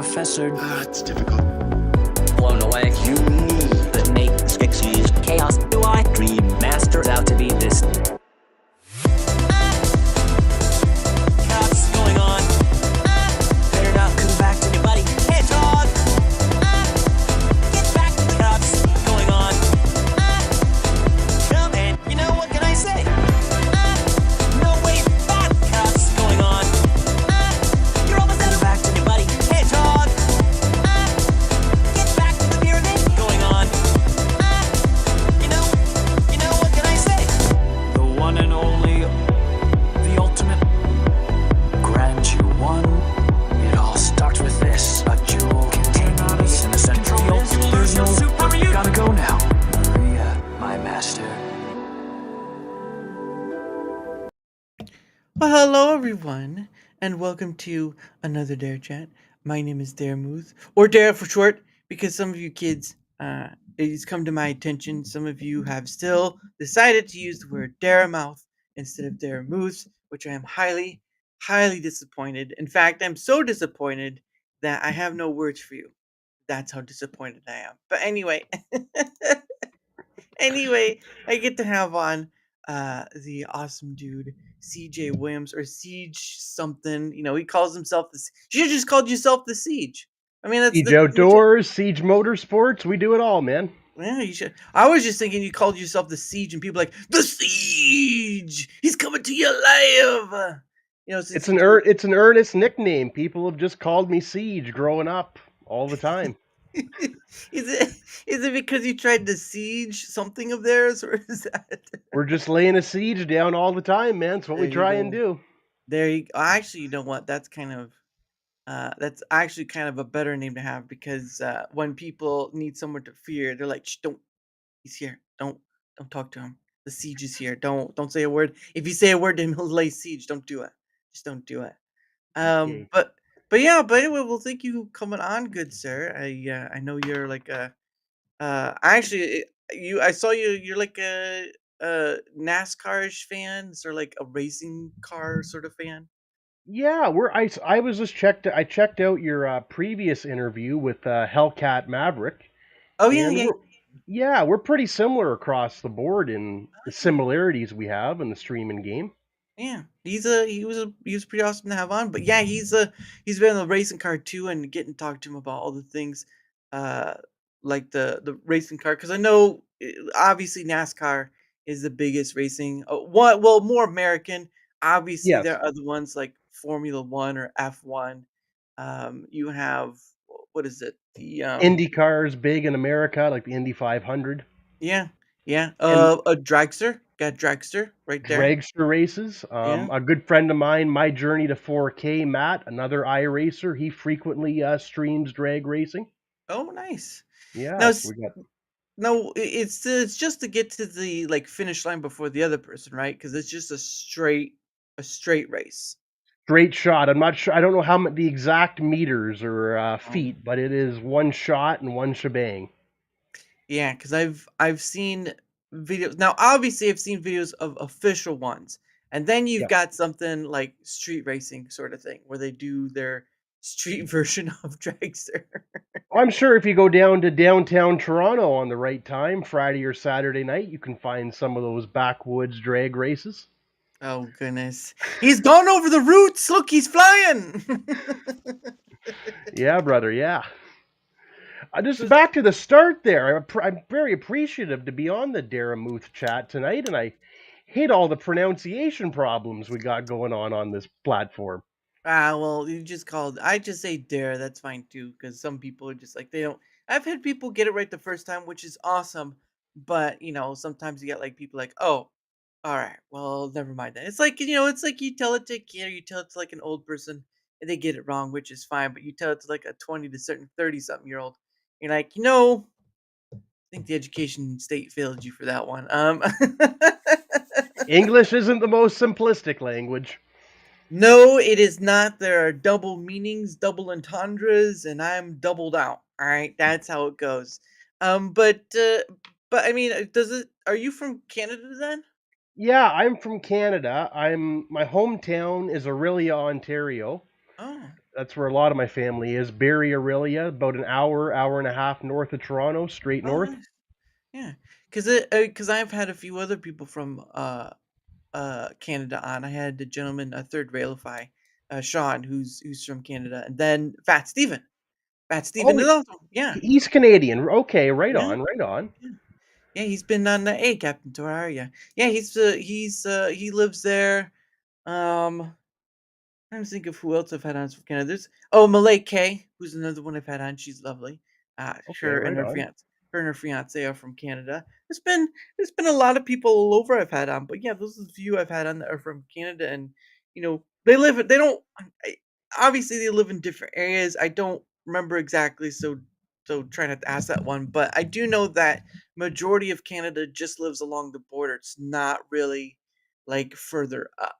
Professor. It's difficult. Blown away. You need That makes Skeksis chaos. Do I dream masters out to be this? What's going on? Better not come back to me, buddy. Hey, dog! Get back to the cops. What's going on? Come in. You know, what can I say? No way back, cops. Going on? You're almost out of back to me, buddy. Hey, dog! Get back to the pyramid. Going on? You know, what can I say? The one and only, the ultimate. Grant you one. It all starts with this. A jewel contained in the center of the ultimate. There's no super you. Gotta go now. Maria, my master. Well, hello everyone, and welcome to another DaraChat. My name is Daramuth, or Dara for short, because some of you kids, it's come to my attention. Some of you have still decided to use the word Daramouth instead of Daramuth, which I am highly, highly disappointed. In fact, I'm so disappointed that I have no words for you. That's how disappointed I am. But anyway, I get to have on the awesome dude CJ Williams, or Siege something. You know, he calls himself the. You should have just called yourself the Siege. I mean, that's Siege pretty much it. Outdoors, Siege Motorsports, we do it all, man. Yeah, you should. I was just thinking you called yourself the Siege, and people like the Siege. He's coming to you live. You know, since It's an earnest nickname. People have just called me Siege growing up all the time. is it because you tried to siege something of theirs, or is that? We're just laying a siege down all the time, man. It's what we There you try and go. do. There you actually, you know what? That's actually kind of a better name to have, because when people need someone to fear, they're like, "Shh, don't. He's here. Don't talk to him. The siege is here. Don't say a word. If you say a word, then he'll lay siege. Don't do it. Just don't do it." Okay. But yeah. But anyway, well, thank you for coming on, good sir. I know you're like a actually I saw you're like a NASCAR fans, or like a racing car sort of fan. Yeah, I was just I checked out your previous interview with Hellcat Maverick, Oh yeah, and yeah. we're pretty similar across the board in the similarities we have in the streaming game. Yeah, he was pretty awesome to have on. But yeah, he's been in the racing car too, and getting to talk to him about all the things, uh, like the racing car. Because I know, obviously NASCAR is the biggest racing. One, well, more American. Obviously, Yes. there are other ones like Formula One or F1. You have, what is it? The Indy cars big in America, like the Indy 500. yeah, yeah. And A dragster, got dragster right there. dragster races. Yeah. A good friend of mine, My Journey to 4K, Matt, another iRacer, he frequently streams drag racing. Oh, nice. Now, Yeah, we got no, it's just to get to the, like, finish line before the other person, right? Because it's just a straight race. straight shot. I'm not sure. I don't know the exact meters or Um, feet, but it is one shot and one shebang. yeah, because I've seen videos. Now, obviously, I've seen videos of official ones, and then you've Yeah. got something like street racing sort of thing, where they do their street version of dragster. I'm sure if you go down to downtown Toronto on the right time, Friday or Saturday night, you can find some of those backwoods drag races. Oh goodness, he's gone over the roots. Look, he's flying. Yeah, brother. Yeah. Just back to the start there. I'm very appreciative to be on the Daramuth chat tonight, and I hate all the pronunciation problems we got going on this platform. Well, you just called. I just say dare. That's fine too, because some people are just like they don't. I've had people get it right the first time, which is awesome. But sometimes you get like people like, oh, all right, well, never mind then. It's like it's like you tell it to a kid, or you tell it to like an old person, and they get it wrong, which is fine. But you tell it to like a 20 to certain 30-something-year-old, you're like, I think the education state failed you for that one. English isn't the most simplistic language. No, it is not. There are double meanings, double entendres, and I'm doubled out. All right, that's how it goes. But I mean, does it? Are you from Canada then? Yeah, I'm from Canada. My hometown is Orillia, Ontario. Oh, That's where a lot of my family is. Barrie, Aurelia, about an hour, hour and a half north of Toronto, straight Oh, north. nice. Yeah, because I've had a few other people from Canada on. I had the gentleman, a third Railify, Sean, who's from Canada, and then Fat Steven. Fat Oh, Steven is also yeah, he's Canadian. Okay, right yeah, on, right on. yeah. Yeah, he's been on the A Captain Tour, are ya? Yeah, he lives there. Trying to think of who else I've had on from Canada. Malay K, who's another one I've had on. She's lovely. Okay, Her and right her on. fiance, are from Canada. There's been a lot of people all over I've had on, but yeah, those are the few I've had on that are from Canada, and they don't. Obviously they live in different areas. I don't remember exactly, so try not to ask that one, but I do know that majority of Canada just lives along the border. It's not really like further up.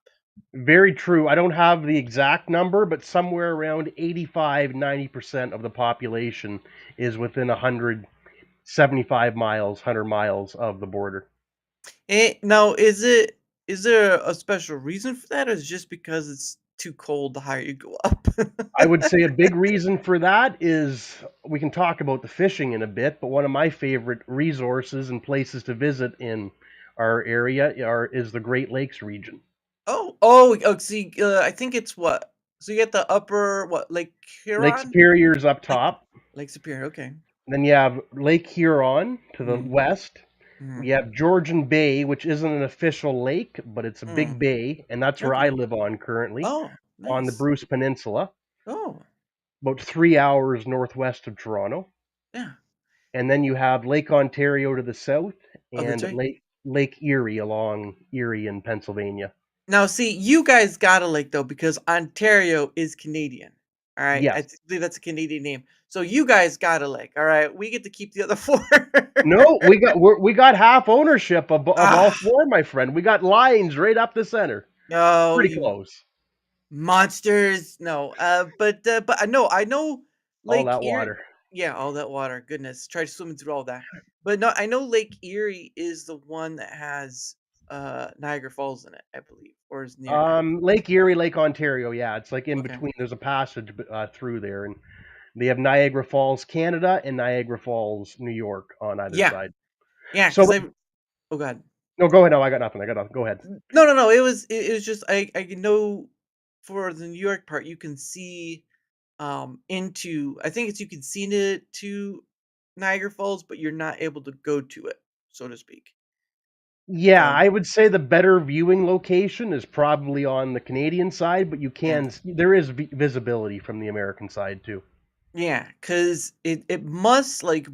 Very true. I don't have the exact number, but somewhere around 85, 90% of the population is within 175 miles, 100 miles of the border. Now, is there a special reason for that, or is it just because it's too cold the higher you go up? I would say a big reason for that is we can talk about the fishing in a bit, but one of my favorite resources and places to visit in our area is the Great Lakes region. See, I think it's what? So you get the upper what, Lake Lake Huron? Superior's up Lake top. Lake Superior, okay. Then you have Lake Huron to the Mhm, west. mhm, We have Georgian Bay, which isn't an official lake, but it's a big mm, bay, and that's where okay. I live on currently, Oh, on the nice. Bruce Peninsula, Oh, about 3 hours northwest of Toronto. yeah. And then you have Lake Ontario to the south Oh, that's and right. Lake Erie along Erie in Pennsylvania. Now, see, you guys got a lake though because Ontario is Canadian. All right, Yes. believe that's a Canadian name. So you guys got a lake. All right, we get to keep the other four. No, we got half ownership of all Ah, four, my friend. We got lines right up the center. no, Pretty you close. monsters. No, but I know All Lake that Erie. water. Yeah, all that water. Goodness, try swimming through all that. But no, I know Lake Erie is the one that has Niagara Falls in it, I believe, or is near Niagara Falls. Lake Erie, Lake Ontario. Yeah, it's like in Okay. between. There's a passage through there, and they have Niagara Falls, Canada, and Niagara Falls, New York, on either Yeah, side. yeah, So, because I. Oh God. no, go ahead. No, I got nothing. I got nothing. Go ahead. No, no, no. It was just I know for the New York part you can see into I think it's you can see it to Niagara Falls, but you're not able to go to it, so to speak. Yeah, So I would say the better viewing location is probably on the Canadian side, but yeah. there is visibility from the American side too. Yeah, cause it must, like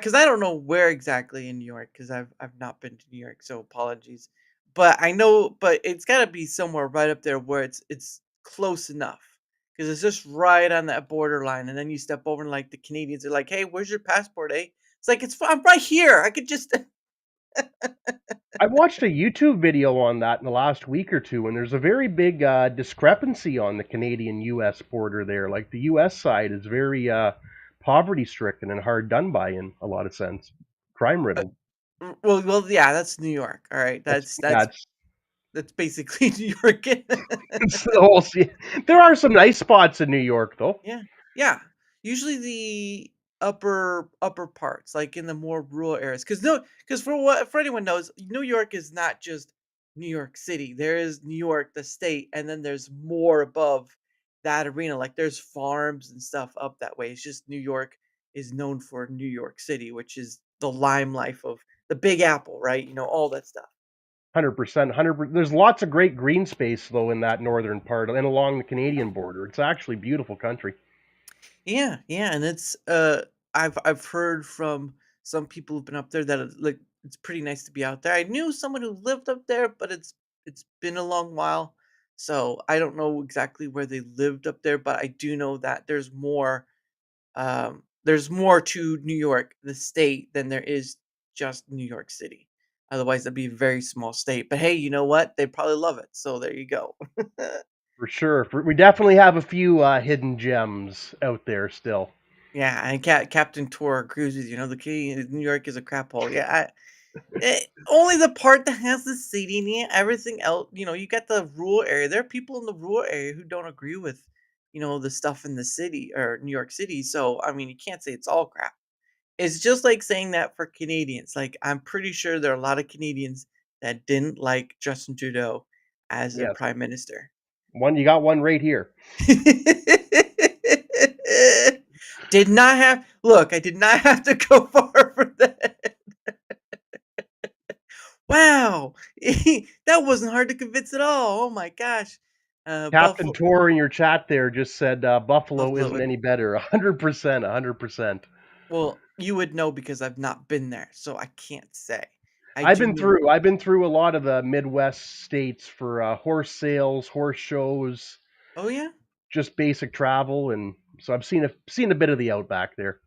cause I don't know where exactly in New York, cause I've not been to New York, so apologies. But I know but it's gotta be somewhere right up there where it's close enough, cause it's just right on that borderline, and then you step over and, like, the Canadians are like, "Hey, where's your passport, eh?" It's like, I'm right here, I could just" I watched a YouTube video on that in the last week or two, and there's a very big discrepancy on the Canadian-U.S. border there. Like the U.S. side is very poverty-stricken and hard done by in a lot of sense, crime-riddled. yeah, that's New York, alright? That's That's basically New York. it's the whole. There are some nice spots in New York, though. Yeah. Yeah. Usually the upper parts, like in the more rural areas. Because for anyone knows, New York is not just New York City. There is New York, the state, and then there's more above that arena. Like there's farms and stuff up that way. It's just New York is known for New York City, which is the limelight of the Big Apple, right? All that stuff. 100%, 100%. There's lots of great green space though in that northern part and along the Canadian border. It's actually beautiful country. Yeah, yeah, and I've heard from some people who've been up there that like it's pretty nice to be out there. I knew someone who lived up there, but it's been a long while, so I don't know exactly where they lived up there, but I do know that there's more to New York, the state, than there is just New York City. Otherwise, that'd be a very small state. But hey, you know what? They probably love it. So there you go. For sure. We definitely have a few hidden gems out there still. Yeah, and Captain Tour agrees with you. The key in New York is a crap hole. Yeah, only the part that has the city in it. Everything else, you got the rural area. There are people in the rural area who don't agree with, the stuff in the city or New York City. So I mean, you can't say it's all crap. It's just like saying that for Canadians. Like I'm pretty sure there are a lot of Canadians that didn't like Justin Trudeau as their Yes. prime minister. One you got one right here. Did not have look, I did not have to go far for that. Wow. That wasn't hard to convince at all. Oh my gosh. Captain Buffalo Tor in your chat there just said, Buffalo Buffalo isn't would any better. 100%, 100%. well, you would know because I've not been there, so I can't say. I I've do been know. through I've been through a lot of the Midwest states for, horse sales, horse shows, Oh, yeah? just basic travel, and so I've seen a bit of the outback there.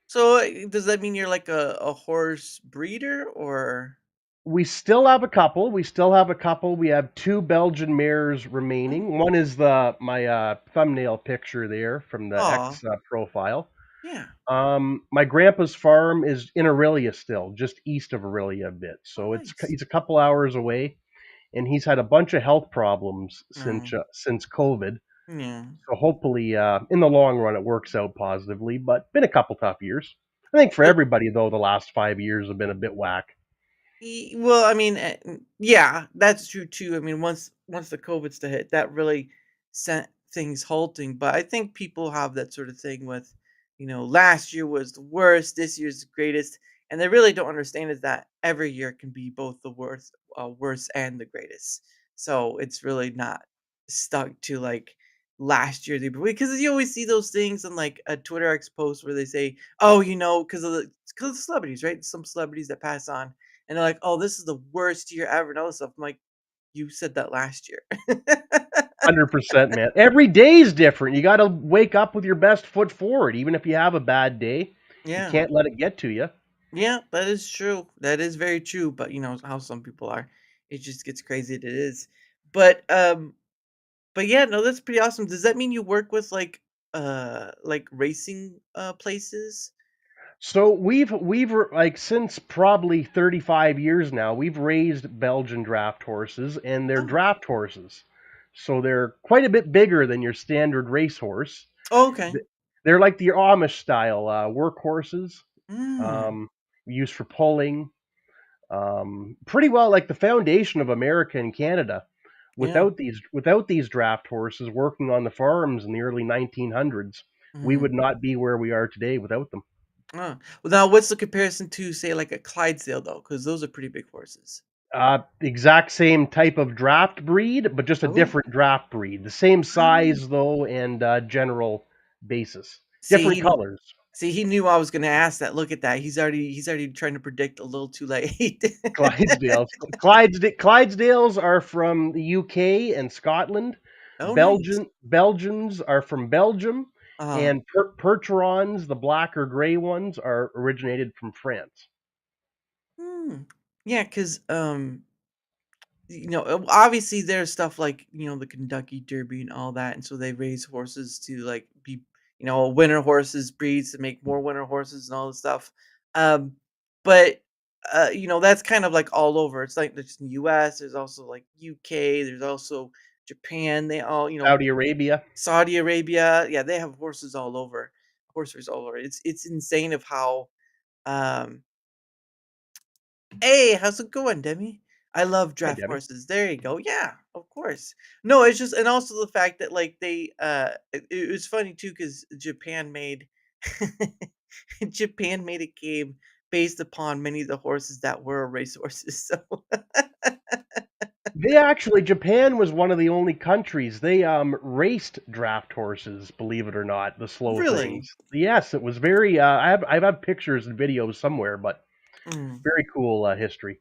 So, does that mean you're like a horse breeder or We still have a couple. We have 2 Belgian mares Oh, remaining. One is my, thumbnail picture there from the aw, X, profile. yeah. My grandpa's farm is in Aurelia still, just east of Aurelia a bit, Oh, so nice. he's a couple hours away, and he's had a bunch of health problems Oh, since COVID. yeah. So hopefully, in the long run, it works out positively, but been a couple tough years. I think for So everybody though, the last 5 years have been a bit whack. Well, I mean, yeah, that's true too. I mean, once the COVID stuff hit, that really sent things halting. But I think people have that sort of thing with, last year was the worst, this year's the greatest, and they really don't understand is that every year can be both the worst and the greatest. So it's really not stuck to like last year because you always see those things on like a Twitter X post where they say, "Oh, because of the celebrities, right? Some celebrities that pass on." And they're like, "Oh, this is the worst year ever," and all this stuff. I'm like, "You said that last year." 100%, man. Every day is different. You got to wake up with your best foot forward, even if you have a bad day. You Yeah. can't let it get to you. Yeah, that is true. That is very true, but you know how some people are. It just gets crazy it is. But, but yeah, no, that's pretty awesome. Does that mean you work with, like racing, places? So like since probably 35 years now, we've raised Belgian draft horses, and they're Oh. draft horses. So they're quite a bit bigger than your standard racehorse. Oh, okay. Th- They're like the Amish style workhorses, Mm. um, used for pulling. Pretty well like the foundation of America and Canada. Yeah. Without these draft horses working on the farms in the early 1900s, we Mhm. would not be where we are today without them. Well, now what's the comparison to, say, like a Clydesdale, though? Because those are pretty big horses. Exact same type of draft breed, but just a Oh. different draft breed. The same Ah. size though, and general basis. See, Different he colors. See, he knew I was gonna ask that. Look at that. He's already trying to predict a little too late. Clydesdales. Clydesdales are from the UK and Scotland. Oh, nice. Belgians are from Belgium, Uh, and Percherons, the black or gray ones, are originated from France. hmm. Yeah, because obviously there's stuff like, the Kentucky Derby and all that, and so they raise horses to like be, winter horses breeds to make more winter horses and all this stuff. Um, but that's kind of like all over. It's like there's the US, there's also like UK, there's also Japan. They all, Saudi Arabia. Saudi Arabia. Yeah, they have horses all over. Horses all over. It's insane of how um Hey, how's it going, Demi? I love Hi, draft Debbie. horses. There you go. Yeah, of course. No, it's just and also the fact that like it was funny too because Japan made Japan made a game based upon many of the horses that were racehorses. So Japan was one of the only countries they raced draft horses. Believe it or not, the slow really, things. Yes, it was very. I've had pictures and videos somewhere, but mm, very cool history.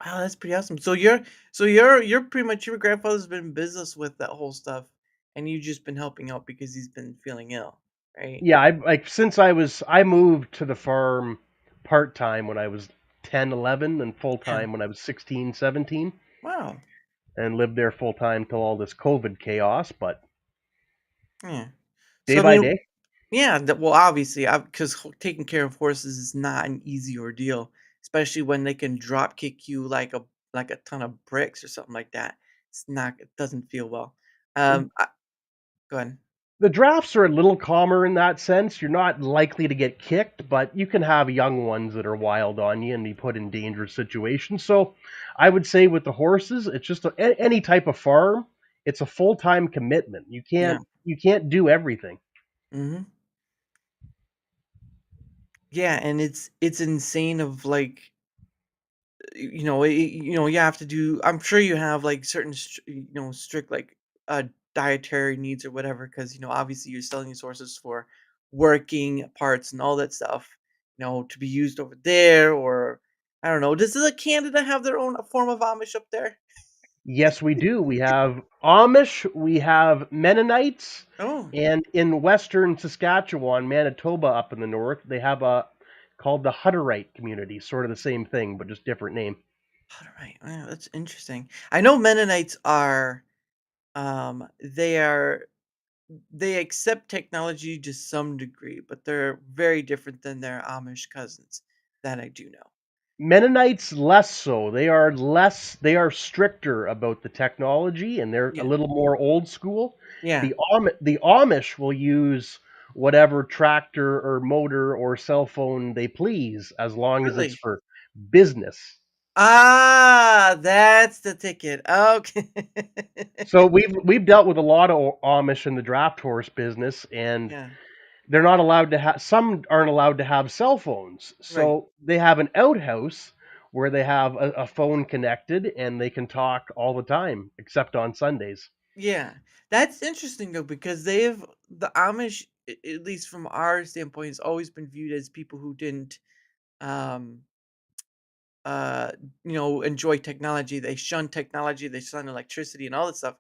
wow, that's pretty awesome. So you're pretty much your grandfather's been in business with that whole stuff, and you just been helping out because he's been feeling ill, right? Yeah, I moved to the farm part time when I was 10, 11, and full Yeah. time when I was 16, 17, Wow. and lived there full time till all this COVID chaos. But Yeah. day So I by mean, day, yeah, well, obviously, because taking care of horses is not an easy ordeal, especially when they can drop kick you like a ton of bricks or something like that. It's not. It doesn't feel well. I, Go ahead. The drafts are a little calmer in that sense. You're not likely to get kicked, but you can have young ones that are wild on you and be put in dangerous situations. So I would say with the horses, it's just any type of farm. It's a full time commitment. Yeah. You can't do everything. Hmm. Yeah, and it's insane of like you have to do. I'm sure you have like certain strict like dietary needs or whatever because obviously you're selling these horses for working parts and all that stuff. To be used over there or I don't know. Does the Canada have their own form of Amish up there? Yes, we do. We have Amish, we have Mennonites, Oh, and in western Saskatchewan, Manitoba up in the north, they have a called the Hutterite community, sort of the same thing, but just different name. all right. Wow, that's interesting. I know Mennonites are they are they accept technology to some degree, but they're very different than their Amish cousins. That I do know. Mennonites less so. They are stricter about the technology and they're a Yeah. little more old school. Yeah. The Amish will use whatever tractor or motor or cell phone they please as long as it's Really? for business. Ah, that's the ticket. Okay. So we've dealt with a lot of Amish in the draft horse business, and Yeah. they're not allowed to have. Some aren't allowed to have cell phones, Right. so they have an outhouse where they have a phone connected, and they can talk all the time, except on Sundays. Yeah. That's interesting though because they've the Amish at least from our standpoint has always been viewed as people who didn't um uh enjoy technology. They shun technology, they shun electricity and all that stuff.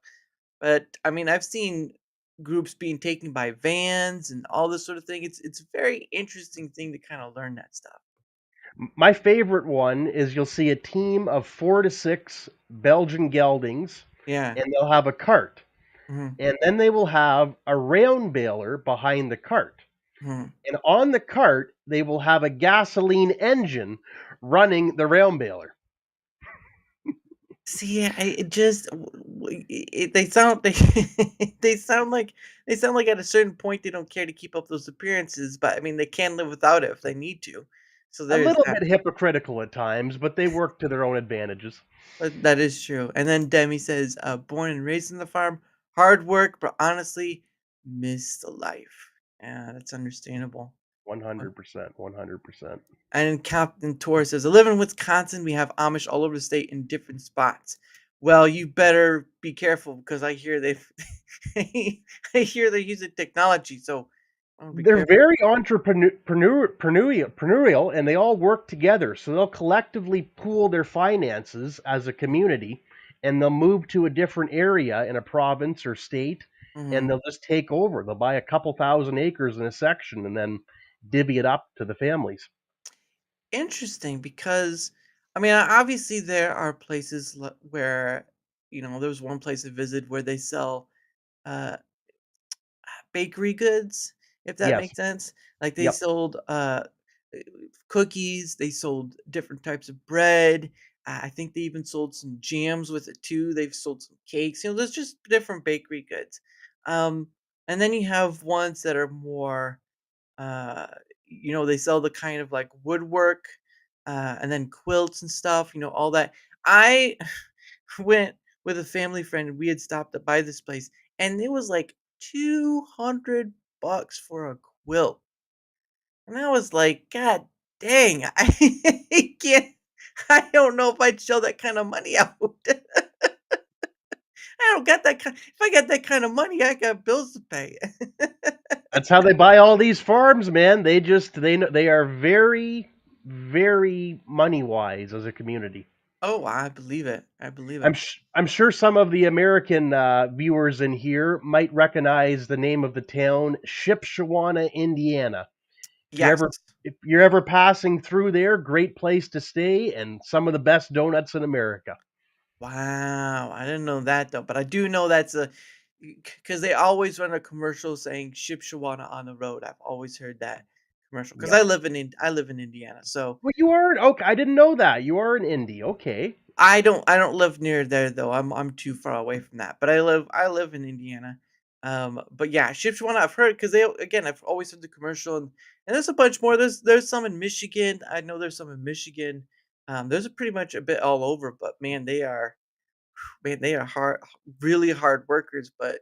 But I mean, I've seen groups being taken by vans and all this sort of thing. It's a very interesting thing to kind of learn that stuff. My favorite one is you'll see a team of 4 to 6 Belgian geldings, Yeah. and they'll have a cart, Hmm. and then they will have a round baler behind the cart. Hmm. And on the cart, they will have a gasoline engine running the round baler. See, it just they sound they sound like at a certain point they don't care to keep up those appearances, but I mean they can live without it if they need to. So A there's little that. bit hypocritical at times, but they work to their own advantages. But that is true. And then Demi says, born and raised on the farm, hard work, but honestly, miss the life. Yeah, that's understandable. Uh, 100%, 100%. And then Captain Torres says, I live in Wisconsin. We have Amish all over the state in different spots. Well, you better be careful because I hear they I hear they're using technology, so I want to be They're careful. very entrepreneurial, and they all work together. So they'll collectively pool their finances as a community, and they'll move to a different area in a province or state, and Mhm. they'll just take over. They'll buy a couple thousand acres in a section and then divvy it up to the families. Interesting because I mean, obviously there are places where there's one place I visited where they sell uh bakery goods, if that Yes. makes sense. Like they Yep. sold uh, cookies, they sold different types of bread. I think they even sold some jams with it too. They've sold some cakes. There's just different bakery goods. Um, and then you have ones that are more uh, they sell the kind of like woodwork, and then quilts and stuff, all that. I went with a family friend and we had stopped by this place and it was like 200 bucks for a quilt. And I was like, God dang, I can't, I don't know if I'd shell that kind of money out. I don't got that kind, if I got that kind of money, I got bills to pay. That's how they buy all these farms, man. They are very, very money wise as a community. Oh, I believe it. I believe it. I'm sure some of the American viewers in here might recognize the name of the town, Shipshewana, Indiana. If you're Yes. ever if you're ever passing through there, great place to stay and some of the best donuts in America. Wow, I didn't know that though, but I do know that's a because they always run a commercial saying "Ship Shawana on the road." I've always heard that commercial because Yep. I live in Indiana, so Well, you are okay. I didn't know that you are an indie. Okay. I don't live near there though. I'm too far away from that, but I live in Indiana. But yeah, Shipshewana, I've heard because I've always heard the commercial, and there's a bunch more. There's some in Michigan. I know there's some in Michigan. There's a pretty much a bit all over, but man, they are hard, really hard workers. But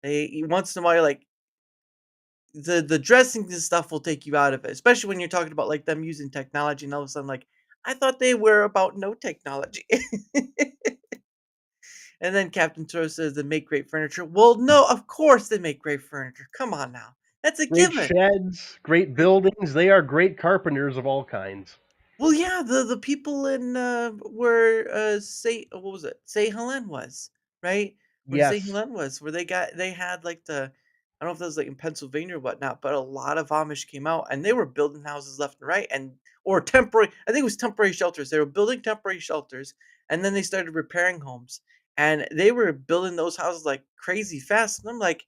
once in a while, like the dressing and stuff will take you out of it, especially when you're talking about like them using technology, and all of a sudden, like I thought they were about no technology. And then Captain Toro says they make great furniture. Well, no, of course they make great furniture. Come on now. That's a Great given. sheds, great Right. buildings. They are great carpenters of all kinds. Well, yeah, the people in where say what was it? Say Helen was, right? Where Say Yes, Helen was, where they had like I don't know if that was like in Pennsylvania or whatnot, but a lot of Amish came out and they were building houses left and right and or temporary, I think it was temporary shelters. They were building temporary shelters and then they started repairing homes. And they were building those houses like crazy fast. And I'm like,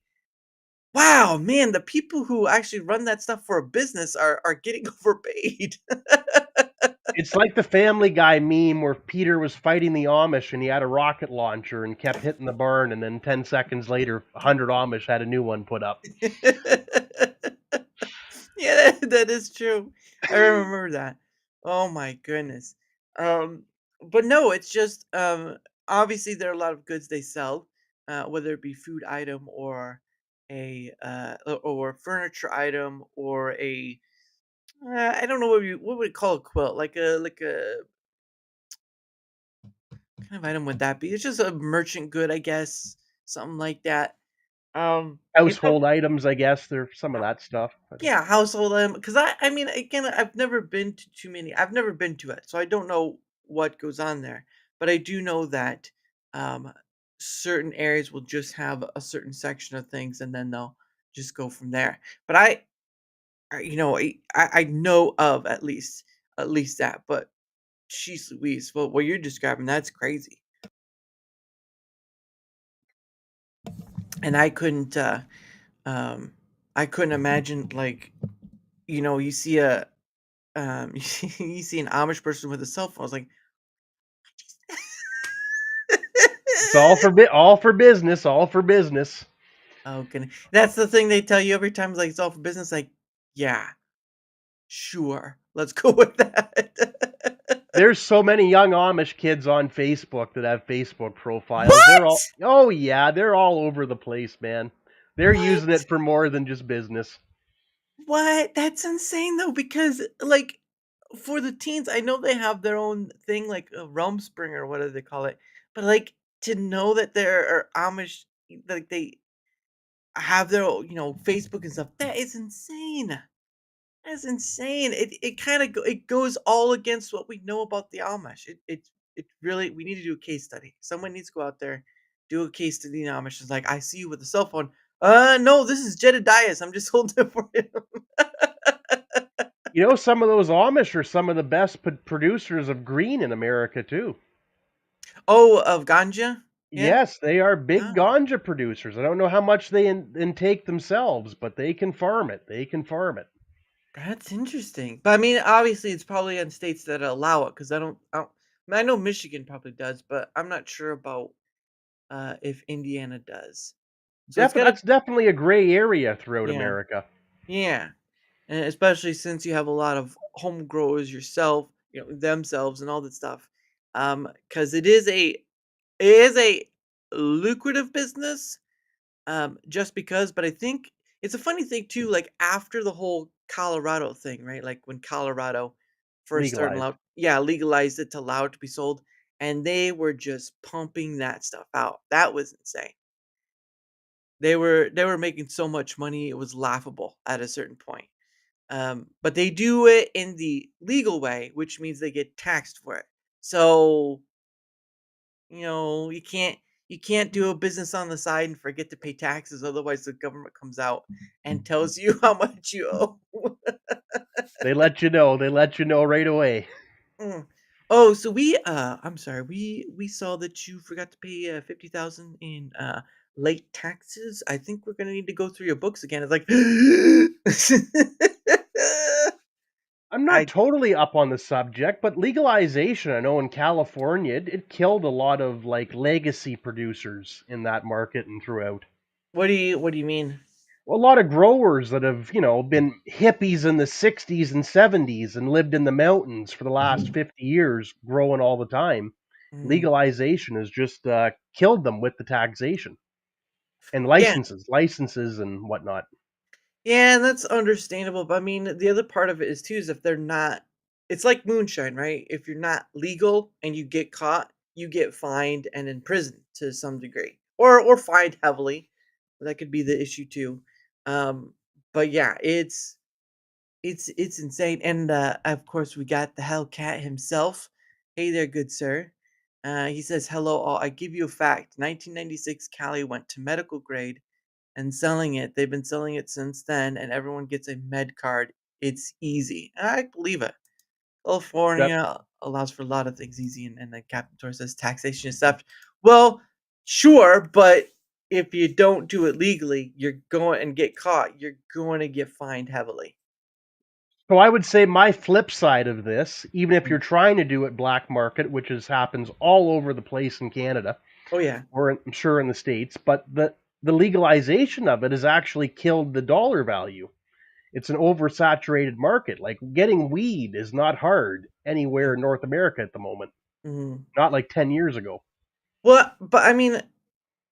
wow, man, the people who actually run that stuff for a business are getting overpaid. it's like the Family Guy meme where Peter was fighting the Amish and he had a rocket launcher and kept hitting the barn, and then 10 seconds later, 100 Amish had a new one put up. Yeah, that is true. I remember that. Oh my goodness. Um, but no, it's just obviously there are a lot of goods they sell, whether it be food item or or furniture item or a I don't know what would call a quilt, like a kind of item would that be? It's just a merchant good, I guess, something like that. It's Household items, I guess. There's some of that stuff. But Yeah, household because I mean, again, I've never been to too many. I've never been to it, so I don't know what goes on there. But I do know that um, certain areas will just have a certain section of things, and then they'll just go from there. But I know of at least that. But she's Louise, well, what you're describing, that's crazy, and um, I couldn't imagine like you see a you see an Amish person with a cell phone. I was like, it's all for business, all for business. oh, goodness. That's the thing they tell you every time. Like it's all for business. Like, yeah, sure, let's go with that. There's so many young Amish kids on Facebook that have Facebook profiles. They're What? all, oh yeah, they're all over the place, man. They're What? using it for more than just business. What? That's insane though, because like for the teens, I know they have their own thing, like a Rumspring or whatever they call it. But like to know that there are Amish, like they have their Facebook and stuff. That is insane. That's insane. It kind of it goes all against what we know about the Amish. It really we need to do a case study. Someone needs to go out there, do a case study in Amish. It's like I see you with a cell phone. No, this is Jedediah's. I'm just holding it for him. You know, some of those Amish are some of the best producers of green in America too. Oh, of ganja. Yeah. Yes, they are big Oh, ganja producers. I don't know how much they intake themselves, but they can farm it. They can farm it. that's interesting. But I mean, obviously, it's probably in states that allow it because I mean, I know Michigan probably does, but I'm not sure about if Indiana does. So it's got to That's definitely a gray area throughout yeah. America. Yeah, and especially since you have a lot of home growers yourself, themselves and all that stuff. Because it is a lucrative business, just because. But I think it's a funny thing too. Like after the whole Colorado thing, right? Like when Colorado first started Legalized. legalized it to allow it to be sold, and they were just pumping that stuff out. That was insane. They were making so much money, it was laughable at a certain point. But they do it in the legal way, which means they get taxed for it. So, you can't do a business on the side and forget to pay taxes. Otherwise, the government comes out and tells you how much you owe. They let you know. They let you know right away. Mm. Oh, so I'm sorry, we saw that you forgot to pay 50,000 in late taxes. I think we're gonna need to go through your books again. It's like, I'm not I totally up on the subject, but legalization, I know in California, it killed a lot of like legacy producers in that market and throughout. What do you mean? A lot of growers that have, been hippies in the 60s and 70s and lived in the mountains for the last 50 years growing all the time. Mm. Legalization has just killed them with the taxation and Yeah. licenses and whatnot. Yeah, and that's understandable. But I mean, the other part of it is too is if they're not, it's like moonshine, right? If you're not legal and you get caught, you get fined and imprisoned to some degree, or fined heavily. That could be the issue too. But yeah, it's insane. And of course, we got the Hellcat himself. Hey there, good sir. He says, "Hello, all. I give you a fact. 1996 Cali went to medical grade and selling it. They've been selling it since then, and everyone gets a med card. It's easy." And I believe it. Yep. California allows for a lot of things easy, and then Captain Tor says taxation is theft. Well, sure, but if you don't do it legally, you're going and get caught. You're going to get fined heavily. So I would say my flip side of this, even if Mm. you're trying to do it black market, which happens all over the place in Canada, Oh yeah. or I'm sure in the States, but the legalization of it has actually killed the dollar value. It's an oversaturated market. Like getting weed is not hard Yeah. anywhere in North America at the moment. Mhm. Not like 10 years ago. Well, but I mean,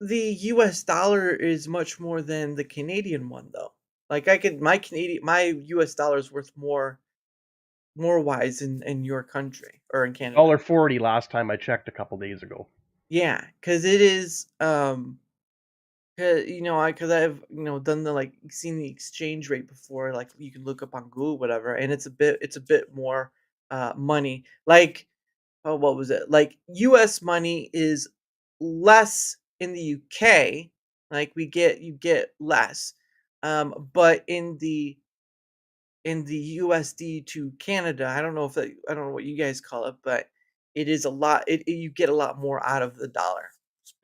the US dollar is much more than the Canadian one, though. Like I could my US dollar is worth more wise in your country or in Canada. $1.40 last time I checked a couple days ago. Yeah, because it is, 'cause I've, done the, like, seen the exchange rate before, like, you can look up on Google, whatever, and it's a bit more, money. Like, oh, what was it? Like, US money is less in the UK, like, you get less, but in the USD to Canada, I don't know what you guys call it, but it is a lot you get a lot more out of the dollar.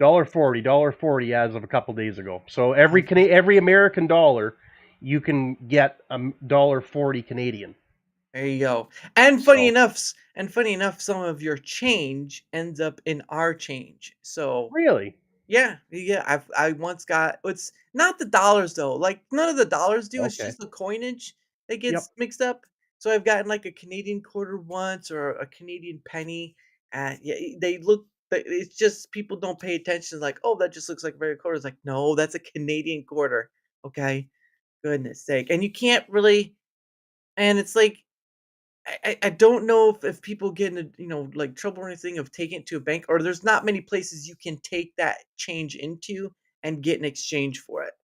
$1.40 as of a couple days ago. So Um, Every American dollar, you can get $1.40 Canadian. there you go. And funny So enough some of your change ends up in our change. So really, yeah, yeah. I once got it's not the dollars though. Like none of the dollars do. It's okay, just the coinage that yep. gets mixed up. So I've gotten like a Canadian quarter once or a Canadian penny. Yeah, they look. It's just people don't pay attention. Like, oh, that just looks like a regular quarter. It's like, no, that's a Canadian quarter. Okay, goodness sake. And you can't really. And it's like I don't know if people get into, like, trouble or anything of taking it to a bank, or there's not many places you can take that change into and get an exchange for it.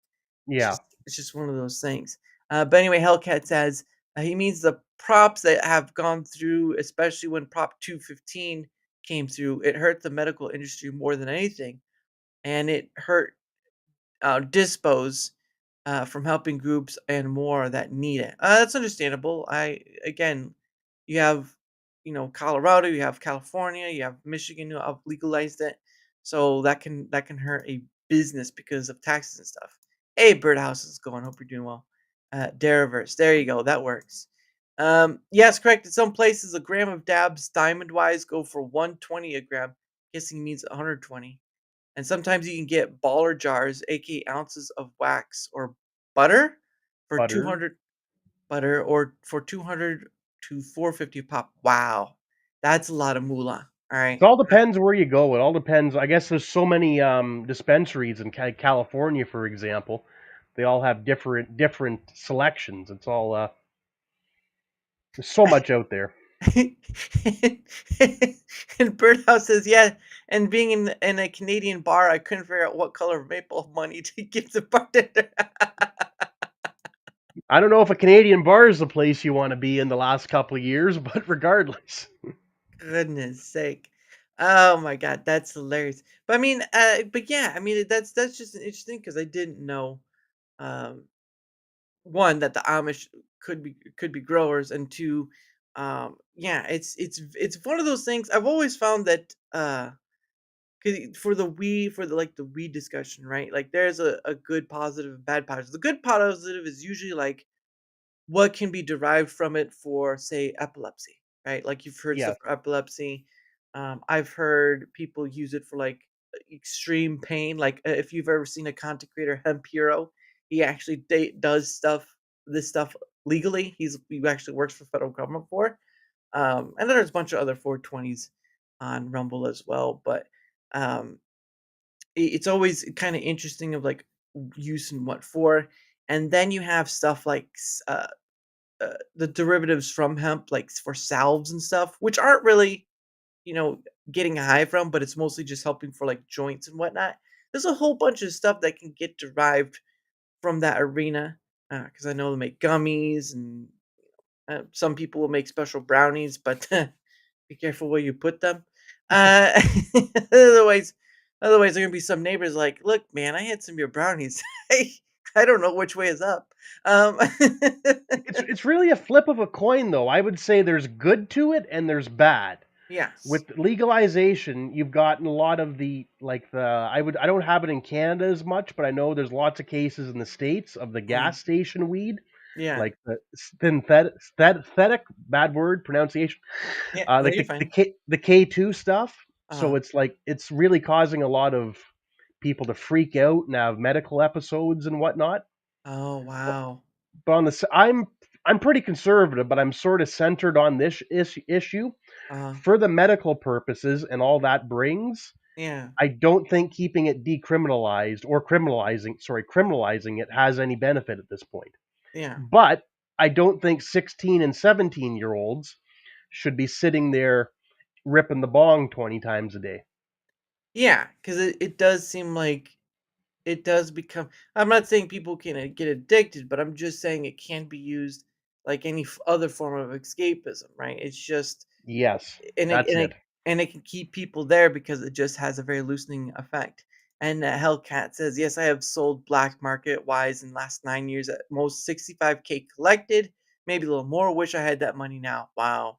Yeah. It's just one of those things. But anyway, Hellcat says, he means the props that have gone through, especially when Prop 215 came through, it hurt the medical industry more than anything, and it hurt dispos from helping groups and more that need it. That's understandable. Again, you have, Colorado, you have California, you have Michigan who have legalized it, so that can hurt a business because of taxes and stuff. Hey, Birdhouse is going. Hope you're doing well. Daraverse, there you go. That works. Yes, correct. In some places, a gram of dabs, diamond wise, go for 120 a gram. Guessing means 120. And sometimes you can get baller jars, aka ounces of wax or butter for Butter. 200 butter or for 200 to 450 pop. Wow. That's a lot of moolah. All It right. all depends where you go. It all depends. I guess there's so many dispensaries in California, for example. They all have different selections. It's all there's so much out there. And Birdhouse says, yeah. And being in a Canadian bar, I couldn't figure out what color maple money to give the bartender. I don't know if a Canadian bar is the place you want to be in the last couple of years, but regardless, Goodness sake. Oh my god, that's hilarious. But I mean, but yeah, I mean that's just interesting because I didn't know um one that the Amish could be growers, and two, yeah, it's one of those things. I've always found that 'cause for the like the weed discussion, right? Like there's a good positive and bad positive. The good positive is usually like what can be derived from it for, say, epilepsy, right? Like you've heard yeah. stuff for epilepsy. I've heard people use it for like extreme pain. Like if you've ever seen a content creator, Hemp Hero, he actually does this stuff legally. He actually works for federal government for. And then there's a bunch of other 420s on Rumble as well. But um, it's always kind of interesting of like use and what for. And then you have stuff like the derivatives from hemp, like for salves and stuff, which aren't really, you know, getting high from, but it's mostly just helping for like joints and whatnot. There's a whole bunch of stuff that can get derived from that arena because I know they make gummies and some people will make special brownies, but be careful where you put them. Uh, otherwise, otherwise, there are gonna be some neighbors like, "Look, man, I had some of your brownies. I don't know which way is up." Um, It's really a flip of a coin, though. I would say there's good to it and there's bad. yes. With legalization, you've gotten a lot of I don't have it in Canada as much, but I know there's lots of cases in the States of the Mm, gas station weed, yeah. like the synthetic, bad word pronunciation, Yeah. No, like you're fine. the K2 stuff. Uh, So it's like it's really causing a lot of people to freak out and have medical episodes and whatnot. oh But, wow. but I'm pretty conservative, but I'm sort of centered on this issue Uh, for the medical purposes and all that brings. yeah. I don't think keeping it decriminalized or criminalizing it has any benefit at this point. Yeah. But I don't think 16 and 17-year-olds should be sitting there ripping the bong 20 times a day. Yeah. Because it does seem like it does become. I'm not saying people can get addicted, but I'm just saying it can be used like any other form of escapism, right? It's just Yes, and it that's and it. it and it can keep people there because it just has a very loosening effect. And Hellcat says, "Yes, I have sold black market wise in the last 9 years at most 65K collected, maybe a little more. Wish I had that money now. Wow,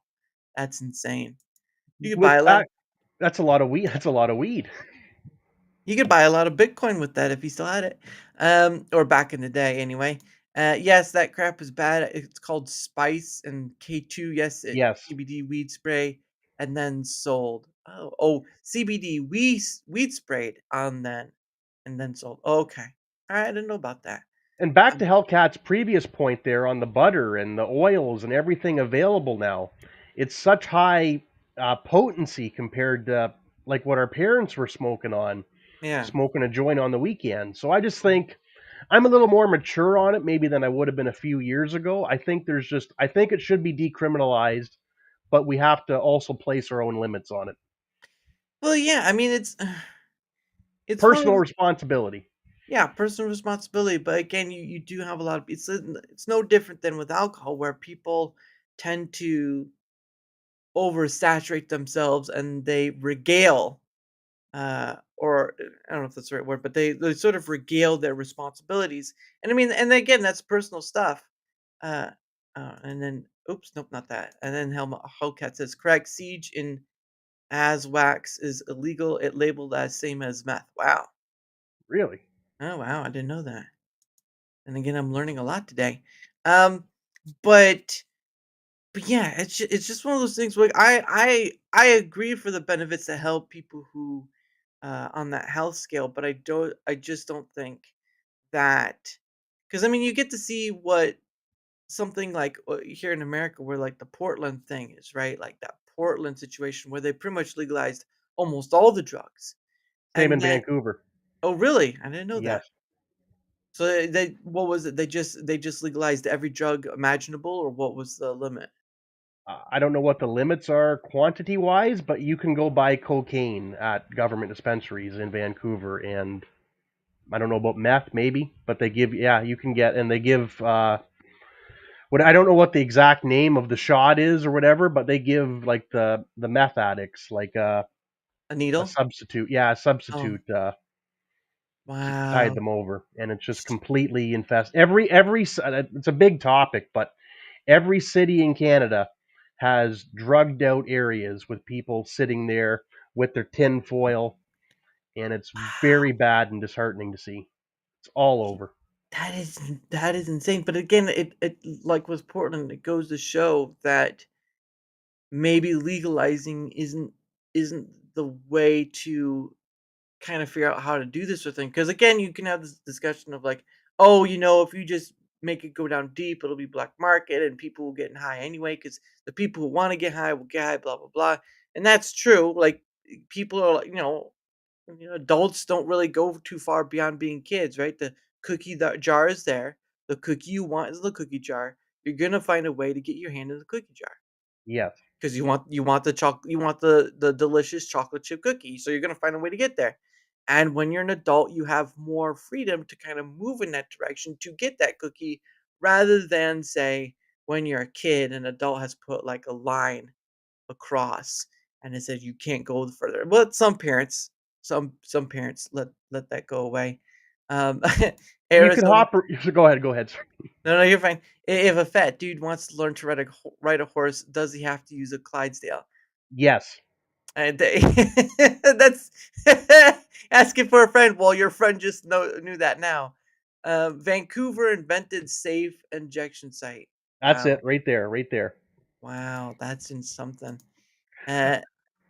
that's insane. You could buy With a lot. that, that's a lot of weed. That's a lot of weed. You could buy a lot of Bitcoin with that if you still had it, or back in the day anyway. Yes, that crap is bad. It's called Spice and K2. Yes, it Yes. CBD weed spray and then sold. Oh, CBD weed sprayed on then and then sold. Okay, all right, I didn't know about that. And back to Um, Hellcat's previous point there on the butter and the oils and everything available now, it's such high potency compared to like what our parents were yeah. smoking a joint on the weekend. So I just think I'm a little more mature on it maybe than I would have been a few years ago. I think it should be decriminalized, but we have to also place our own limits on it. Well, yeah. I mean, it's one of Personal the responsibility. yeah, personal responsibility. But again, you do have a lot of it's no different than with alcohol where people tend to oversaturate themselves and they regale or I don't know if that's the right word, but they sort of regale their responsibilities. And I mean, and again, that's personal stuff. Uh and then oops, nope, not that. And then Hellcat says correct siege in as wax is illegal. It labeled as same as meth. Wow. Really. Oh wow, I didn't know that. And again, I'm learning a lot today. Um but But yeah, it's just one of those things where I agree for the benefits to help people who on that health scale, but I just don't think that because I mean you get to see what something like here in America where like the Portland thing is, right? Like that Portland situation where they pretty much legalized almost all the drugs. Same And in then Vancouver. oh really? I didn't know that. Yes. So they what was it? They just legalized every drug imaginable or what was the limit? I don't know what the limits are quantity wise, but you can go buy cocaine at government dispensaries in Vancouver, and I don't know about meth, maybe, but they give you can get and they give what I don't know what the exact name of the shot is or whatever, but they give like the meth addicts like A a needle? substitute, a Oh, substitute to tide wow. them over, and it's just completely infest it's a big topic, but every city in Canada has drugged out areas with people sitting there with their tin foil, and it's Wow. very bad and disheartening to see. It's all over. That is insane, but again, it like with Portland, it goes to show that maybe legalizing isn't the way to kind of figure out how to do this with them. Because again, you can have this discussion of like, oh, if you just make it go down deep, it'll be black market and people will get high anyway. Because the people who want to get high will get high, blah blah blah. And that's true. Like people are, like, adults don't really go too far beyond being kids, right? The jar is there. The cookie you want is the cookie jar. You're gonna find a way to get your hand in the cookie jar. Yes. Because you want the delicious chocolate chip cookie, so you're gonna find a way to get there. And when you're an adult, you have more freedom to kind of move in that direction to get that cookie, rather than say when you're a kid, an adult has put like a line across and it says you can't go further. But some parents let that go away. Um, You Era could says, hop. Go ahead. Go ahead. Sorry. no, no, you're fine. If a fat dude wants to learn to ride a horse, does he have to use a Clydesdale? Yes. And that's asking for a friend. Well, your friend just knew that now. Vancouver invented safe injection site. That's it. Wow, Right there. Right there. wow, that's in something. Uh,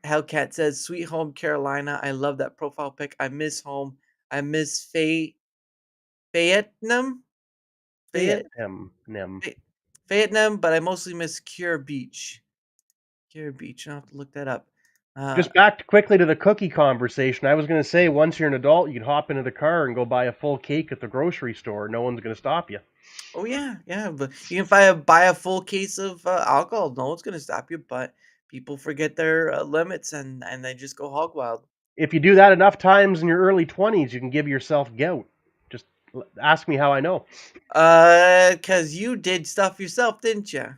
Hellcat says, "Sweet home Carolina. I love that profile pic. I miss home. I miss Fayetteville, Fayette, Nem. Fay- Fayetteville, but I mostly miss Cure Beach. Cure Beach. I'll have to look that up. Uh, Just back quickly to the cookie conversation. I was going to say, once you're an adult, you can hop into the car and go buy a full cake at the grocery store. No one's going to stop you. oh yeah, yeah. But you can buy a full case of alcohol. No one's gonna stop you. But people forget their limits and they just go hog wild. If you do that enough times in your early 20s, you can give yourself gout. Just ask me how I know. Cause you did stuff yourself, didn't you?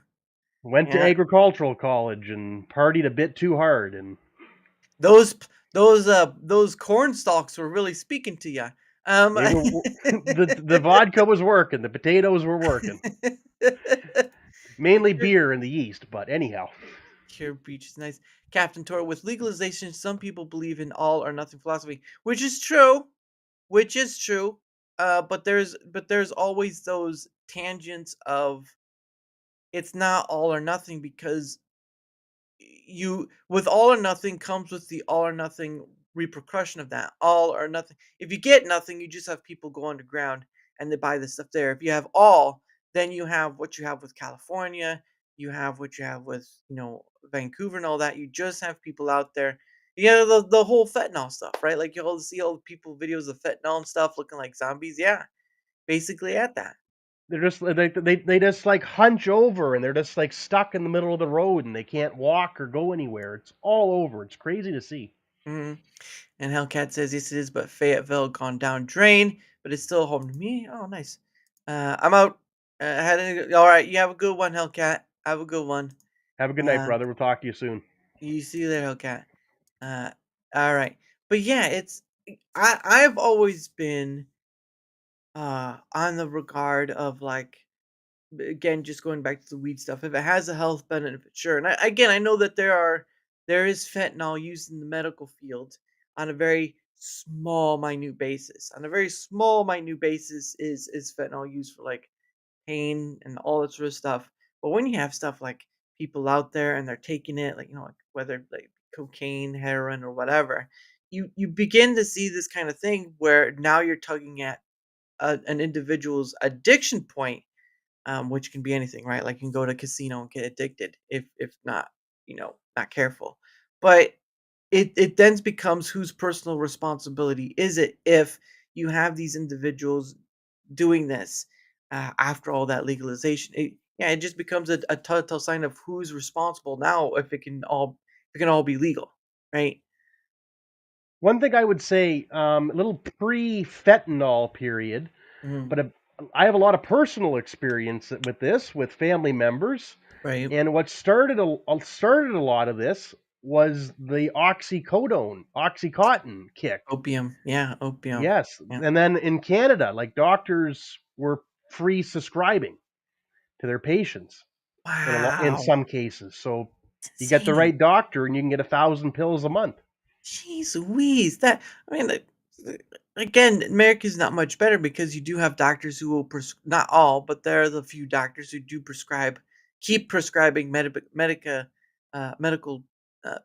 Went to Yeah. agricultural college and partied a bit too hard, and Those those corn stalks were really speaking to you. Um, they were the vodka was working, the potatoes were working, mainly Cure beer in the East. But anyhow, Cure Beach is nice. Captain Toro, with legalization, some people believe in all or nothing philosophy, which is true. Which is true. But there's always those tangents of it's not all or nothing, because you with all or nothing comes with the all or nothing repercussion of that. All or nothing. If you get nothing, you just have people go underground and they buy the stuff there. If you have all, then you have what you have with California, you have what you have with, Vancouver and all that. You just have people out there. The whole fentanyl stuff, right? Like you'll see all the people videos of fentanyl and stuff looking like zombies. Yeah, basically at that. they're just they just like hunch over and they're just like stuck in the middle of the road and they can't walk or go anywhere. It's all over. It's crazy to see. Mhm. And Hellcat says, yes, it is, but Fayetteville gone down drain, but it's still home to me. Oh, nice. I'm out. All right. You have a good one, Hellcat. Have a good one. Have a good night, Uh, brother. We'll talk to you soon. you see you later, Hellcat. Uh, all right. But yeah, I've always been on the regard of like, again, just going back to the weed stuff, if it has a health benefit, sure. And again, I know that there is fentanyl used in the medical field on a very small, minute basis. On a very small, minute basis, is fentanyl used for like pain and all that sort of stuff. But when you have stuff like people out there and they're taking it, like like whether like cocaine, heroin, or whatever, you begin to see this kind of thing where now you're tugging at an individual's addiction point, which can be anything, right? Like you can go to a casino and get addicted if not, not careful. But it then becomes whose personal responsibility is it if you have these individuals doing this after all that legalization? Yeah, it just becomes a telltale sign of who's responsible now if it can all be legal, right? One thing I would say, a little pre-fentanyl period, Mhm. but I have a lot of personal experience with this with family members, Right. and what started a lot of this was the oxycontin kick. Opium. Yeah, opium. Yes, Yeah. and then in Canada, like doctors were free subscribing to their patients in Wow. some cases. So It's you get the insane. right doctor, and you can get 1,000 pills a month. Jeez Louise, I mean, again, America's not much better because you do have doctors who will not all, but there are the few doctors who do keep prescribing medical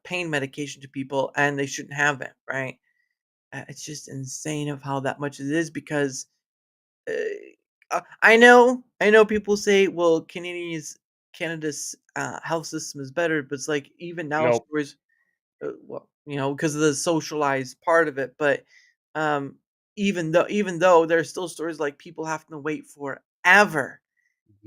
pain medication to people, and they shouldn't have it, right? It's just insane of how that much it is because uh, I know people say, well, Canada's health system is better, but it's like even now Nope. stories, well, because of the socialized part of it, but um, even though there's still stories like people having to wait forever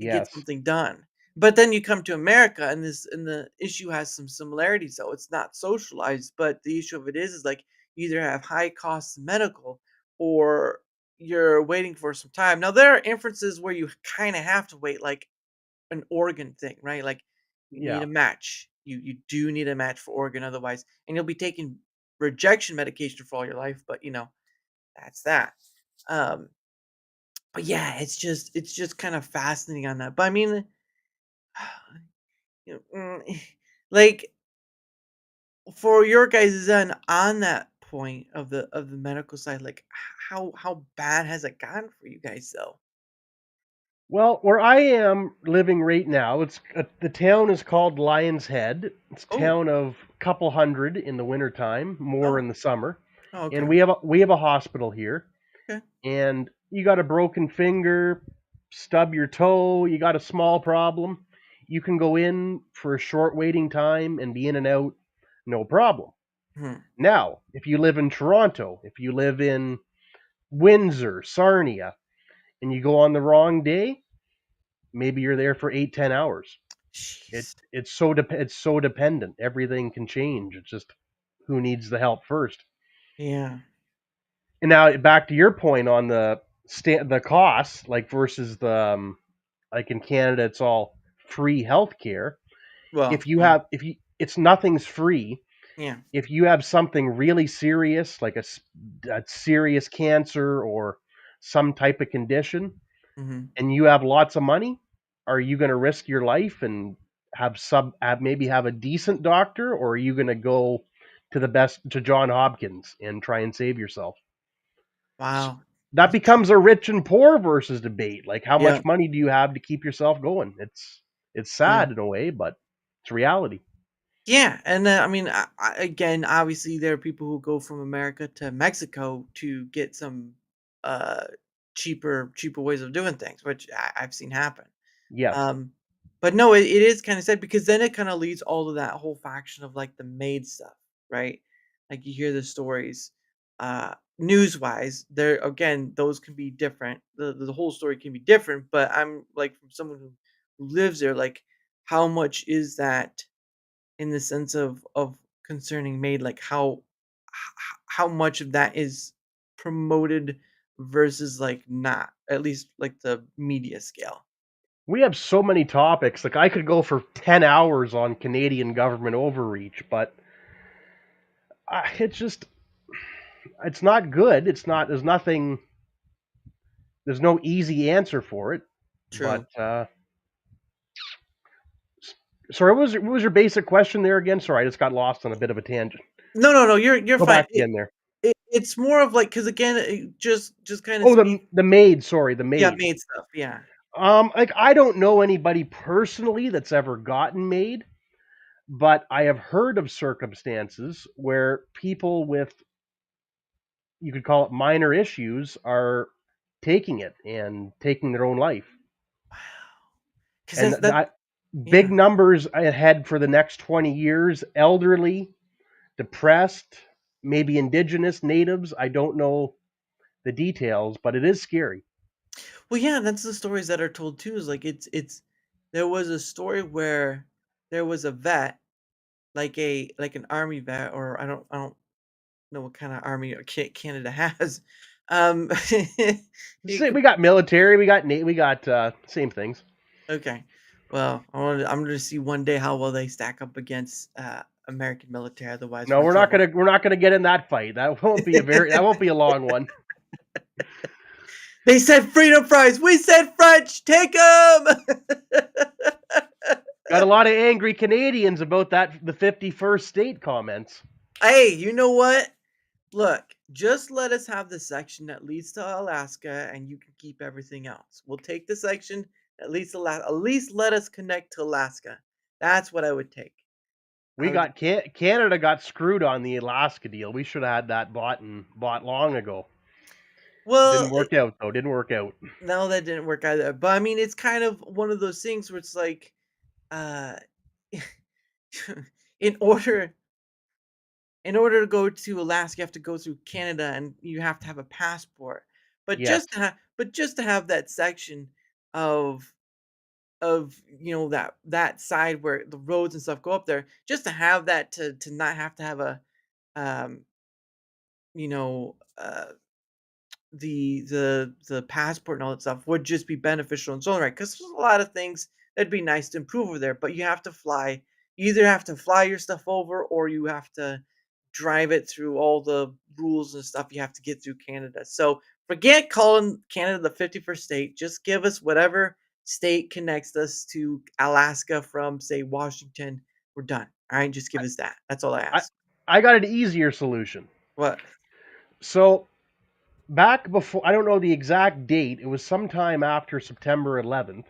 to get Yes. something done. But then you come to America and the issue has some similarities, though. It's not socialized, but the issue of it is like you either have high costs medical or you're waiting for some time. Now there are inferences where you kind of have to wait, like an organ thing, right? Like you need Yeah. a match. You do need a match for organ, otherwise, and you'll be taking rejection medication for all your life. But that's that. Um, but yeah, it's just kind of fascinating on that. But I mean, like for your guys' end on that point of the medical side, like how bad has it gotten for you guys though? Well, where I am living right now, the town is called Lion's Head. It's a Oh, town of couple hundred in the wintertime, more oh, in the summer. oh, And okay, we have a hospital here. okay. And you got a broken finger, stub your toe, you got a small problem, you can go in for a short waiting time and be in and out, no problem. Hmm. Now, if you live in Toronto, if you live in Windsor, Sarnia, and you go on the wrong day, maybe you're there for 8, 10 hours. It Jeez. it's so dependent. Everything can change. It's just who needs the help first. Yeah. And now back to your point on the costs, like versus like in Canada, it's all free healthcare. Well, If you yeah, have if you it's nothing's free. yeah. If you have something really serious, like a serious cancer or some type of condition, Hmm. and you have lots of money, are you going to risk your life and maybe have a decent doctor, or are you going to go to John Hopkins and try and save yourself? S- Wow. That That's true. becomes a rich and poor versus debate. Like, how Yeah. much money do you have to keep yourself going? It's Yeah. sad in a way, but it's reality. Yeah, and I mean, again, obviously, there are people who go from America to Mexico to get some uh, cheaper ways of doing things, which I've seen happen. Yes, Um, but no, it is kind of sad because then it kind of leads all to that whole faction of like the maid stuff, right? Like you hear the stories, news wise. There again, those can be different. The whole story can be different, but I'm like from someone who lives there, like how much is that? In the sense of concerning maid, like how much of that is promoted versus like not, at least like the media scale. we have so many topics. Like, I could go for 10 hours on Canadian government overreach, but it's just it's not good. It's not. There's nothing. There's no easy answer for it. But True. sorry, what was your basic question there again? Sorry, I just got lost on a bit of a tangent. No, you're Go fine. back again there. It's more of like because again, just kind of Oh, speak. the maid. Sorry, the Yeah, maid. maid stuff. Yeah. Like, I don't know anybody personally that's ever gotten maid, but I have heard of circumstances where people with, you could call it, minor issues are taking it and taking their own life. Wow. Because And that. that big Yeah. numbers ahead for the next 20 years, elderly, depressed, maybe indigenous natives. I don't know the details, but it is scary. Well, yeah, that's the stories that are told too. Is like it's there was a story where there was a vet, like an army vet, or I don't know what kind of army Canada has. Um, he Say could, we got military, we got same things. okay. Well, I'm gonna see one day how well they stack up against American military. Otherwise, No, we're in trouble. we're not gonna get in that fight. That won't be a long one. They said freedom fries. We said French. Take them. Got a lot of angry Canadians about the 51st state comments. Hey, you know what? Look, just let us have the section that leads to Alaska, and you can keep everything else. We'll take the section that leads to Alaska. At least let us connect to Alaska. That's what I would take. We got Canada got screwed on the Alaska deal. We should have had that bought long ago. Didn't Well, work out though. Didn't work out. no, that didn't work either. But I mean, it's kind of one of those things where it's like, uh, in order to go to Alaska, you have to go through Canada, and you have to have a passport. Yes. But just to have that section of that side where the roads and stuff go up there, just to have that, to not have to have a um you know the passport and all that stuff would just be beneficial in its own right, because there's a lot of things that'd be nice to improve over there, but you have to fly. You either have to fly your stuff over, or you have to drive it through all the rules and stuff you have to get through Canada. So forget calling Canada the 51st state. Just give us whatever state connects us to Alaska from, say, Washington. We're done. All right, just give us that. That's all I I ask. I got an easier solution. What? So back before, I don't know the exact date. It was sometime after September 11th,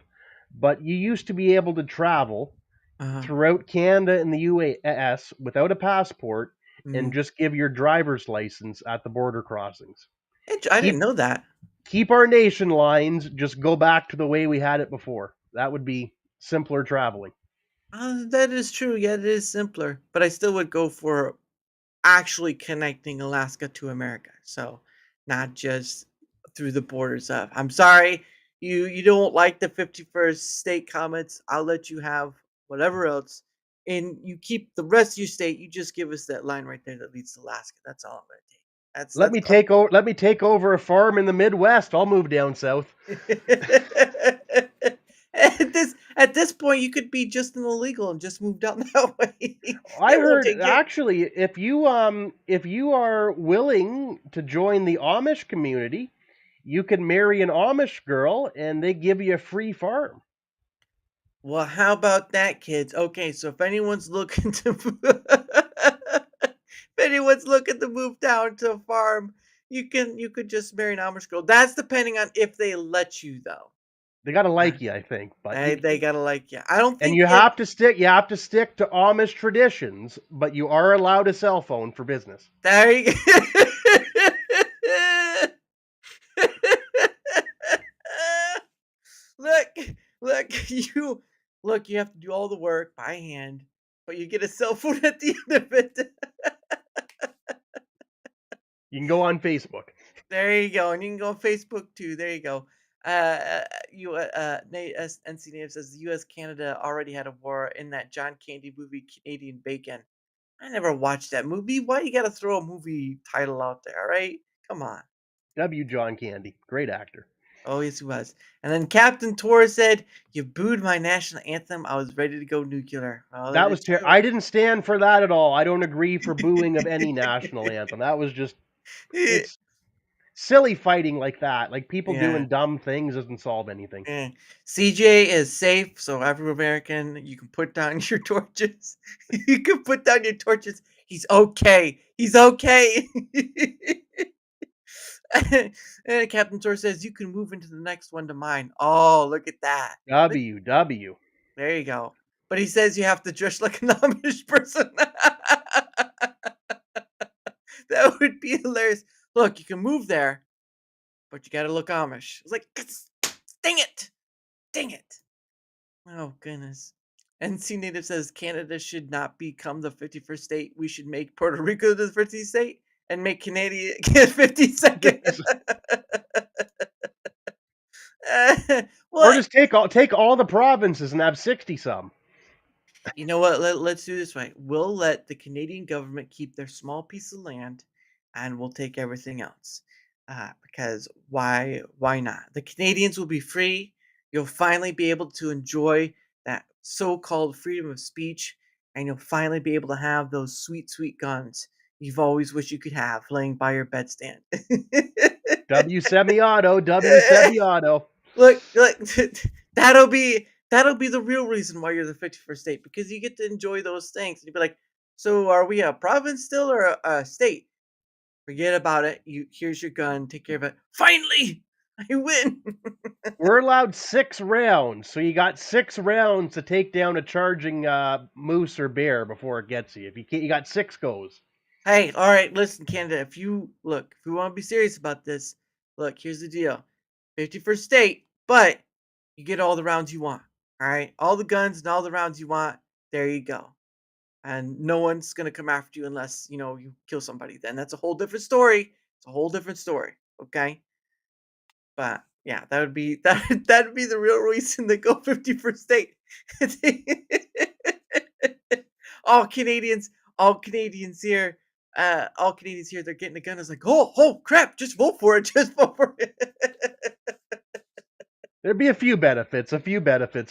but you used to be able to travel Uh-huh. throughout Canada and the US without a passport and Mm. just give your driver's license at the border crossings. I Keep didn't know that. keep our nation lines, just go back to the way we had it before. That would be simpler traveling. That is true. Yeah, it is simpler, but I still would go for actually connecting Alaska to America. So, not just through the borders of. I'm sorry, you don't like the 51st state comments. I'll let you have whatever else, and you keep the rest of your state. You just give us that line right there that leads to Alaska. That's all I'm gonna take. That's all. Let me take over a farm in the Midwest. I'll move down south. At this point, you could be just an illegal and just move down that way. I It won't heard take care. actually if you are willing to join the Amish community, you can marry an Amish girl and they give you a free farm. Well, how about that, kids? Okay, so if anyone's looking to if anyone's looking to move down to a farm, you could just marry an Amish girl. That's depending on if they let you, though. They got to Uh, like you, I think, but they gotta like you. I don't and think they. you have to stick to Amish traditions, but you are allowed a cell phone for business. There you go. Look, look, you have to do all the work by hand, but you get a cell phone at the end of it. You can go on Facebook. There you go, and you can go on Facebook too. There you go. NC Native says the U.S. Canada already had a war in that John Candy movie, Canadian Bacon. I never watched that movie. Why you got to throw a movie title out there? All right, come on. W. John Candy, great actor. Oh yes, he was. And then Captain Torres said, "You booed my national anthem. I was ready to go nuclear." Oh, that That is was true. I didn't stand for that at all. I don't agree for booing of any national anthem. That was just it's silly fighting like that. Like people Yeah. doing dumb things doesn't solve anything. Eh. CJ is safe, so every American, you can put down your torches. You can put down your torches. He's okay. He's okay. And Captain Tor says you can move into the next one to mine. Oh, look at that. Look, WW. there you go. But he says you have to dress like an Amish person. That would be hilarious. Look, you can move there, but you got to look Amish. It's like, dang it. Dang it. Oh goodness. NC Native says Canada should not become the 51st state. We should make Puerto Rico the 50th state and make Canada 52nd. Or Well, just take all the provinces and have 60 some. you know what? Let's do this way. We'll let the Canadian government keep their small piece of land, and we'll take everything else. Because why not? The Canadians will be free. You'll finally be able to enjoy that so-called freedom of speech, and you'll finally be able to have those sweet, sweet guns you've always wished you could have laying by your bedstand. W semi auto, W semi auto. Look, that'll be the real reason why you're the 51st state, because you get to enjoy those things. And you'd be like, so are we a province still or a state? Forget about it. Here's your gun. Take care of it. Finally, I win. We're allowed 6 rounds, so you got 6 rounds to take down a charging, moose or bear before it gets you. If you can't, you got 6 goes. Hey, all right, listen, Canada. If we want to be serious about this, look, here's the deal: 51st state, but you get all the rounds you want. All right, all the guns and all the rounds you want. There you go. And no one's gonna come after you unless you kill somebody. Then that's a whole different story. It's a whole different story. Okay, but yeah, that would be that would be the real reason to go 51st state. all Canadians, all Canadians here, all Canadians here, they're getting a gun. It's like, oh crap, just vote for it, just vote for it. There'd be a few benefits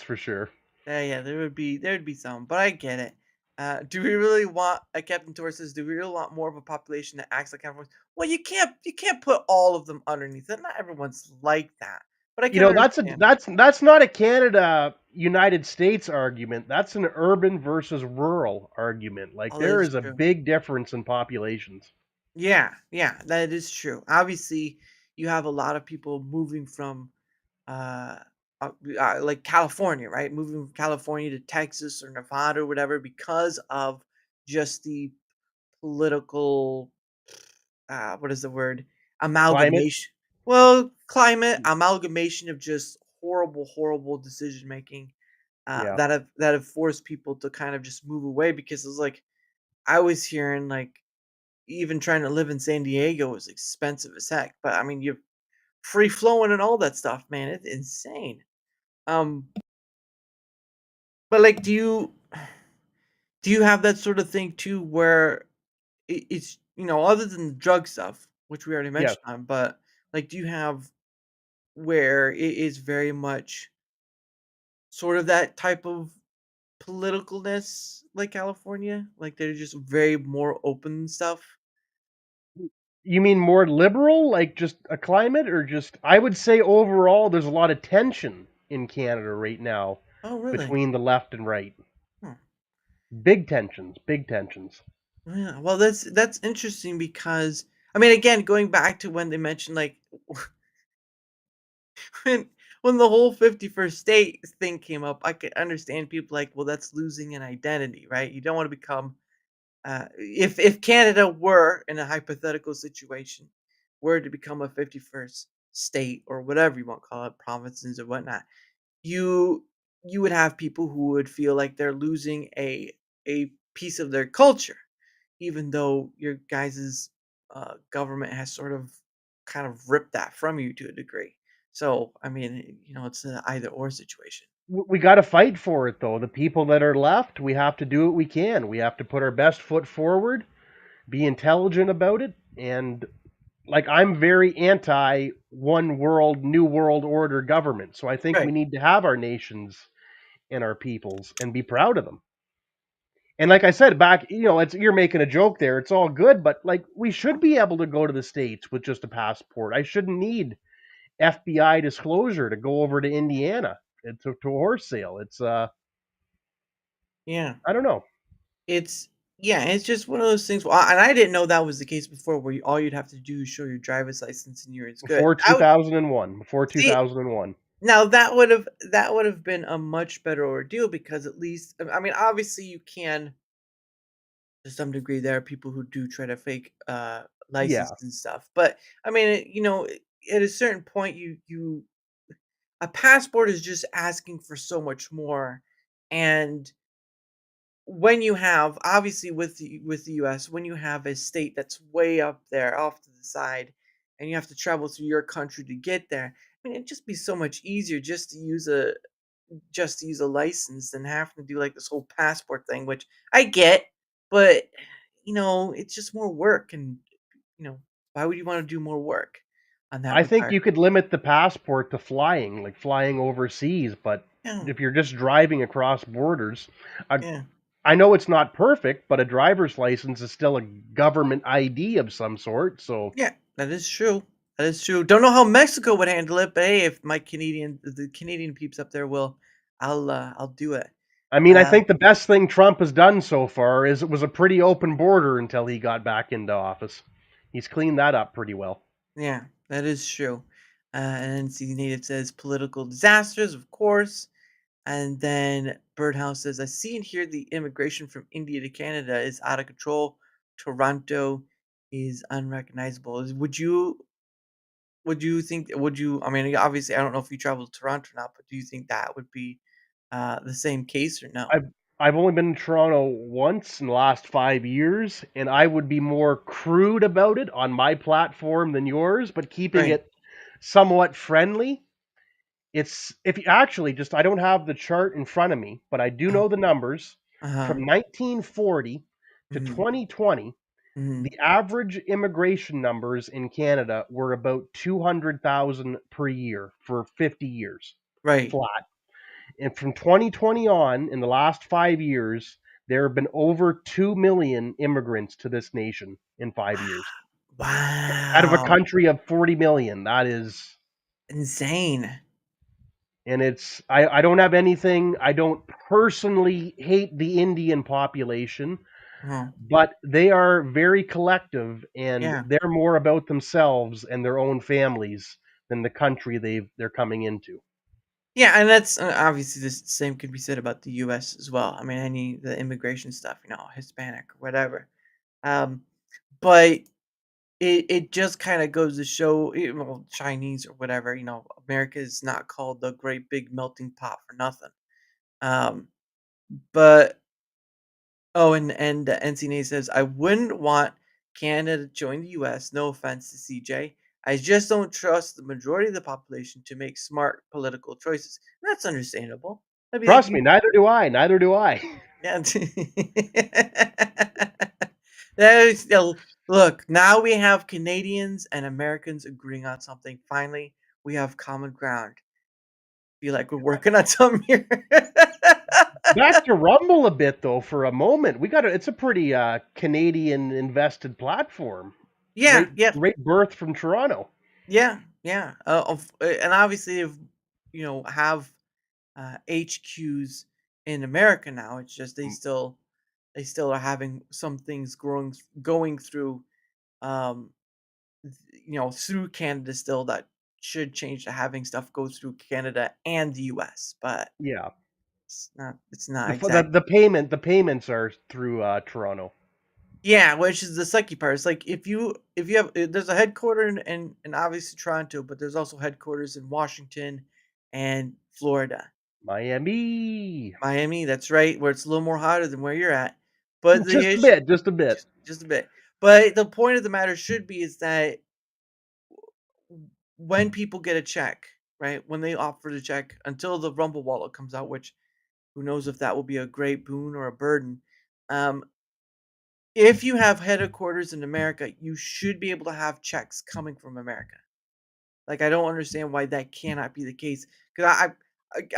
for sure. Yeah, there would be some, but I get it. Do we really want, Captain Tor says, do we really want more of a population that acts like everyone? Well, you can't put all of them underneath it. Not everyone's like that, but I You can know, understand. that's not a Canada United States argument. That's an urban versus rural argument. Like Oh, that there is is a true. big difference in populations. Yeah, that is true. Obviously, you have a lot of people moving from uh, like California, right? Moving from California to Texas or Nevada or whatever because of just the political, what is the word? Climate, Amalgamation. Well, climate amalgamation of just horrible, horrible decision making yeah. that have forced people to kind of just move away because it's like I was hearing like even trying to live in San Diego is expensive as heck. But I mean, you're free flowing and all that stuff, man. It's insane. Um, but like, do you have that sort of thing too, where it's other than the drug stuff, which we already Yeah. mentioned on, but like, do you have where it is very much sort of that type of politicalness like California, like they're just very more open and stuff? You mean more liberal, like just a climate, or just I would say overall there's a lot of tension in Canada right now Oh, really? between the left and right. Huh. Big tensions, big tensions. Yeah, well, that's interesting because I mean, again, going back to when they mentioned like when when the whole 51st state thing came up, I could understand people like, well, that's losing an identity, right? You don't want to become if Canada were in a hypothetical situation, were to become a 51st state or whatever you want to call it, provinces or whatnot, you you would have people who would feel like they're losing a piece of their culture even though your guys's government has sort of kind of ripped that from you to a degree. So, I mean, it's an either or situation. We got to fight for it, though. The people that are left, we have to do what we can. We have to put our best foot forward, be intelligent about it, and like I'm very anti one world, new world order government. So I think we Right. need to have our nations and our peoples and be proud of them. And like I said back, it's you're making a joke there. It's all good, but like we should be able to go to the states with just a passport. I shouldn't need FBI disclosure to go over to Indiana to a horse sale. It's Yeah. I don't know. It's yeah, it's just one of those things. Well, and I didn't know that was the case before, where all you'd have to do is show your driver's license and you're as good. Before I would 2001, before see 2001. now that would have been a much better ordeal because at least I mean, obviously you can to some degree there are people who do try to fake Yeah, licenses and stuff, but I mean, at a certain point you a passport is just asking for so much more, and when you have obviously with the US, when you have a state that's way up there off to the side and you have to travel through your country to get there, I mean, it'd just be so much easier just to use a license than having to do like this whole passport thing, which I get, but it's just more work, and you know, why would you want to do more work on that I think regard? you could limit the passport to flying, like flying overseas, but Yeah, if you're just driving across borders, I, yeah, I know it's not perfect, but a driver's license is still a government ID of some sort. So, yeah. That is true. That is true. Don't know how Mexico would handle it, but hey, if the Canadian peeps up there will, I'll do it. I mean, I Uh, think the best thing Trump has done so far is it was a pretty open border until he got back into office. He's cleaned that up pretty well. yeah, that is true. And NC Native says political disasters, of course. And then Birdhouse says, I see and hear the immigration from India to Canada is out of control. Toronto is unrecognizable. Would you, I mean, obviously, I don't know if you travel to Toronto or not, but do you think that would be the same case or no? I've I've only been to Toronto once in the last 5 years, and I would be more crude about it on my platform than yours, but keeping Right. it somewhat friendly. It's if you actually just I don't have the chart in front of me, but I do Uh know the numbers. huh. From 1940 to Hmm. 2020, Hmm. the average immigration numbers in Canada were about 200,000 per year for 50 years Right. flat. And from 2020 on, in the last 5 years, there have been over 2 million immigrants to this nation in 5 years. Out of a Wow. country of 40 million, that is, Insane. and I don't have anything, I don't personally hate the Indian population, Oh, but they are very collective and yeah. they're more about themselves and their own families than the country they're coming into. Yeah, and that's obviously the same could be said about the U.S. as well. I mean, any the immigration stuff, Hispanic or whatever. Um, but it just kind of goes to show, well, Chinese or whatever. America is not called the great big melting pot for nothing. Um, but oh, and the NCNA says I wouldn't want Canada to join the U.S. No offense to CJ. I just don't trust the majority of the population to make smart political choices. That's understandable. I'd be like, Trust me, neither do I. Neither do I. yeah. There's still look. Now we have Canadians and Americans agreeing on something. Finally, we have common ground. Feel like we're working on something here. Back to Rumble a bit though for a moment. It's a pretty Canadian invested platform. Yeah, yeah, Great birth from Toronto. yeah, yeah. And obviously, if have HQs in America now, it's just they still are having some things going through um through Canada still that should change to having stuff go through Canada and the US, but Yeah. it's not exactly. The payments are through Toronto. Yeah, which is the sucky part. It's like if you have there's a headquarter in obviously Toronto, but there's also headquarters in Washington and Florida. Miami. Miami, that's right, where it's a little more hotter than where you're at. But the Just a issue bit, just a bit. just a bit. But the point of the matter should be is that when people get a check, right? When they offer the check until the Rumble wallet comes out, which who knows if that will be a great boon or a burden. Um, if you have headquarters in America, you should be able to have checks coming from America. Like I don't understand why that cannot be the case. Because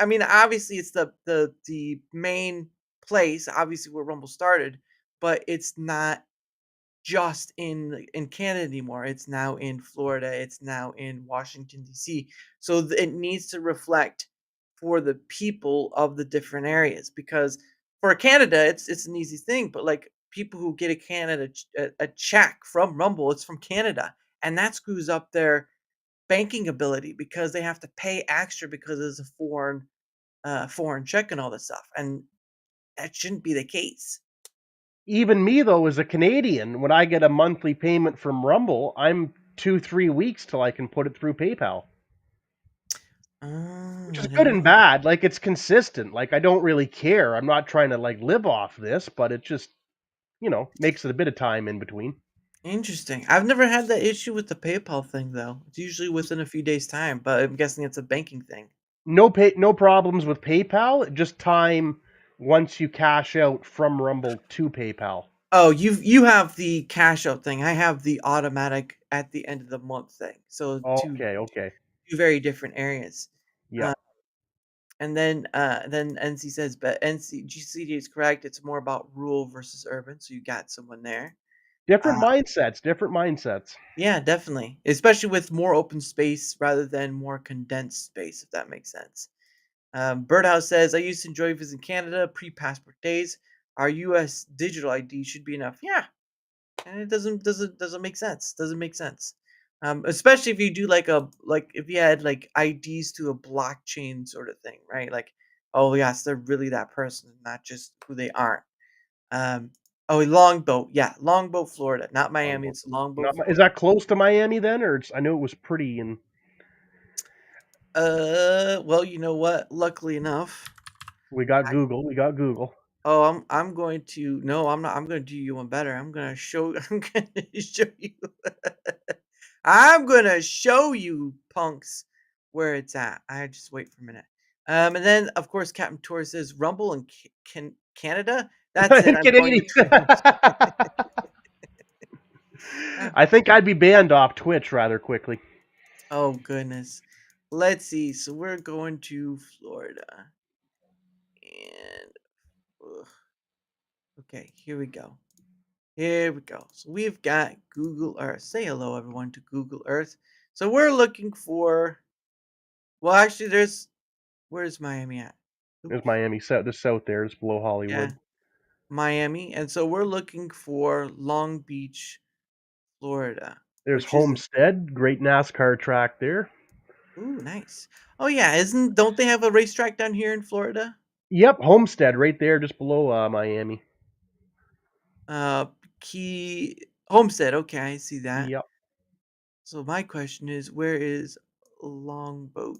I mean, obviously it's the main place, obviously where Rumble started, but it's not just in Canada anymore. It's now in Florida. It's now in Washington D.C. So it needs to reflect for the people of the different areas. Because for Canada, it's an easy thing, but like people who get a check from Rumble, it's from Canada, and that screws up their banking ability because they have to pay extra because it's a foreign check and all this stuff, and that shouldn't be the case. Even me though, as a Canadian, when I get a monthly payment from Rumble, I'm 2, 3 weeks till I can put it through PayPal. Oh, Which I is good didn't and know. bad. Like it's consistent. Like I don't really care. I'm not trying to like live off this, but it just, makes it a bit of time in between. Interesting. I've never had that issue with the PayPal thing though. It's usually within a few days' time, but I'm guessing it's a banking thing. No problems with PayPal, just time once you cash out from Rumble to PayPal. Oh, you have the cash out thing. I have the automatic at the end of the month thing. So Okay, okay. two very different areas. Yeah. Uh, and then NC says, but GCD is correct. It's more about rural versus urban. So you got someone there. Different Uh, mindsets, different mindsets. yeah, definitely. Especially with more open space rather than more condensed space, if that makes sense. Birdhouse says, I used to enjoy visiting Canada pre-passport days. Our U.S. digital ID should be enough. Yeah, and it doesn't make sense. Doesn't make sense. Especially if you do like if you had like IDs to a blockchain sort of thing, right? Like, oh yes, they're really that person, not just who they aren't. Um, oh, Longboat, yeah, Longboat, Florida, not Miami. Longboat. It's Longboat, Not is Florida. that close to Miami then, or I know it was pretty in. Well, you know what? Luckily enough, We got I Google. We got Google. oh, I'm going to no, I'm not. I'm going to do you one better. I'm going to show. I'm going to show you. I'm going to show you punks where it's at. I just wait for a minute. And then of course Captain Tour says Rumble in Canada. That's it. I'm going Canadian. to. Ah, I think I'd be banned off Twitch rather quickly. oh goodness. Let's see. So we're going to Florida, and ugh, okay, here we go. Here we go. So we've got Google Earth. Say hello, everyone, to Google Earth. So we're looking for. Well, actually, where's Miami at? There's Oops. Miami. South, the south there is below Yeah, Hollywood. Miami, and so we're looking for Long Beach, Florida, There's which is Homestead, great NASCAR track there. ooh nice. Oh yeah, isn't don't they have a racetrack down here in Florida? Yep, Homestead right there, just below Miami. Uh, Key Homestead. Okay, I see that. Yep, So my question is, where is Longboat?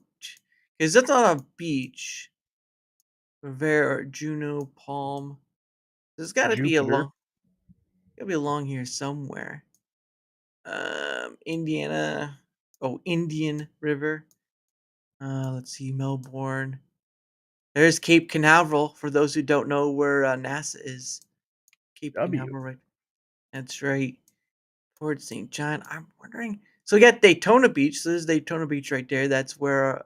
Because that's on a beach. Rivera, Juneau, Palm. There's got to be Jupiter. along here somewhere. Indiana. Oh, Indian River. Let's see, Melbourne. There's Cape Canaveral. For those who don't know where NASA is, Cape W. Canaveral, right? That's right. Port St. John. I'm wondering. So we got Daytona Beach. So there's Daytona Beach right there. That's where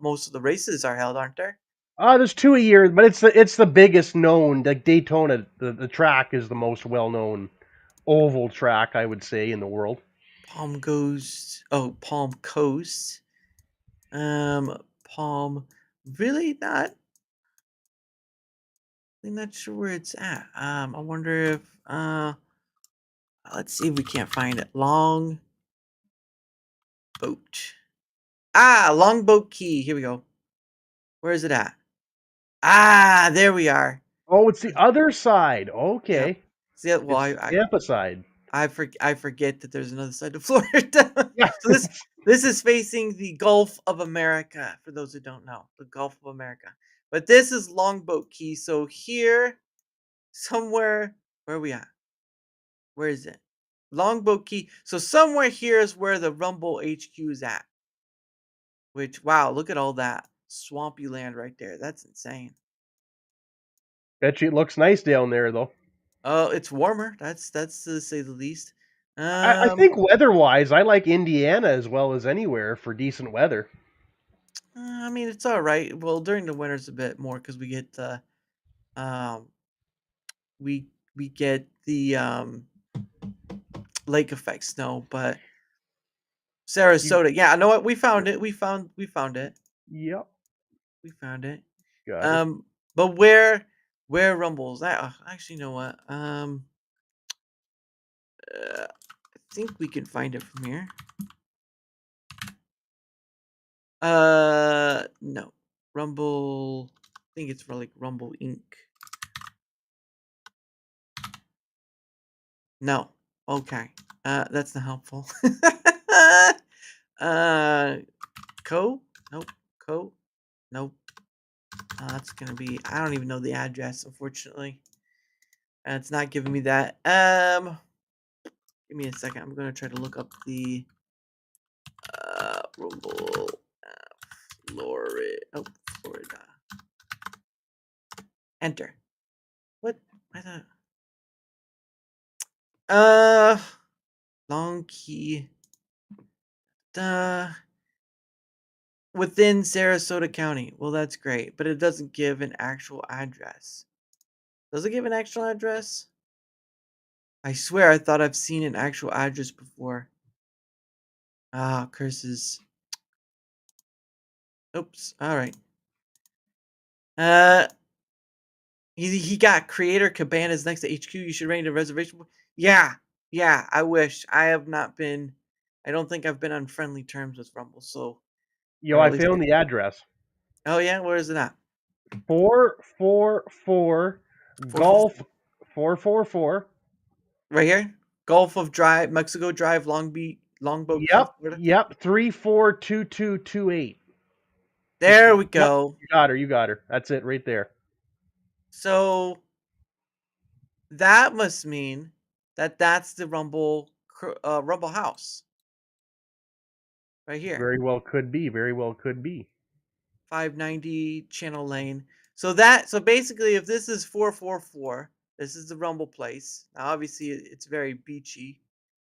most of the races are held, aren't there? There's two a year, but it's the biggest known. Like Daytona, the track is the most well known oval track I would say in the world. Palm Coast. Palm. Really not sure where it's at. I wonder if let's see if we can't find it. Long boat. Longboat Key. Here we go. Where is it at? There we are. Oh, it's the other side. Yep. Okay, See, well, it's Tampa side. I forget that there's another side to Florida. Yeah, So this is facing the Gulf of America. For those who don't know, the Gulf of America. But this is Longboat Key. So here, somewhere, where are we at? Where is it? Longboat Key. So somewhere here is where the Rumble HQ is at. Which wow, look at all that swampy land right there. That's insane. bet you it looks nice down there though. Oh, it's warmer. That's to say the least. I Um, think weather-wise, I like Indiana as well as anywhere for decent weather. I mean it's all right. Well, during the winter's a bit more because we get the um we get the lake effect snow, but You, Sarasota, yeah, I know what we found it. We found it. yep, We found it. got it. Um, but where rumbles? Actually, you know what? I think we can find it from here. No. Rumble. I think it's for like Rumble Inc. No. Okay. That's not helpful. uh, Co. Nope. Co. Nope. That's gonna be. I don't even know the address, unfortunately. It's not giving me that. Give me a second. I'm gonna try to look up the Rumble, Florida. Oh, Florida. Enter. What? I thought. Uh, Long key. Within Sarasota County. Well, that's great, but it doesn't give an actual address. Does it give an actual address? I swear I thought I've seen an actual address before. Curses. Oops. All right. Uh, he got Creator Cabanas next to HQ. You should arrange a reservation. Yeah, yeah. I wish I have not been I don't think I've been on friendly terms with Rumble, so Yo, or I at least found the address. oh yeah, where is it at? 444 Four four Golf four. 444. Right here, Gulf of Drive, Mexico Drive, Long Beach, Longboat Key, Yep, Florida. yep, 342228. There we Yep, go. you got her, you got her. That's it right there. So that must mean that that's the Rumble house right here. Very well could be, very well could be. 590 Channel Lane. So basically, if this is 444, this is the Rumble place. Now, obviously, it's very beachy,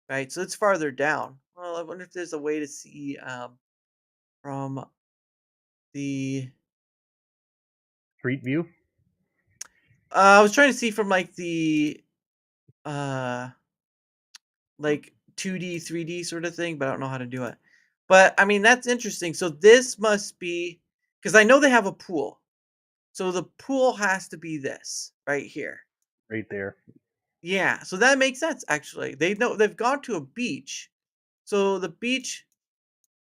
right? So it's farther down. Well, I wonder if there's a way to see from the. Street view. I was trying to see from uh like 2D, 3D sort of thing, but I don't know how to do it. But I mean, that's interesting. So this must be because I know they have a pool. So the pool has to be this right here. Right there. Yeah, so that makes sense actually. They know they've gone to a beach. So the beach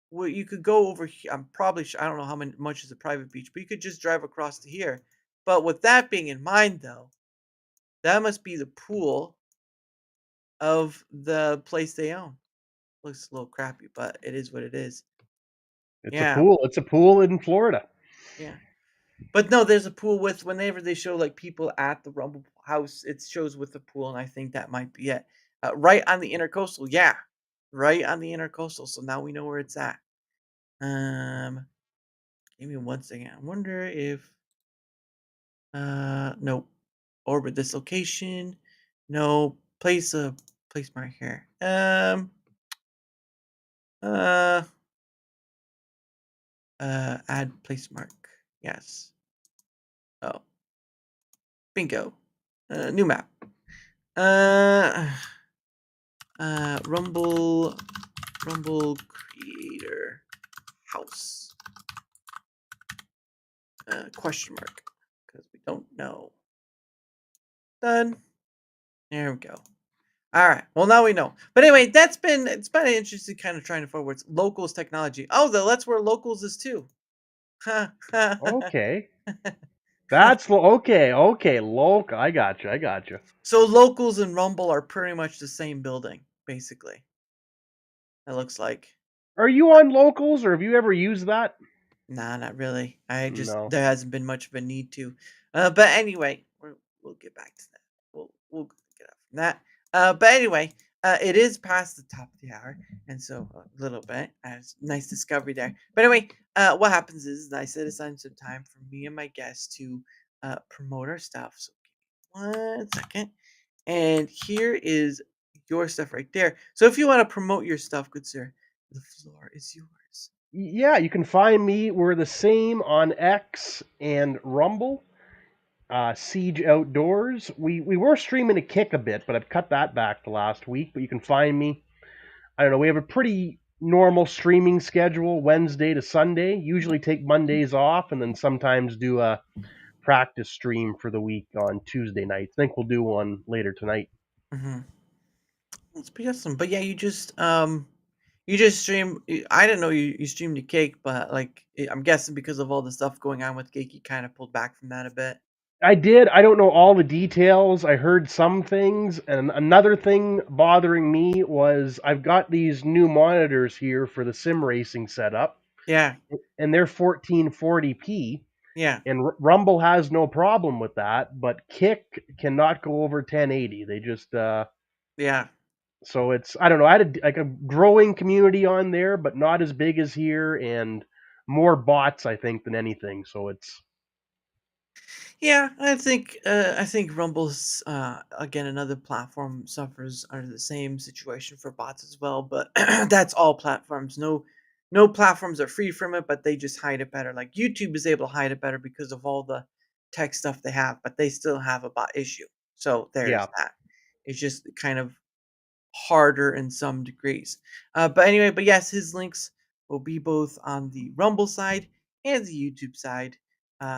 where you could go over here. I'm probably I don't know how much is a private beach, but you could just drive across to here. But with that being in mind though, that must be the pool of the place they own. Looks a little crappy, but it is what it is. It's a Yeah, pool. It's a pool in Florida. yeah. But no, there's a pool with whenever they show like people at the Rumble House, it shows with the pool, and I think that might be it. Right on the intercoastal, yeah, right on the intercoastal. So now we know where it's at. Um, Give me one second. I wonder if no orbit this location, no place mark here. Uh add place mark. Yes. Oh, bingo. New map. Uh, Rumble creator house. Question mark. Because we don't know. Done. There we go. All right. Well, now we know. But anyway, it's been interesting kind of trying to forward locals technology. Oh, that's where locals is too. Okay. That's okay. Okay, local. I got you. I got you. So locals and Rumble are pretty much the same building, basically. It looks like. Are you on locals or have you ever used that? Nah, not really. I just No. there hasn't been much of a need to. But anyway, we'll get back to that. We'll get off from that. But anyway, it is past the top of the hour, and so a little bit. It's nice discovery there. But anyway, what happens is I set aside some time for me and my guests to promote our stuff. So give me 1 second, and here is your stuff right there. So if you want to promote your stuff, good sir, the floor is yours. Yeah, you can find me. We're the same on X and Rumble. Siege Outdoors. We were streaming a kick a bit, but I've cut that back to last week. But you can find me. I don't know. We have a pretty normal streaming schedule, Wednesday to Sunday. Usually take Mondays off, and then sometimes do a practice stream for the week on Tuesday nights. I think we'll do one later tonight. Hmm. That's pretty awesome. But yeah, you just stream. I didn't know you streamed a cake, but like I'm guessing because of all the stuff going on with cake, you kind of pulled back from that a bit. I did. I don't know all the details. I heard some things, and another thing bothering me was I've got these new monitors here for the sim racing setup, Yeah, and they're 1440p, yeah, and Rumble has no problem with that, but Kick cannot go over 1080. They just yeah. so it's I don't know. I had like a growing community on there, but not as big as here, and more bots I think than anything. So it's Yeah, I think Rumble's again another platform suffers under the same situation for bots as well, but that's all platforms. No platforms are free from it, but they just hide it better. Like YouTube is able to hide it better because of all the tech stuff they have, but they still have a bot issue. So yeah. there's that. It's just kind of harder in some degrees. But anyway, but yes, his links will be both on the Rumble side and the YouTube side,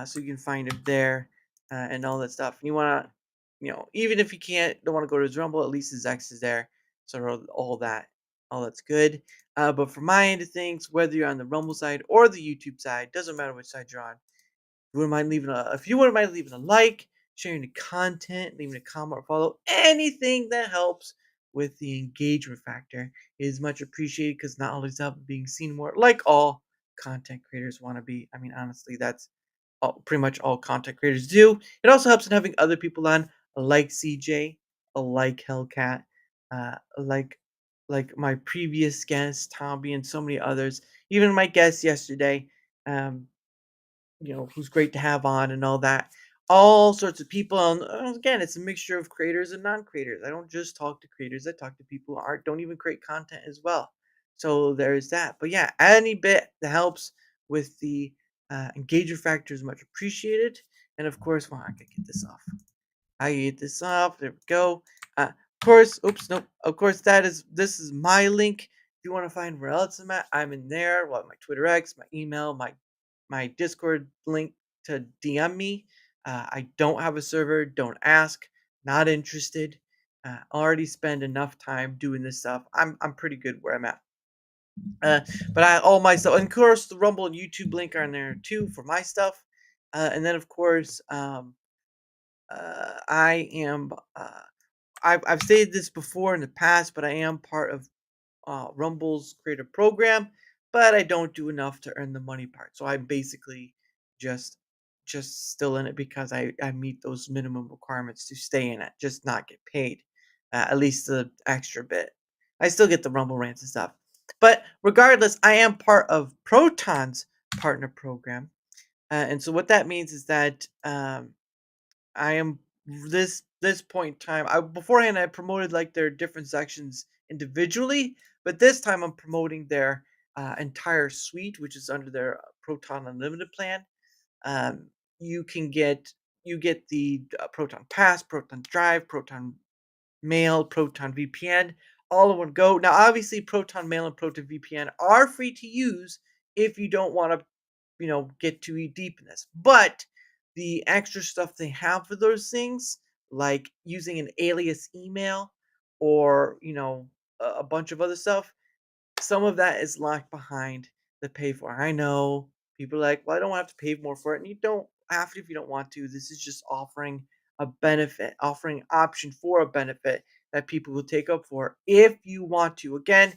so you can find it there and all that stuff. And you want to, even if you don't want to go to his Rumble, at least his X is there, so all that's good. But for my end of things, whether you're on the Rumble side or the YouTube side, doesn't matter which side you're on. If you wouldn't mind leaving a like, sharing the content, leaving a comment or follow, anything that helps with the engagement factor is much appreciated because not only is that being seen more, like all content creators want to be. I mean, honestly, that's pretty much all content creators do. It also helps in having other people on, like CJ, like Hellcat, like my previous guest Tommy, and so many others. Even my guest yesterday. Um, who's great to have on and all that. All sorts of people. And again, it's a mixture of creators and non-creators. I don't just talk to creators. I talk to people who aren't don't even create content as well. So there's that. But yeah, any bit that helps with the engagement factor is much appreciated. And of course, well, I can get this off. I get this off. There we go. Of course, oops, nope. Of course, this is my link. If you want to find where else I'm at, I'm in there. Well, my Twitter X, my email, my Discord link to DM me. I don't have a server. Don't ask. Not interested. Already spend enough time doing this stuff. I'm pretty good where I'm at. But all my stuff, and of course, the Rumble and YouTube link are in there too for my stuff. And then of course, I am. I've stated this before in the past, but I am part of Rumble's creator program, but I don't do enough to earn the money part. So I'm basically just just still in it because I meet those minimum requirements to stay in it, just not get paid, at least the extra bit. I still get the Rumble rants and stuff, but regardless, I am part of Proton's partner program, and so what that means is that I am this point in time. I beforehand I promoted like their different sections individually, but this time I'm promoting their entire suite, which is under their Proton Unlimited plan. Um, you can get you get the Proton Pass, Proton Drive, Proton Mail, Proton VPN, all in one go. Now, obviously, Proton Mail and Proton VPN are free to use if you don't want to get too deep in this. But the extra stuff they have for those things, like using an alias email or, a bunch of other stuff, some of that is locked behind the pay for. I know people are like, well, I don't have to pay more for it. And you don't have to if you don't want to. This is just offering a benefit, offering option for a benefit that people will take up for if you want to. Again,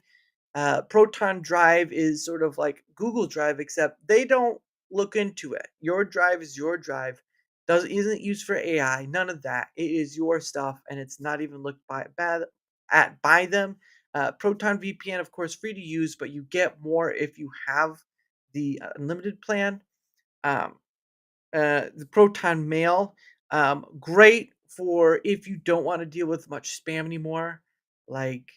Proton Drive is sort of like Google Drive, except they don't look into it. Your drive is your drive. Isn't used for AI. None of that. It is your stuff, and it's not even looked by them. Proton VPN, of course, free to use, but you get more if you have the unlimited plan. Um, the Proton Mail, great for if you don't want to deal with much spam anymore. Like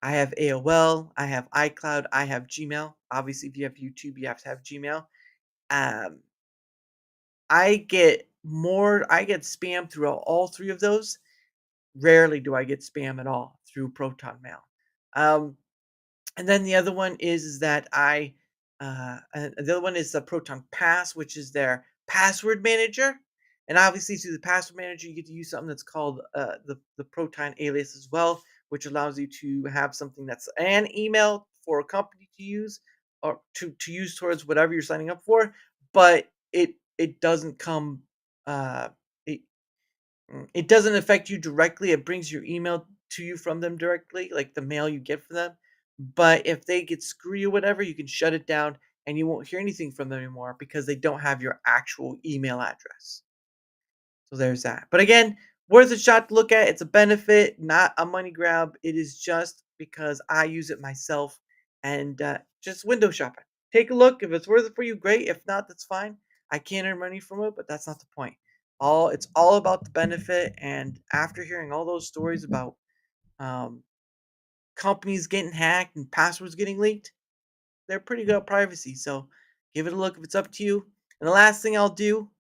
I have AOL, I have iCloud, I have Gmail. Obviously, if you have YouTube, you have to have Gmail. Um, I get spam through all three of those. Rarely do I get spam at all through Proton Mail. Um, and then the other one is that the other one is the Proton Pass, which is their password manager. And obviously, through the password manager, you get to use something that's called the Proton alias as well, which allows you to have something that's an email for a company to use or to use towards whatever you're signing up for. But it doesn't come uh, it, it doesn't affect you directly. It brings your email to you from them directly, like the mail you get from them. But if they get screwy or whatever, you can shut it down and you won't hear anything from them anymore because they don't have your actual email address. So there's that. But again, worth a shot to look at. It's a benefit, not a money grab. It is just because I use it myself and just window shopping. Take a look. If it's worth it for you, great. If not, that's fine. I can't earn money from it, but that's not the point. It's all about the benefit. And after hearing all those stories about um, companies getting hacked and passwords getting leaked, they're pretty good at privacy. So give it a look if it's up to you. And the last thing I'll do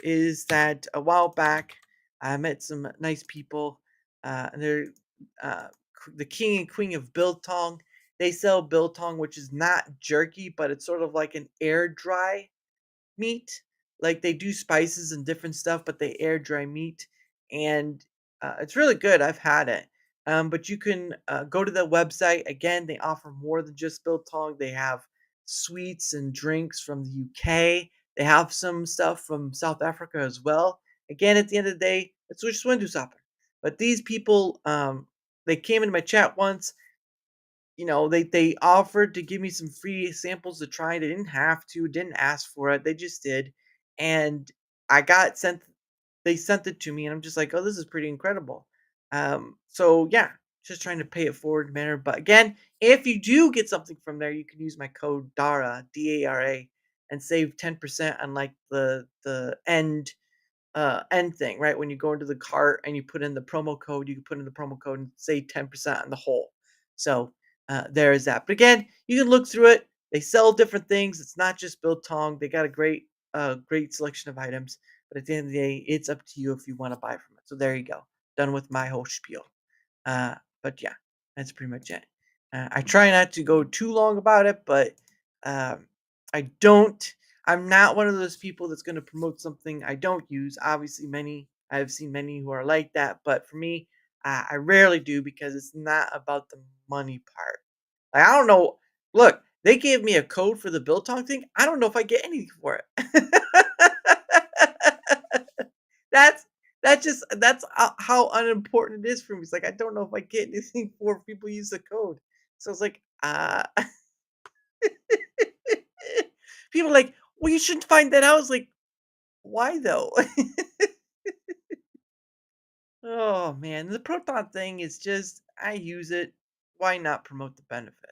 is that a while back I met some nice people. And they're the king and queen of biltong. They sell biltong, which is not jerky, but it's sort of like an air dry meat. Like they do spices and different stuff, but they air dry meat, and it's really good. I've had it. But you can go to the website. Again, they offer more than just biltong. They have sweets and drinks from the UK. They have some stuff from South Africa as well. Again, at the end of the day, it's just window shopping. But these people, they came into my chat once. They offered to give me some free samples to try. They didn't have to, didn't ask for it. They just did. And I got sent they sent it to me and I'm just like, "Oh, this is pretty incredible." So yeah, just trying to pay it forward manner. But again, if you do get something from there, you can use my code DARA, DARA, and save 10% on like the end thing, right? When you go into the cart and you put in the promo code, you can put in the promo code and save 10% on the whole. So there is that. But again, you can look through it. They sell different things. It's not just biltong. They got a great selection of items. But at the end of the day, it's up to you if you want to buy from it. So there you go. Done with my whole spiel. But yeah, that's pretty much it. I try not to go too long about it, but um, I don't. I'm not one of those people that's going to promote something I don't use. Obviously, I've seen many who are like that, but for me, I rarely do because it's not about the money part. Like, I don't know. Look, they gave me a code for the biltong thing. I don't know if I get anything for it. That's how unimportant it is for me. It's like I don't know if I get anything for if people use the code. So it's like, people are like, well, you shouldn't find that out. I was like, why though? Oh man, the proton thing is just I use it. Why not promote the benefit?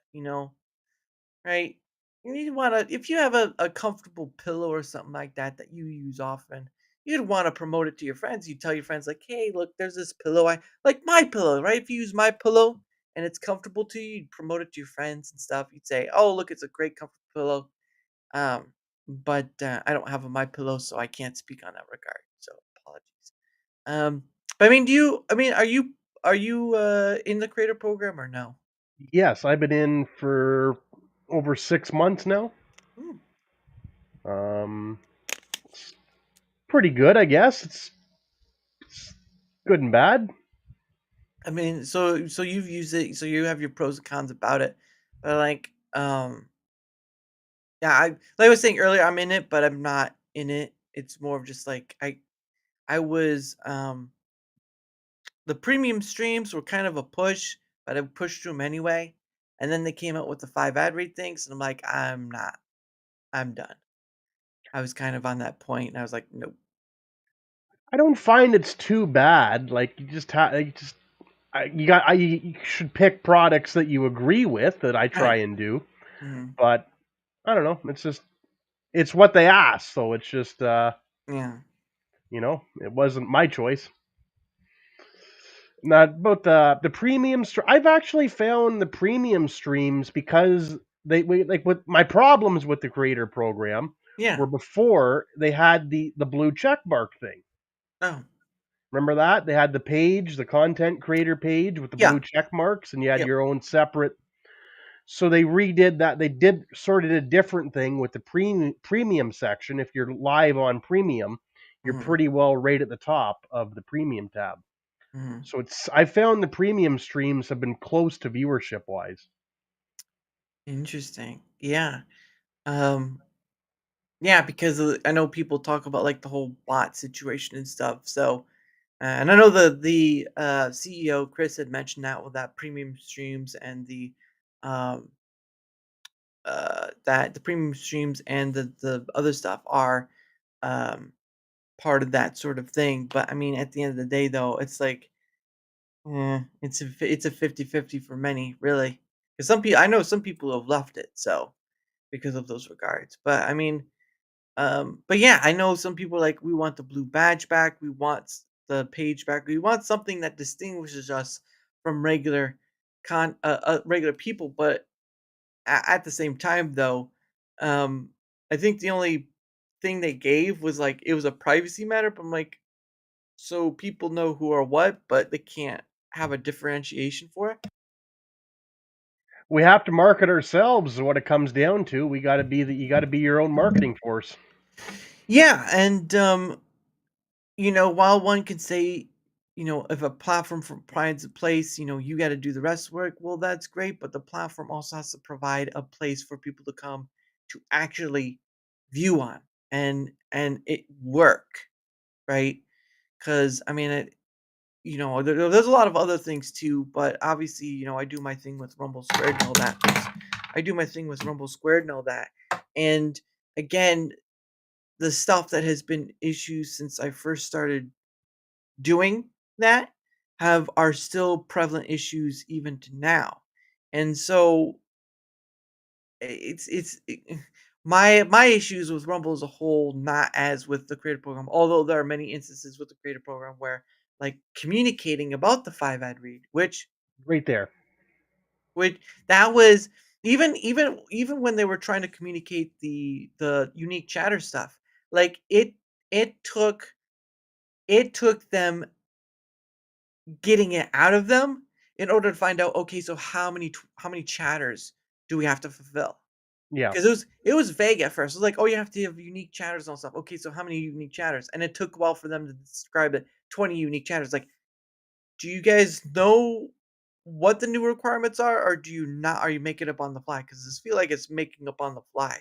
Right? You want to, if you have a comfortable pillow or something like that that you use often, you'd want to promote it to your friends. You tell your friends like, "Hey, look, there's this pillow. I like my pillow, right? If you use my pillow and it's comfortable to you, you'd promote it to your friends and stuff. You'd say, "Oh, look, it's a great comfortable pillow." But I don't have a my pillow, so I can't speak on that regard. So apologies. Um, but I mean, are you in the creator program or no? Yes, I've been in for over 6 months now. Hmm. Um, it's pretty good, I guess. It's good and bad. I mean, so you've used it, so you have your pros and cons about it. But like, yeah, like I was saying earlier, I'm in it, but I'm not in it. It's more of just like I was the premium streams were kind of a push, but I pushed through them anyway. And then they came out with the 5 ad read things, and I'm like, I'm not, I'm done. I was kind of on that point, and I was like, nope. I don't find it's too bad. Like you just you should pick products that you agree with that I try Right. and do. Hmm. But I don't know. It's what they asked, so it's just Yeah. it wasn't my choice. Not about the premium. I've actually found the premium streams because like with my problems with the creator program Yeah. were before they had the blue check mark thing. Oh. Remember that they had the page, the content creator page with the Yeah. blue check marks, and you had Yep. your own separate. So they redid that. They did sort of a different thing with the premium section. If you're live on premium, you're Hmm. pretty well right at the top of the premium tab. Hmm. So I found the premium streams have been close to viewership wise. Interesting. Yeah. Um. Yeah, because I know people talk about like the whole bot situation and stuff. So, and I know the CEO Chris had mentioned that with that premium streams and um the premium streams and the other stuff are um part of that sort of thing. But I mean, at the end of the day, though, it's like it's a 50-50 for many, really. Because some people, I know some people have left it, so because of those regards. But I mean, but yeah, I know some people are like, we want the blue badge back, we want the page back, we want something that distinguishes us from regular people. But at the same time, though, um, I think the only thing they gave was like it was a privacy matter. But I'm like, so people know who are what, but they can't have a differentiation for it. We have to market ourselves is what it comes down to. We got to be you got to be your own marketing force. Yeah, and while one can say if a platform provides a place, you got to do the rest of the work. Well, that's great, but the platform also has to provide a place for people to come to actually view on and it work, right? Because I mean, there's a lot of other things too, but obviously, I do my thing with Rumble Squared and all that. I do my thing with Rumble Squared and all that. And again, the stuff that has been issues since I first started doing that have are still prevalent issues even to now. And so my issues with Rumble as a whole, not as with the creator program, although there are many instances with the creator program where like communicating about the five ad read, Right there. which that was even when they were trying to communicate the unique chatter stuff, like it took it took them getting it out of them in order to find out, okay, so how many chatters do we have to fulfill? Yeah. Because it was vague at first. It was like, oh, you have to have unique chatters and stuff. Okay, so how many unique chatters? And it took a while for them to describe it. 20 unique chatters. Like, do you guys know what the new requirements are, or do you not? Are you making it up on the fly? Because I feel like it's making up on the fly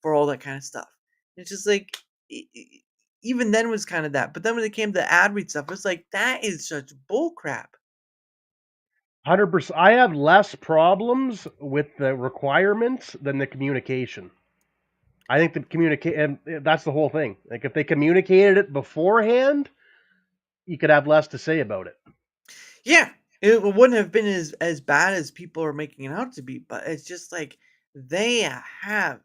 for all that kind of stuff. It's just like even then was kind of that. But then when it came to ad read stuff, it's like that is such bull crap. 100%. I have less problems with the requirements than the communication. I think the communicate and that's the whole thing. Like if they communicated it beforehand, you could have less to say about it. Yeah, it wouldn't have been as bad as people are making it out to be, but it's just like they have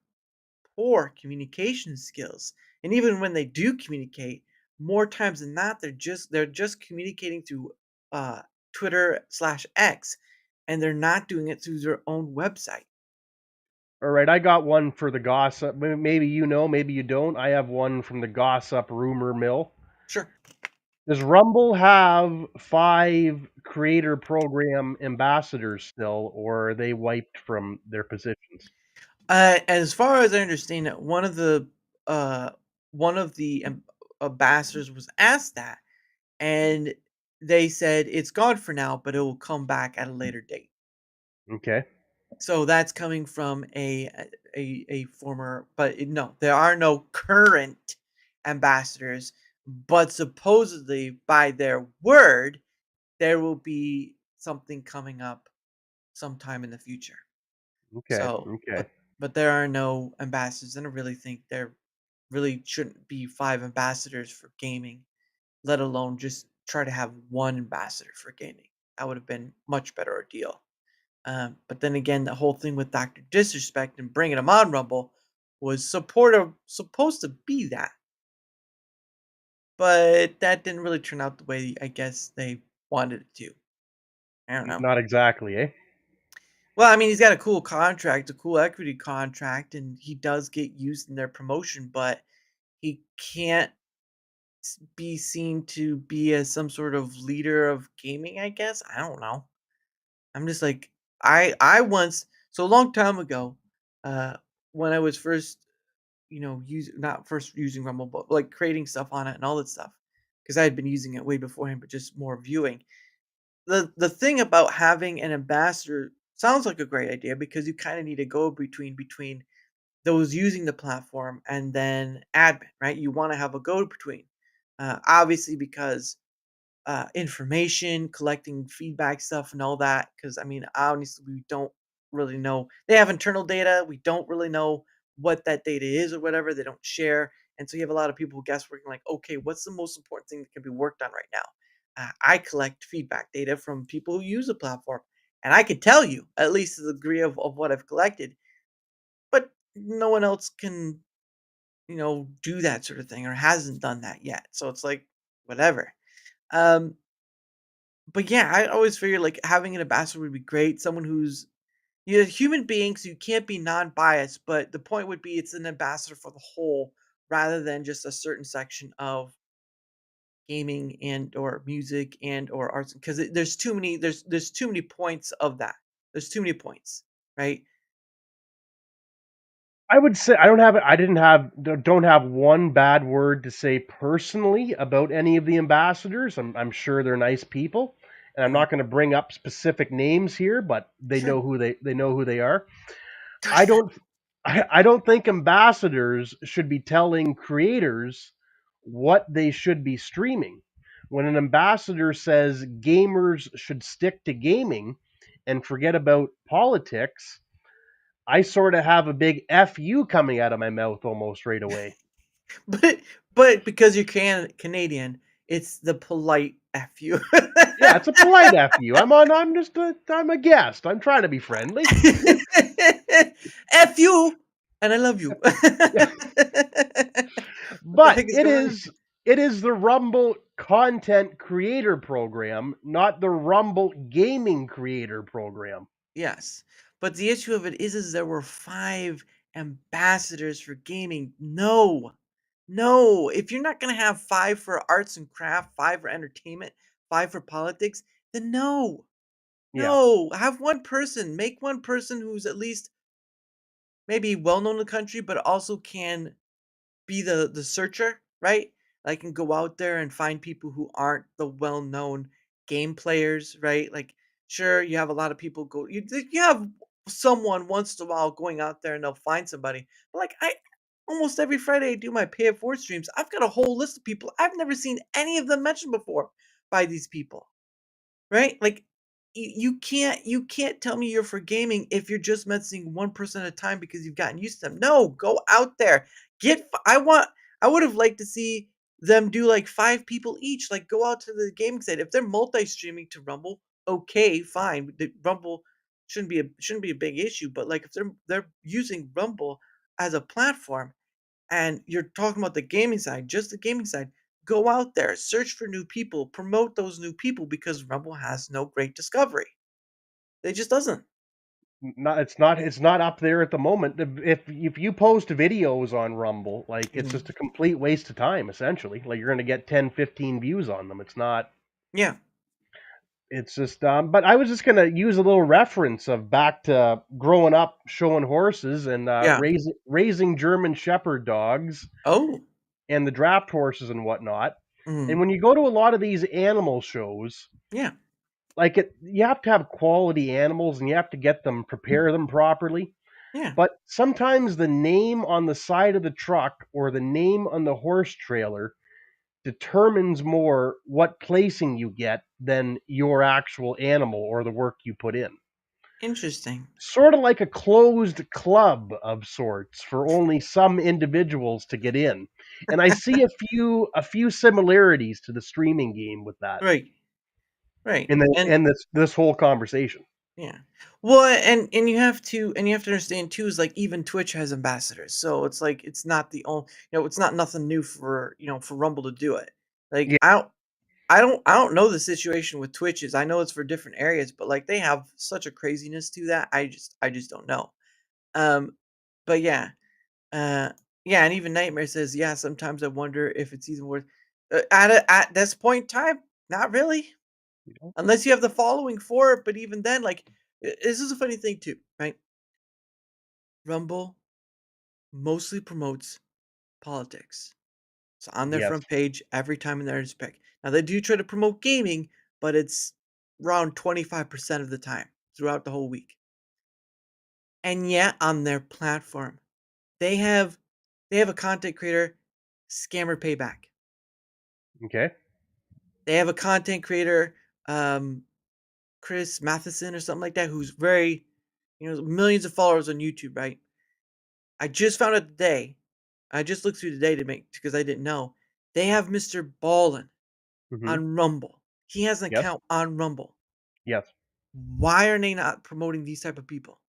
poor communication skills. And even when they do communicate, more times than not, they're just communicating through uh Twitter/X, and they're not doing it through their own website. All right, I got one for the gossip. Maybe you know, maybe you don't. I have one from the gossip rumor mill. Sure. Does Rumble have 5 creator program ambassadors still, or are they wiped from their positions? As far as I understand it, uh one of the ambassadors was asked that, and they said it's gone for now, but it will come back at a later date. Okay. So that's coming from a former, but no, there are no current ambassadors, but supposedly by their word, there will be something coming up sometime in the future. Okay. So, Okay. but there are no ambassadors, and I really think there really shouldn't be five ambassadors for gaming, let alone just try to have one ambassador for gaming. That would have been much better ordeal. But then again, the whole thing with Doctor Disrespect and bringing him on Rumble was supposed to be that, but that didn't really turn out the way I guess they wanted it to. I don't know. Not exactly, eh? Well, I mean, he's got a cool contract, a cool equity contract, and he does get used in their promotion, but he can't be seen to be as some sort of leader of gaming. I guess I don't know. I'm just like I once so a long time ago, uh, when I was first use not first using Rumble, but like creating stuff on it and all that stuff, because I had been using it way beforehand, but just more viewing. The thing about having an ambassador sounds like a great idea because you kind of need to go between those using the platform and then admin, right? You want to have a go between, obviously because information, collecting feedback stuff, and all that. Because I mean, honestly, we don't really know. They have internal data. We don't really know what that data is or whatever. They don't share, and so you have a lot of people guessworking. Like, okay, what's the most important thing that can be worked on right now? I collect feedback data from people who use the platform, and I can tell you at least the degree of what I've collected. But no one else can, do that sort of thing or hasn't done that yet. So it's like whatever. Um, But yeah, I always figure like having an ambassador would be great. Someone who's human beings, you can't be non-biased, but the point would be it's an ambassador for the whole rather than just a certain section of gaming and or music and or arts because there's too many there's too many points of that. There's too many points, right? I would say I don't have one bad word to say personally about any of the ambassadors. I'm sure they're nice people, and I'm Mm, not going to bring up specific names here, but sure. they know who they are. I Gosh, don't I don't think ambassadors should be telling creators what they should be streaming. When an ambassador says gamers should stick to gaming and forget about politics, I sort of have a big F you coming out of my mouth almost right away. but but because you're Canadian, it's the polite F you. Yeah, it's a polite F you. I'm a guest. I'm trying to be friendly. F you, and I love you. Yeah. What the But heck is going on here? it is the Rumble content creator program, not the Rumble gaming creator program. Yes, but the issue of it is there were 5 ambassadors for gaming. No. No, if you're not gonna have 5 for arts and craft, 5 for entertainment, 5 for politics, then no. Yeah. No, have 1 person, make 1 person who's at least maybe well known in the country, but also can be the searcher, right? Like, can go out there and find people who aren't the well-known game players, right? Like, sure, you have a lot of people go you have someone once in a while going out there and they'll find somebody. But, like, I almost every Friday I do my Pay It Forward streams, I've got a whole list of people I've never seen any of them mentioned before by these people. Right? Like you can't tell me you're for gaming if you're just messaging one person at a time because you've gotten used to them. No, go out there. I would have liked to see them do like 5 people each. Like go out to the gaming site. If they're multi-streaming to Rumble, okay, fine. The Rumble shouldn't be a big issue, but like if they're using Rumble as a platform and you're talking about the gaming side, just the gaming side, go out there, search for new people, promote those new people because Rumble has no great discovery. It just doesn't. It's not up there at the moment. If you post videos on Rumble, like it's Mhm. just a complete waste of time essentially. Like you're going to get 10, 15 views on them. Yeah, It's just but I was just going to use a little reference of back to growing up showing horses and yeah. raising German shepherd dogs Oh, and the draft horses and whatnot. And mhm. when you go to a lot of these animal shows, Yeah, you have to have quality animals and you have to get them, prepare them properly. yeah. But sometimes the name on the side of the truck or the name on the horse trailer determines more what placing you get than your actual animal or the work you put in. Interesting. Sort of like a closed club of sorts for only some individuals to get in. And I see a few similarities to the streaming game with that. Right, right. And then And and this whole conversation. yeah. Well, and you have to understand too is like even Twitch has ambassadors. So it's like it's not the only it's not nothing new for Rumble to do it. Like Yeah, I don't know the situation with Twitch is. I know it's for different areas, but like they have such a craziness to that. I just don't know. Um, but yeah, uh, yeah, and even Nightmare says, yeah. Sometimes I wonder if it's even worth at this point in time. Not really, unless you have the following for it. But even then, like this is a funny thing too, right? Rumble mostly promotes politics. It's on their yes. front page every time in their spec. Now they do try to promote gaming, but it's around 25% of the time throughout the whole week. And yet on their platform, they have they have a content creator, Scammer Payback. Okay. They have a content creator, um, Chris Matheson or something like that, who's very, millions of followers on YouTube, right? I just found out today. I just looked through today to make because I didn't know. They have Mr. Ballin Mhm. on Rumble. He has an Yes. account on Rumble. Yes. Why are they not promoting these type of people?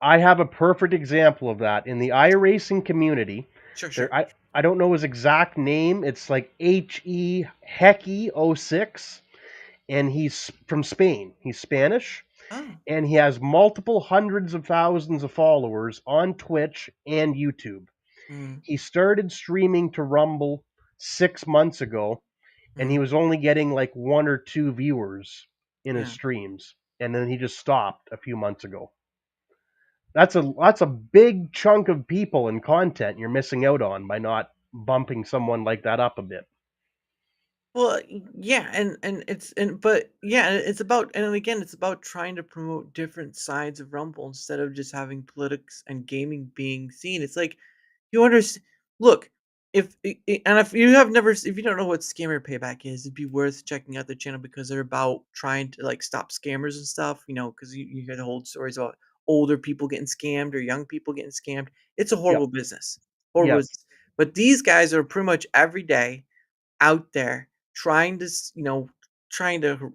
I have a perfect example of that in the iRacing community. Sure, There, sure. I don't know his exact name. It's like Hecky06, and he's from Spain. He's Spanish, Oh, and he has multiple hundreds of thousands of followers on Twitch and YouTube. mm, He started streaming to Rumble 6 months ago, and he mm, was only getting like one or two viewers in his yeah. streams, and then he just stopped a few months ago. That's a big chunk of people and content you're missing out on by not bumping someone like that up a bit. Well, yeah, and it's and but yeah, it's about and again, it's about trying to promote different sides of Rumble instead of just having politics and gaming being seen. It's like you understand. Look, and if you have never, if you don't know what scammer payback is, it'd be worth checking out the channel because they're about trying to like stop scammers and stuff. Because you hear the whole stories about older people getting scammed or young people getting scammed. It's a Yep. horrible business, horrible Yep. business. But these guys are pretty much every day out there trying to, trying to,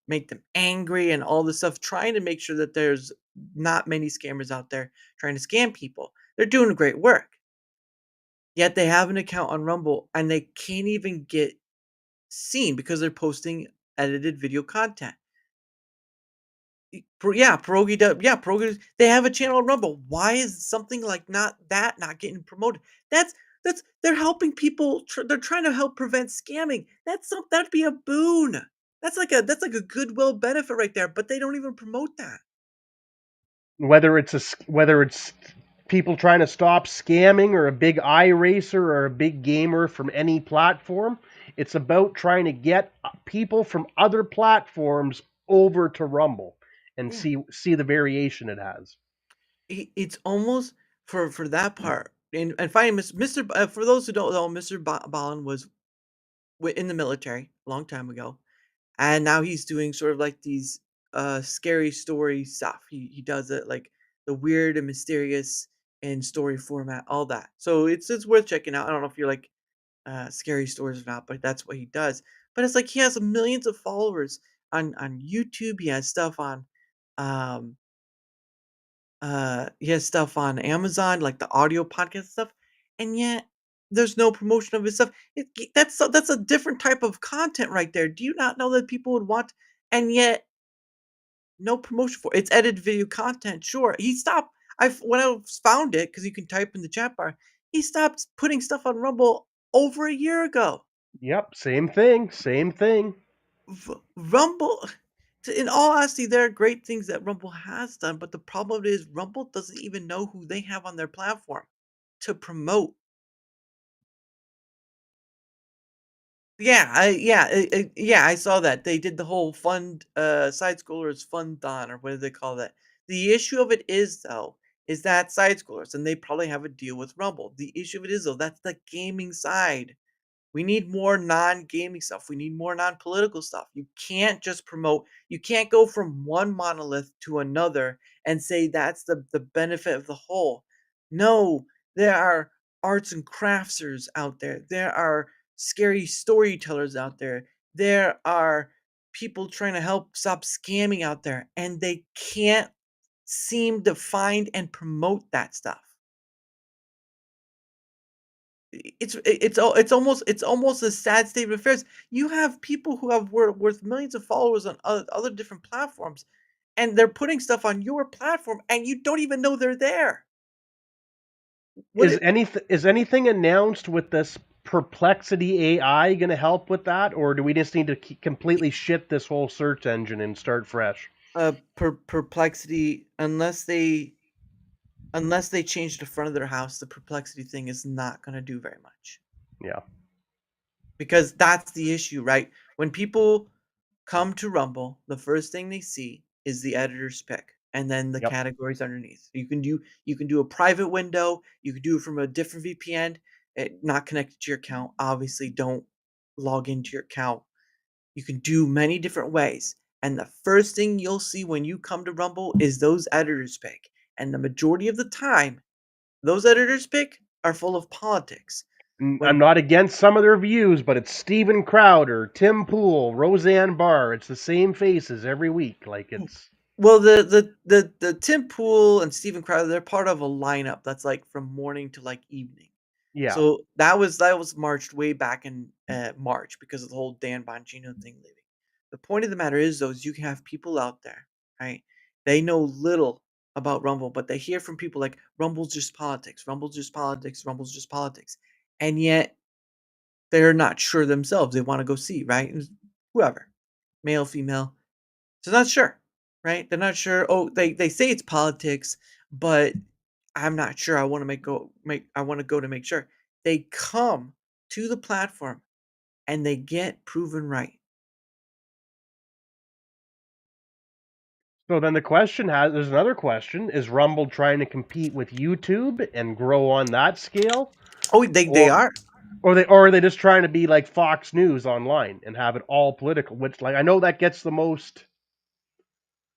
make them angry and all this stuff, trying to make sure that there's not many scammers out there trying to scam people. They're doing great work. Yet they have an account on Rumble and they can't even get seen because they're posting edited video content. Yeah, Pierogi does. Yeah, Pierogi. They have a channel on Rumble. Why is something like not getting promoted? That's they're helping people. They're trying to help prevent scamming. That'd be a boon. That's like a goodwill benefit right there. But they don't even promote that. Whether it's people trying to stop scamming or a big iRacer or a big gamer from any platform, it's about trying to get people from other platforms over to Rumble and Yeah, see the variation it has. it's almost for that part. And finding Mr. For those who don't know, Mr. Ballin was in the military a long time ago. And now he's doing sort of like these scary story stuff. He does it like the weird and mysterious in story format, all that. So it's worth checking out. I don't know if you're like scary stories or not, but that's what he does. But it's like he has millions of followers on YouTube. He has stuff on um he has stuff on Amazon, like the audio podcast stuff, and yet there's no promotion of his stuff. That's a different type of content right there. Do you not know that people would want, and yet no promotion for it? It's edited video content. Sure, he stopped. When I found it because you can type in the chat bar, he stopped putting stuff on Rumble over a year ago. Yep, same thing, same thing. Rumble, in all honesty, there are great things that Rumble has done, but the problem is Rumble doesn't even know who they have on their platform to promote. Yeah, I saw that. They did the whole fund side scrollers fun-thon or what do they call that? The issue of it is though, is that side scrollers and they probably have a deal with Rumble. The issue of it is though, that's the gaming side. We need more non-gaming stuff. We need more non-political stuff. You can't go from one monolith to another and say that's the benefit of the whole. No, there are arts and crafters out there. There are scary storytellers out there. There are people trying to help stop scamming out there and they can't seem to find and promote that stuff. It's almost a sad state of affairs. You have people who have worth millions of followers on other different platforms, and they're putting stuff on your platform, and you don't even know they're there. What it Is anything announced with this Perplexity AI going to help with that, or do we just need to completely shit this whole search engine and start fresh? perplexity unless they change the front of their house, the perplexity thing is not going to do very much Yeah. because that's the issue, right? When people come to Rumble, the first thing they see is the editor's pick and then the Yep. categories underneath. You can do a private window, you can do it from a different VPN, not connected to your account. Obviously, don't log into your account. You can do many different ways. And the first thing you'll see when you come to Rumble is those editors pick. And the majority of the time, those editors pick are full of politics. I'm When not against some of their views, but it's Steven Crowder, Tim Pool, Roseanne Barr. It's the same faces every week. Like it's Well, the Tim Pool and Steven Crowder, they're part of a lineup that's like from morning to like evening. yeah. So that was marched way back in March because of the whole Dan Bongino thing leaving. The point of the matter is though, is you can have people out there, right? They know little about Rumble, but they hear from people like Rumble's just politics, Rumble's just politics, Rumble's just politics. And yet they're not sure themselves. They want to go see, right? Whoever, male, female, so not sure, right? They're not sure. Oh, they say it's politics. but I'm not sure. I want to go to make sure. They come to the platform and they get proven right. So then there's another question: is Rumble trying to compete with YouTube and grow on that scale, Oh, they or are. or are they just trying to be like Fox News online and have it all political? Which, like, I know that gets the most.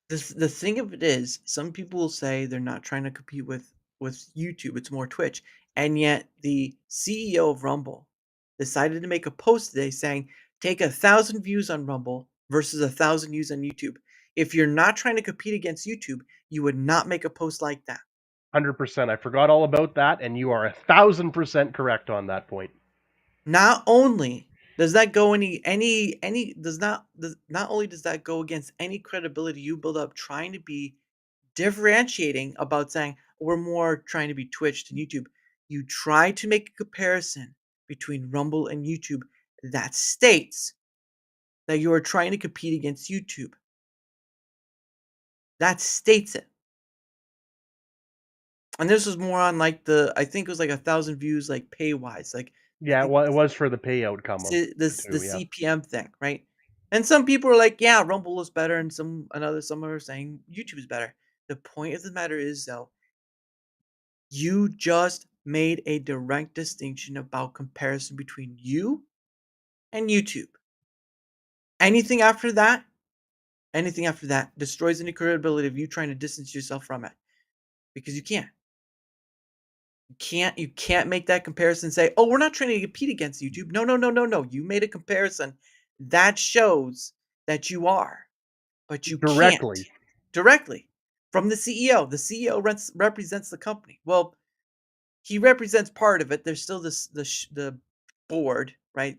The thing of it is, some people will say they're not trying to compete with YouTube, it's more Twitch. And yet the CEO of Rumble decided to make a post today saying, take 1,000 views on Rumble versus 1,000 views on YouTube. If you're not trying to compete against YouTube, you would not make a post like that. 100%. I forgot all about that, and you are 1,000% correct on that point. Not only does that go any does not only does that go against any credibility you build up trying to be differentiating about saying we're more trying to be Twitch than YouTube. You try to make a comparison between Rumble and YouTube that states that you are trying to compete against YouTube. That states it. And this was more on like I think it was like 1,000 views, like pay wise. Like I Yeah, think well, it was for the payout come of the too. Yeah, CPM thing, right? And some people are like, yeah, Rumble is better, and some are saying YouTube is better. The point of the matter is though, you just made a direct distinction about comparison between you and YouTube. Anything after that, anything after that destroys any credibility of you trying to distance yourself from it because you can't. You can't make that comparison and say, "Oh, we're not trying to compete against YouTube." No, no, no, no, no. You made a comparison that shows that you are, but you can't directly. directly from the CEO. The CEO represents the company. Well, he represents part of it. There's still the board, right?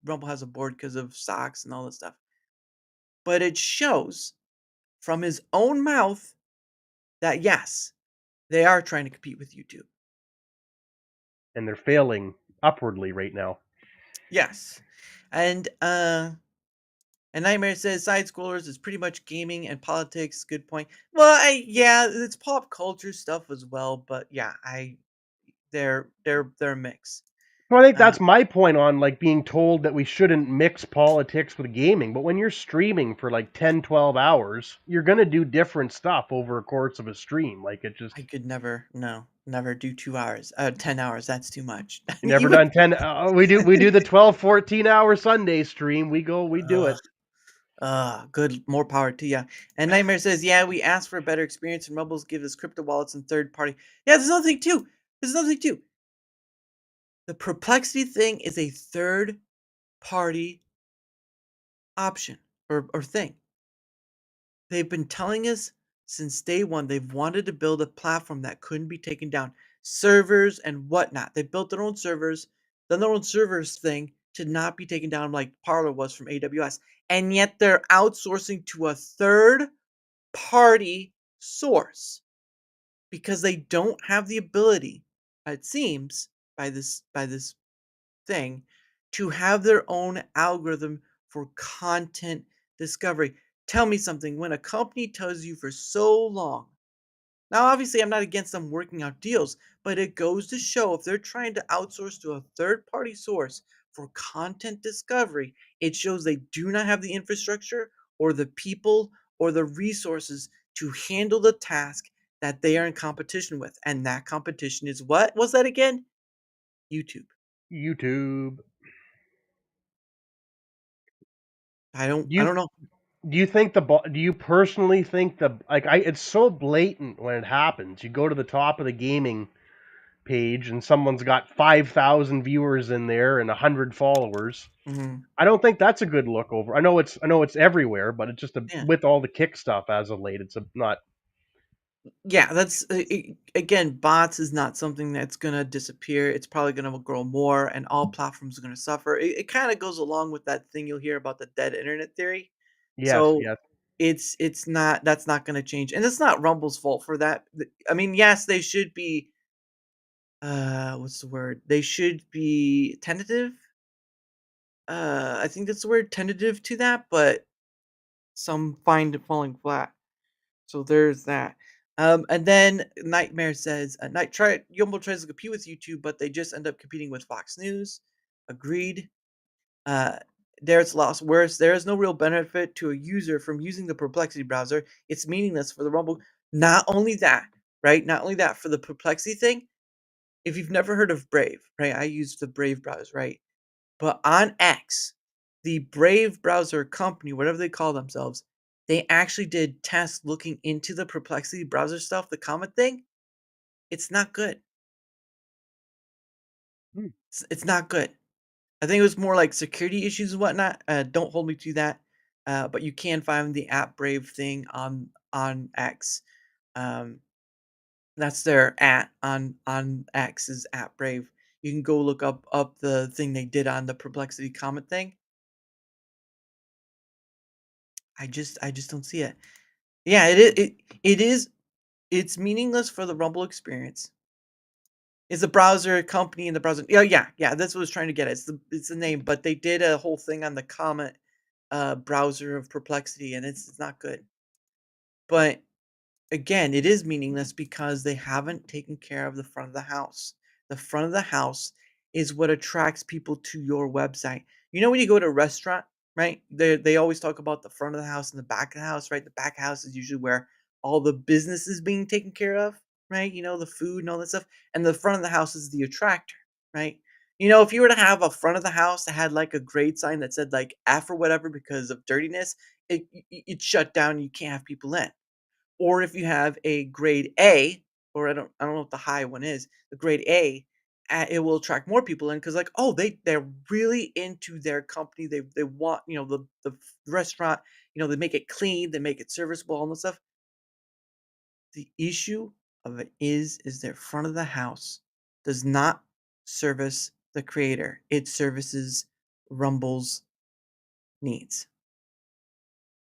Rumble has a board because of stocks and all this stuff. But it shows from his own mouth that yes, they are trying to compete with YouTube. And they're failing upwardly right now. Yes. And Nightmare says side scrollers is pretty much gaming and politics. Good point. Well, yeah, it's pop culture stuff as well, but yeah, they're a mix. So I think Uh, that's my point on, like, being told that we shouldn't mix politics with gaming. But when you're streaming for like 10, 12 hours, you're gonna do different stuff over a course of a stream. Like, it just I could never, no, never do 2 hours, 10 hours. That's too much. you never Even done 10. We do the 12, 14-hour Sunday stream. We do uh, it. good, more power to ya. And Nightmare says, yeah, we asked for a better experience, and Rumbles give us crypto wallets and third party. Yeah, there's another thing too. There's another thing too. The perplexity thing is a third party option or thing. They've been telling us since day one they've wanted to build a platform that couldn't be taken down. Servers and whatnot. They built their own servers, done their own servers thing to not be taken down like Parler was from AWS. And yet they're outsourcing to a third party source because they don't have the ability, it seems, by this thing to have their own algorithm for content discovery. Tell me something when a company tells you for so long. Now, obviously, I'm not against them working out deals, but it goes to show if they're trying to outsource to a third party source for content discovery, it shows they do not have the infrastructure or the people or the resources to handle the task that they are in competition with. And that competition is what was that again? YouTube. YouTube. Do I you don't know. do you think do you personally think it's so blatant when it happens. You go to the top of the gaming page and someone's got 5,000 viewers in there and 100 followers. Mhm. I don't think that's a good look over. I know it's everywhere, but it's just Yeah. with all the kick stuff as of late, it's not. Yeah, that's again, bots is not something that's gonna disappear. It's probably gonna grow more, and all platforms are gonna suffer. It kind of goes along with that thing you'll hear about the dead internet theory. Yes, So yes. it's not that's not gonna change, and it's not Rumble's fault for that. I mean, yes, they should be. What's the word? They should be tentative. I think that's the word, tentative to that, but some find it falling flat. So there's that. And then Nightmare says, Night try Yumble tries to compete with YouTube, but they just end up competing with Fox News. Agreed. Uh, there's lost worse. There is no real benefit to a user from using the Perplexity browser. It's meaningless for the Rumble. Not only that, right? Not only that, for the Perplexity thing, if you've never heard of Brave, right? I use the Brave browser, right? But on X, the Brave browser company, whatever they call themselves, they actually did tests looking into the Perplexity browser stuff, the comment thing. It's not good. Hmm. It's not good. I think it was more like security issues and whatnot. Don't hold me to that. But you can find the app Brave thing on X. Um, that's their on X is app Brave. You can go look up the thing they did on the Perplexity comment thing. I just don't see it. Yeah, it is it's meaningless for the Rumble experience. It's a browser company in the browser. Yeah. That's what I was trying to get at. It's the name, but they did a whole thing on the comment browser of Perplexity, and it's not good. But again, it is meaningless because they haven't taken care of the front of the house. The front of the house is what attracts people to your website. You know when you go to a restaurant, right? They always talk about the front of the house and the back of the house, right? The back house is usually where all the business is being taken care of, right? You know, the food and all that stuff. And the front of the house is the attractor, right? You know, if you were to have a front of the house that had like a grade sign that said like F or whatever because of dirtiness, it shut down. You can't have people in. Or if you have a grade A, or I don't know what the high one is, the grade A, it will attract more people in because like, oh, they're really into their company. They want, the restaurant, they make it clean, they make it serviceable, all that stuff. The issue of it is their front of the house does not service the creator. It services Rumble's needs.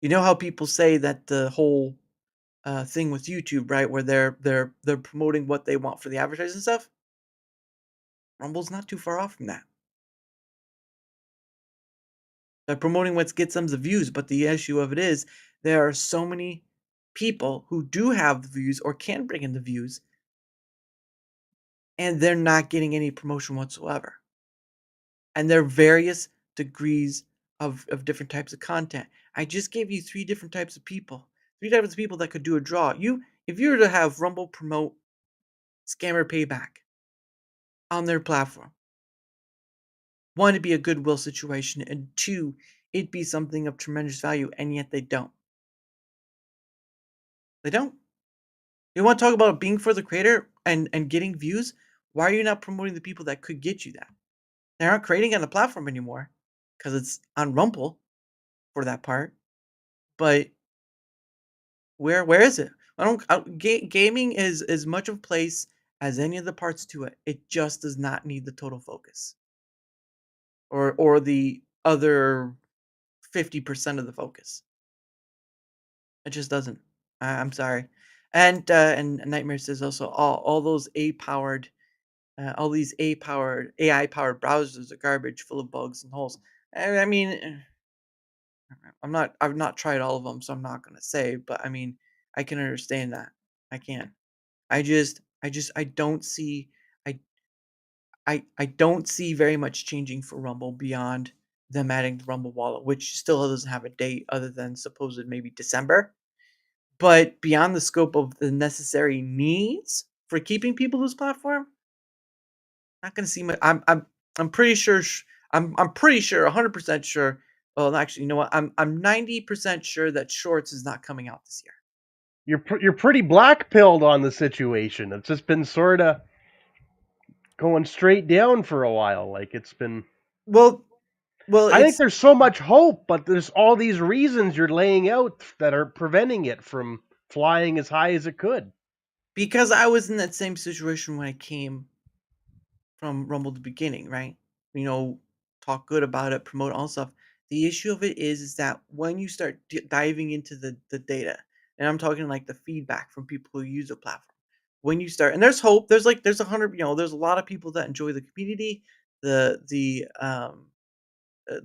You know how people say that the whole thing with YouTube, right? Where they're promoting what they want for the advertising stuff. Rumble's not too far off from that. They're promoting what gets them the views, but the issue of it is there are so many people who do have the views or can bring in the views, and they're not getting any promotion whatsoever. And there are various degrees of different types of content. I just gave you three different types of people, three types of people that could do a draw. If you were to have Rumble promote scammer payback on their platform, one, it'd be a goodwill situation, and two, it'd be something of tremendous value, and yet they don't. They don't. You want to talk about being for the creator and getting views? Why are you not promoting the people that could get you that? They aren't creating on the platform anymore because it's on Rumble for that part. But where is it? Gaming is as much of a place as any of the parts to it. It just does not need the total focus or the other 50% of the focus. It just doesn't. I'm sorry. And Nightmare says also all those all these AI powered browsers are garbage, full of bugs and holes. I mean, I've not tried all of them, so I'm not gonna say. But I mean, I can understand that. I can. I don't see. I I don't see very much changing for Rumble beyond them adding the Rumble wallet, which still doesn't have a date other than supposed maybe December. But beyond the scope of the necessary needs for keeping people to this platform, not gonna see my I'm pretty sure I'm pretty sure, 100% sure. Well, actually, you know what? I'm 90% sure that Shorts is not coming out this year. You're pretty black pilled on the situation. It's just been sort of going straight down for a while. Like it's been. Well, well, I think it's there's so much hope, but there's all these reasons you're laying out that are preventing it from flying as high as it could. because I was in that same situation when I came from Rumble at the beginning, right? You know, talk good about it, promote all stuff. The issue of it is that when you start diving into the data, and I'm talking like the feedback from people who use the platform, when you start, and there's hope. There's 100. There's a lot of people that enjoy the community, the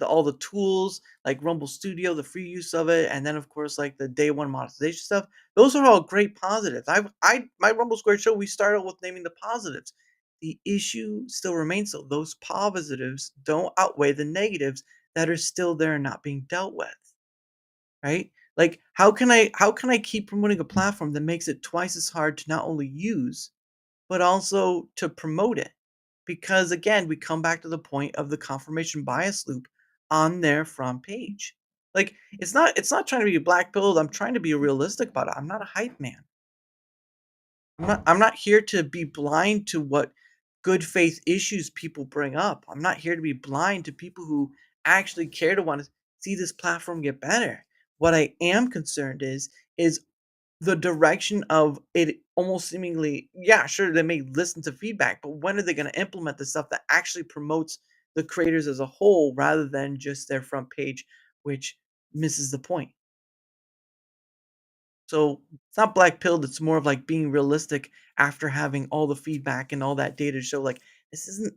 all the tools like Rumble Studio, the free use of it, and then of course like the day one monetization stuff. Those are all great positives. I my Rumble Square show we started with naming the positives. The issue still remains though. Those positives don't outweigh the negatives that are still there and not being dealt with, right? Like how can I keep promoting a platform that makes it twice as hard to not only use but also to promote it? Because again, we come back to the point of the confirmation bias loop on their front page. Like it's not trying to be black pilled. I'm trying to be realistic about it. I'm not a hype man. I'm not here to be blind to what good faith issues people bring up. I'm not here to be blind to people who actually care to want to see this platform get better. What I am concerned is the direction of it almost seemingly, yeah, sure, they may listen to feedback, but when are they going to implement the stuff that actually promotes the creators as a whole rather than just their front page, which misses the point? So it's not black pilled, it's more of like being realistic after having all the feedback and all that data to show like this isn't,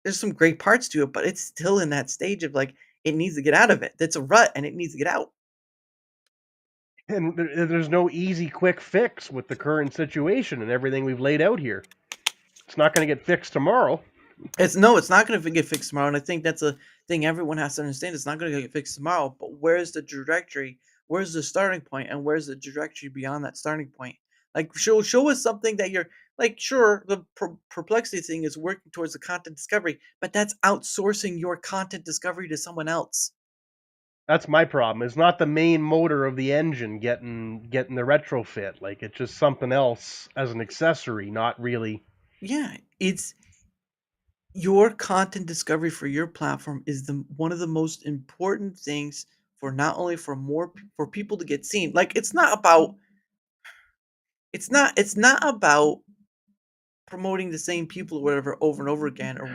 there's some great parts to it, but it's still in that stage of like it needs to get out of it. That's a rut and it needs to get out. And there's no easy, quick fix with the current situation and everything we've laid out here. It's not going to get fixed tomorrow. It's no, it's not going to get fixed tomorrow, and I think that's a thing everyone has to understand. It's not going to get fixed tomorrow, but where's the trajectory? Where's the starting point, and where's the trajectory beyond that starting point? Like, show us something that you're like. Sure, the perplexity thing is working towards the content discovery, but that's outsourcing your content discovery to someone else. That's my problem. It's not the main motor of the engine getting the retrofit. Like it's just something else as an accessory, not really. Yeah, it's your content discovery for your platform is the one of the most important things for not only for for people to get seen. Like it's not about promoting the same people or whatever over and over again or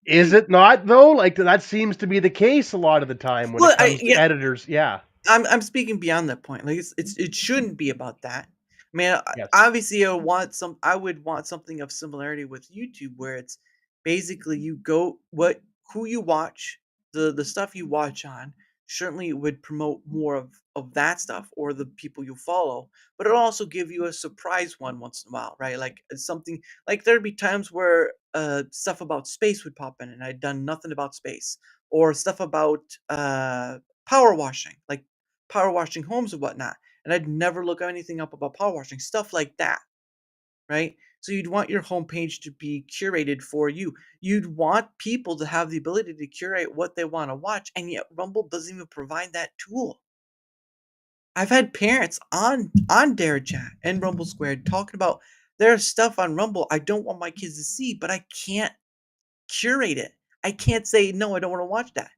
Is the it not though? Like that seems to be the case a lot of the time when it well I comes to yeah editors. Yeah. I'm speaking beyond that point. Like it shouldn't be about that. I mean, Yes. obviously, I would want something of similarity with YouTube, where it's basically you go what who you watch, the stuff you watch on. Certainly, it would promote more of that stuff or the people you follow, but it'll also give you a surprise one once in a while, right? Like something like there'd be times where stuff about space would pop in, and I'd done nothing about space, or stuff about power washing, like power washing homes and whatnot. And I'd never look anything up about power washing, stuff like that, right? So you'd want your homepage to be curated for you. You'd want people to have the ability to curate what they want to watch, and yet Rumble doesn't even provide that tool. I've had parents on DaraChat and Rumble Squared talking about there's stuff on Rumble I don't want my kids to see, but I can't curate it. I can't say no, I don't want to watch that.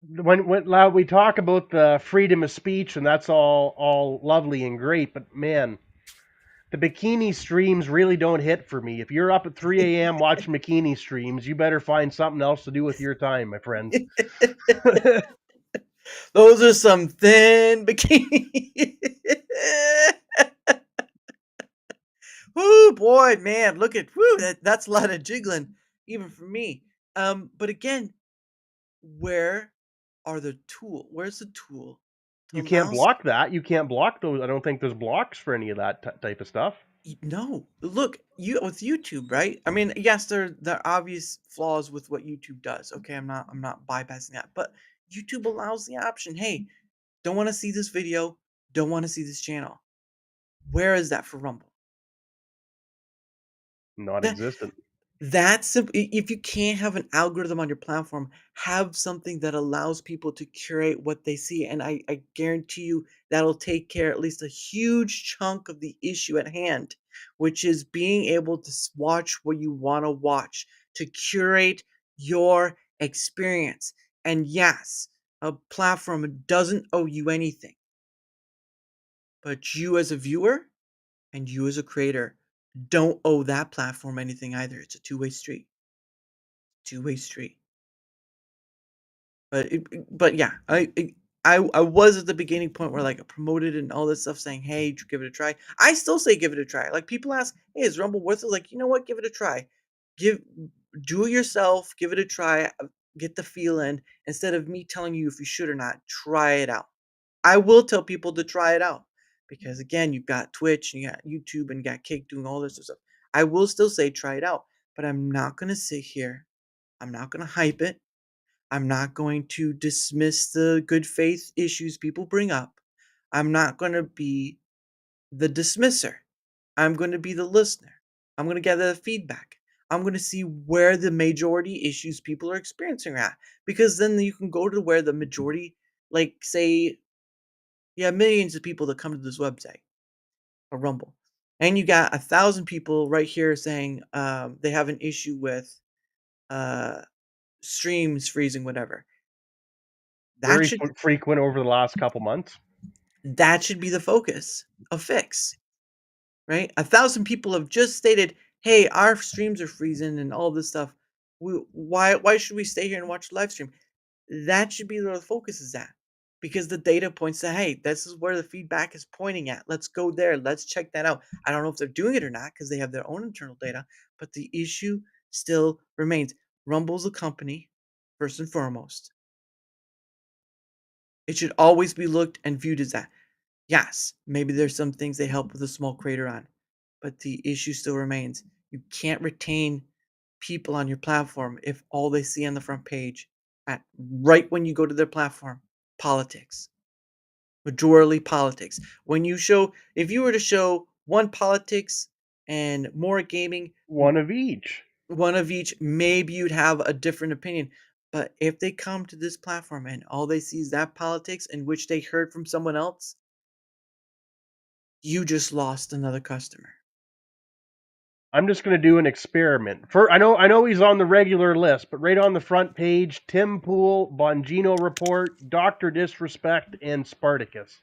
When loud we talk about the freedom of speech and that's all lovely and great, but man, the bikini streams really don't hit for me. If you're up at 3 a.m. watching bikini streams, you better find something else to do with your time, my friend. Those are some thin bikini. Whoo, boy, man, look at whoo, that's a lot of jiggling, even for me. But again, where are the tool? Where's the tool to You can't allow block that. You can't block those. I don't think there's blocks for any of that type of stuff. no, look, you with YouTube, right? I mean, yes, there are obvious flaws with what YouTube does. Okay, I'm not bypassing that, but YouTube allows the option. Hey, don't want to see this video, don't want to see this channel. Where is that for Rumble? That Non-existent. that's simple. If you can't have an algorithm on your platform, have something that allows people to curate what they see, and I guarantee you that'll take care at least a huge chunk of the issue at hand, which is being able to watch what you want to watch, to curate your experience. And yes, a platform doesn't owe you anything, but you as a viewer and you as a creator don't owe that platform anything either. It's a two-way street. Two-way street. But yeah, I was at the beginning point where like I promoted and all this stuff saying, "Hey, give it a try." I still say give it a try. Like people ask, "Hey, is Rumble worth it?" Like, you know what? Give it a try. Give Do it yourself. Give it a try. get the feel in, instead of me telling you if you should or not, try it out. I will tell people to try it out because again, you've got Twitch and you got YouTube and you got Cake doing all this stuff. I will still say try it out, but I'm not going to sit here. I'm not going to hype it. I'm not going to dismiss the good faith issues people bring up. I'm not going to be the dismisser. I'm going to be the listener. I'm going to gather the feedback. I'm going to see where the majority issues people are experiencing at, because then you can go to where the majority, like say, yeah, millions of people that come to this website or Rumble, and you got 1,000 people right here saying they have an issue with uh, streams freezing, whatever. That Very should frequent over the last couple months. that should be the focus of fix. Right? 1,000 people have just stated, "Hey, our streams are freezing and all this stuff. Why should we stay here and watch the live stream?" That should be where the focus is at, because the data points to, "Hey, this is where the feedback is pointing at. Let's go there. Let's check that out." I don't know if they're doing it or not because they have their own internal data, but the issue still remains. Rumble's a company, first and foremost. It should always be looked and viewed as that. Yes, maybe there's some things they help with a small creator on, but the issue still remains. You can't retain people on your platform if all they see on the front page at right when you go to their platform, politics. Majorly politics. When you show if you were to show one politics and more gaming, One of each. one of each, maybe you'd have a different opinion. But if they come to this platform and all they see is that politics in which they heard from someone else, you just lost another customer. I'm just going to do an experiment. I know he's on the regular list, but right on the front page, Tim Pool, Bongino Report, Dr. Disrespect, and Spartacus.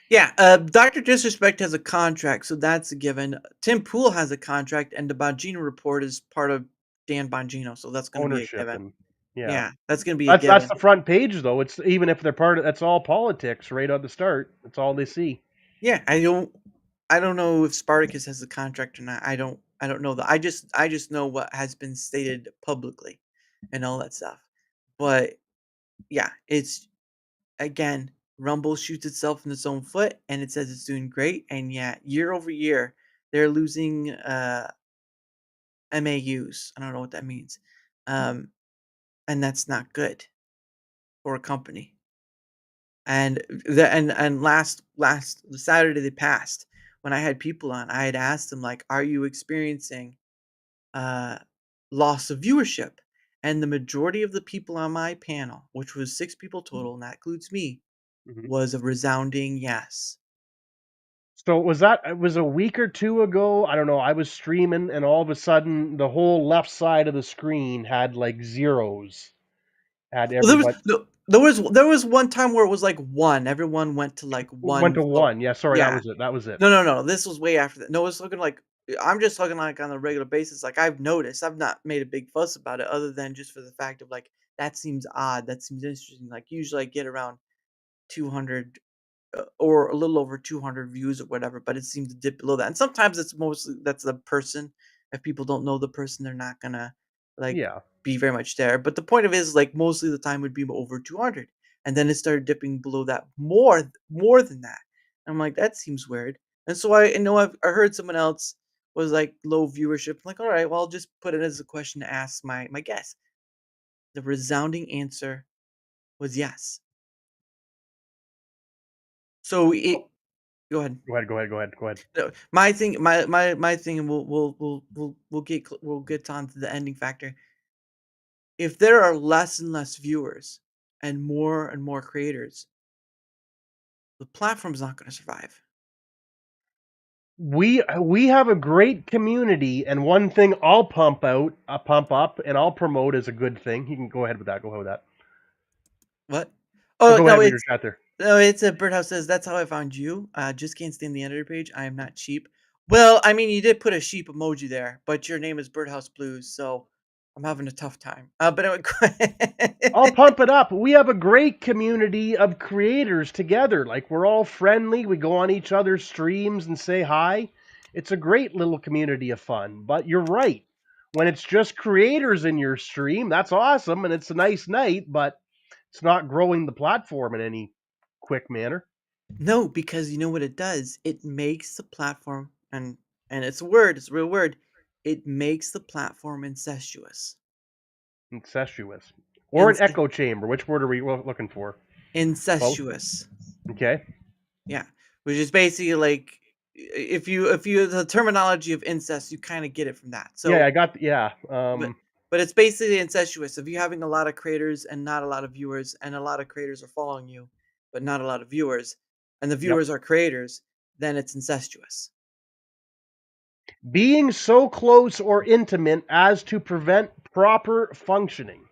Yeah, Dr. Disrespect has a contract, so that's a given. Tim Pool has a contract, and the Bongino report is part of Dan Bongino, so that's going to be a Ownership given. and yeah. Yeah, that's going to be a That's given. the front page though. It's even if they're part of that's all politics right at the start. That's all they see. Yeah, I don't know if Spartacus has a contract or not. I don't know that. I just know what has been stated publicly and all that stuff. But yeah, it's again, Rumble shoots itself in its own foot and it says it's doing great, and yeah, year over year they're losing MAUs. I don't know what that means. Um, and that's not good for a company. And last the Saturday they passed, when I had people on, I had asked them like, "Are you experiencing uh loss of viewership?" And the majority of the people on my panel, which was 6 people total, and that includes me, Mhm. was a resounding yes. So it was a week or two ago? I don't know. I was streaming and all of a sudden the whole left side of the screen had like zeros. Had Well, everybody there was one time where it was like 1. Everyone went to like went 1 to vote. one. Yeah, sorry, that Yeah. was it. That was it. No. This was way after that. No, it's looking like I'm just talking like on a regular basis. Like I've noticed, I've not made a big fuss about it, other than just for the fact of like that seems odd. That seems interesting. Like usually I get around 200 or a little over 200 views or whatever, but it seems to dip below that. And sometimes it's mostly that's the person. If people don't know the person, they're not gonna like Yeah. be very much there. But the point of it is like mostly the time would be over 200, and then it started dipping below that more than that. I'm like that seems weird, and so I know I heard someone else was like low viewership. I'm like all right, well I'll just put it as a question to ask my guest. The resounding answer was yes. So it go ahead. Go ahead. No, my thing, my thing, and we'll get on to the ending factor. If there are less and less viewers and more creators, the platform's not going to survive. We have a great community, and one thing I'll pump up, and I'll promote as a good thing. You can go ahead with that. Go ahead with that. What? Or Oh go no, ahead with your chat there. it's a Birdhouse says that's how I found you. Just can't stand the editor page. I am not cheap. Well, I mean, you did put a sheep emoji there, but your name is Birdhouse Blues, so I'm having a tough time. But I'll anyway, pump it up. We have a great community of creators together. Like we're all friendly. We go on each other's streams and say hi. It's a great little community of fun. But you're right. when it's just creators in your stream, that's awesome and it's a nice night, but it's not growing the platform in any quick manner. No, because you know what it does? It makes the platform, and it's a word, it's a real word. It makes the platform incestuous. Incestuous. Or an Ince- echo chamber. Which word are we looking for? Both? Incestuous. Okay. Yeah, which is basically like if you the terminology of incest, you kind of get it from that. Yeah, So, I got yeah. but it's basically incestuous. If you're having a lot of creators and not a lot of viewers, and a lot of creators are following you, but not a lot of viewers, and the Yep. viewers are creators, then it's incestuous. Being so close or intimate as to prevent proper functioning.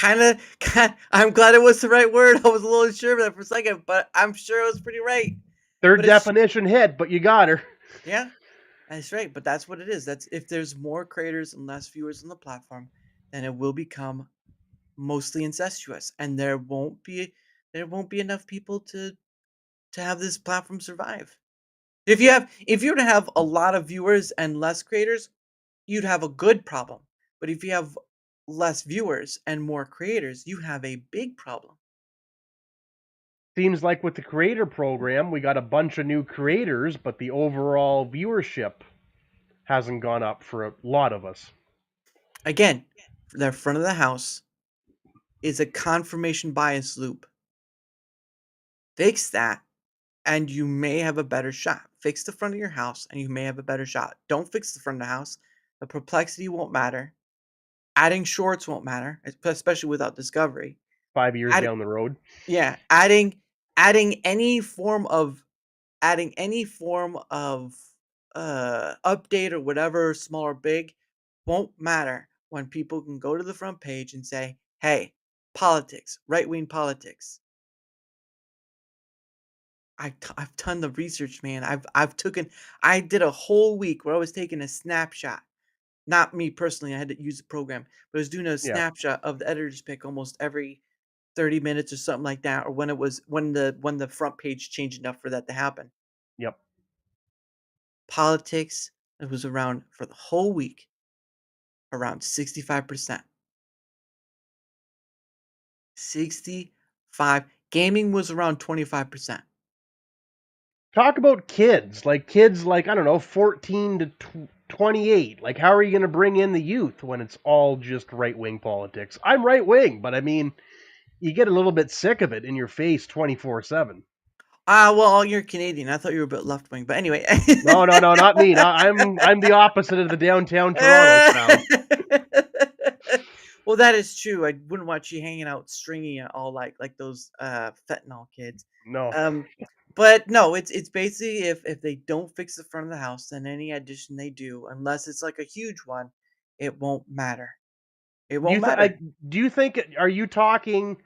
I'm glad it was the right word. I was a little unsure of that for a second, but I'm sure it was pretty right. Third But it's definition hit, but you got her. yeah, that's right. But that's what it is. That's if there's more creators and less viewers on the platform, then it will become mostly incestuous, and there won't be enough people to have this platform survive. If you were to have a lot of viewers and less creators, you'd have a good problem. But if you have less viewers and more creators, you have a big problem. Seems like with the creator program, we got a bunch of new creators, but the overall viewership hasn't gone up for a lot of us. Again, the front of the house is a confirmation bias loop. Fix that, and you may have a better shot. Fix the front of your house, and you may have a better shot. Don't fix the front of the house. The perplexity won't matter. Adding shorts won't matter, especially without discovery. 5 years Add, down the road. yeah, adding any form of update or whatever, small or big, won't matter when people can go to the front page and say, "Hey, politics, right wing politics." I've done the research, man. I did a whole week where I was taking a snapshot. Not me personally, I had to use the program, but I was doing a Yeah. snapshot of the editor's pick almost every 30 minutes or something like that, or when the front page changed enough for that to happen. Yep. Politics, it was around for the whole week, around 65%. 65. Gaming was around 25%. Talk about kids like I don't know, 14 to 28. Like how are you going to bring in the youth when it's all just right-wing politics? I'm right wing, but I mean, you get a little bit sick of it in your face 24/7. Ah, well, you're Canadian. I thought you were a bit left wing, but anyway. No, no, no, not me. No, I'm the opposite of the downtown Toronto crowd. Well, that is true. I wouldn't want you hanging out stringing it all like those fentanyl kids. No. Um, but no, it's basically if they don't fix the front of the house, then any addition they do, unless it's like a huge one, it won't matter. It Do won't you think matter. are you talking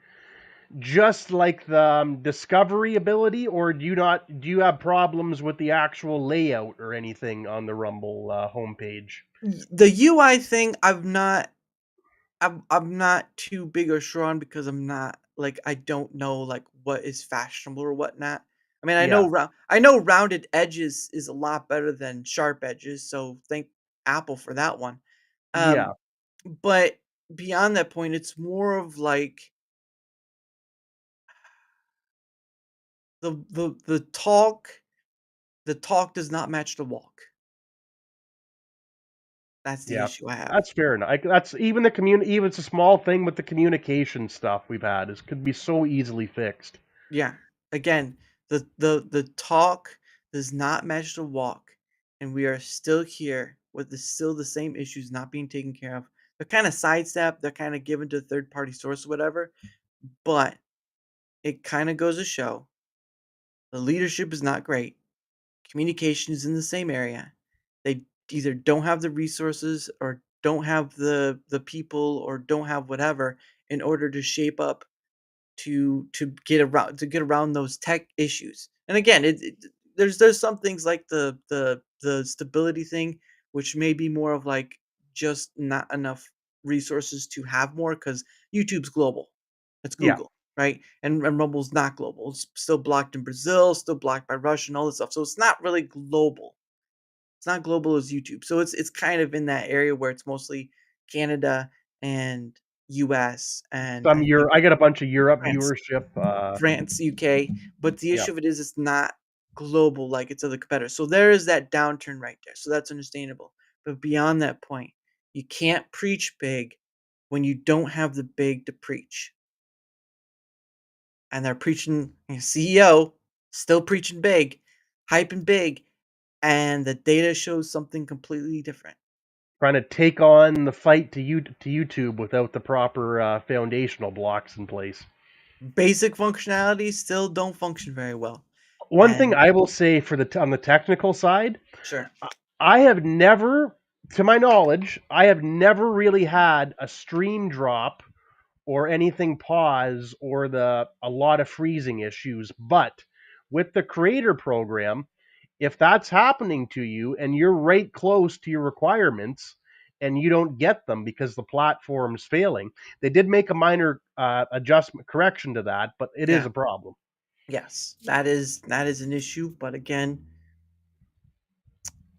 just like the discovery ability, or do you have problems with the actual layout or anything on the Rumble homepage? The UI thing, I'm not too big or sure on because I don't know like what is fashionable or whatnot. I mean, Yeah. I know rounded edges is a lot better than sharp edges, so thank Apple for that one. Yeah. Um, but beyond that point, it's more of like the talk does not match the walk. That's the Yeah. issue I have. That's fair enough. That's even the community. Even it's a small thing with the communication stuff we've had. It could be so easily fixed. Yeah. Again, the talk does not match the walk, and we are still here with still the same issues not being taken care of. They're kind of sidestepped. They're kind of given to a third party source or whatever. But it kind of goes to show the leadership is not great. Communication is in the same area. They either don't have the resources or don't have the people or don't have whatever in order to shape up to get around those tech issues. And again, there's some things like the stability thing, which may be more of like just not enough resources to have more because YouTube's global. It's Yeah. Google, right? And Rumble's not global. It's still blocked in Brazil, still blocked by Russia and all this stuff. So it's not really global. It's not global as YouTube. So it's kind of in that area where it's mostly Canada and US and Some I think I got a bunch of Europe France. viewership. France, UK, but the Yeah, issue of it is it's not global like its other competitors. So there is that downturn right there. So that's understandable. But beyond that point, you can't preach big when you don't have the big to preach. And they're preaching CEO still preaching big, hyping big, and the data shows something completely different. trying to take on the fight to YouTube without the proper foundational blocks in place. Basic functionalities still don't function very well. One thing And I will say on the technical side, sure. I have never, to my knowledge, I have never really had a stream drop or anything pause or the a lot of freezing issues. But with the creator program, if that's happening to you and you're right close to your requirements and you don't get them because the platform's failing, they did make a minor adjustment correction to that, but it is Yeah. a problem. Yes. That is an issue, but again,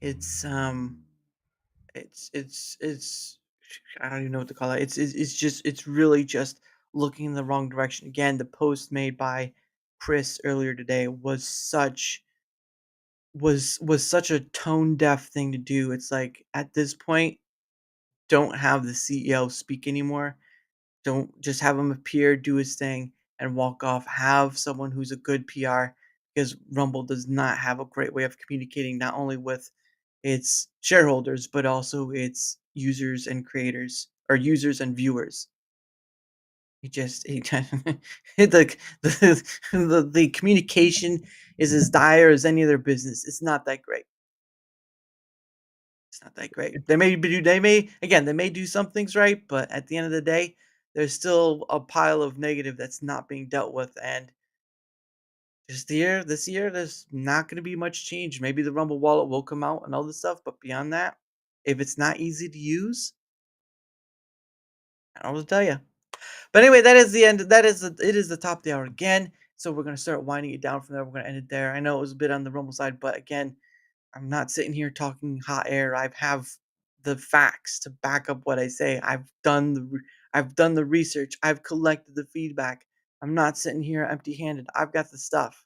it's it's I don't even know what to call it. It's just it's really just looking in the wrong direction. Again, the post made by Chris earlier today was such a tone deaf thing to do. It's like at this point, don't have the CEO speak anymore. Don't just have him appear, do his thing, and walk off. Have someone who's a good PR because Rumble does not have a great way of communicating not only with its shareholders but also its users and creators or users and viewers. He the communication is as dire as any other business. It's not that great. It's not that great. They may do some things right, but at the end of the day, there's still a pile of negative that's not being dealt with. And this year, there's not going to be much change. Maybe the Rumble wallet will come out and all this stuff, but beyond that, if it's not easy to use, I don't know what to tell you. But anyway, that is the end. It is the top of the hour again. So we're gonna start winding it down from there. We're gonna end it there. I know it was a bit on the Rumble side, but again, I'm not sitting here talking hot air. I have the facts to back up what I say. I've done the research. I've collected the feedback. I'm not sitting here empty-handed. I've got the stuff,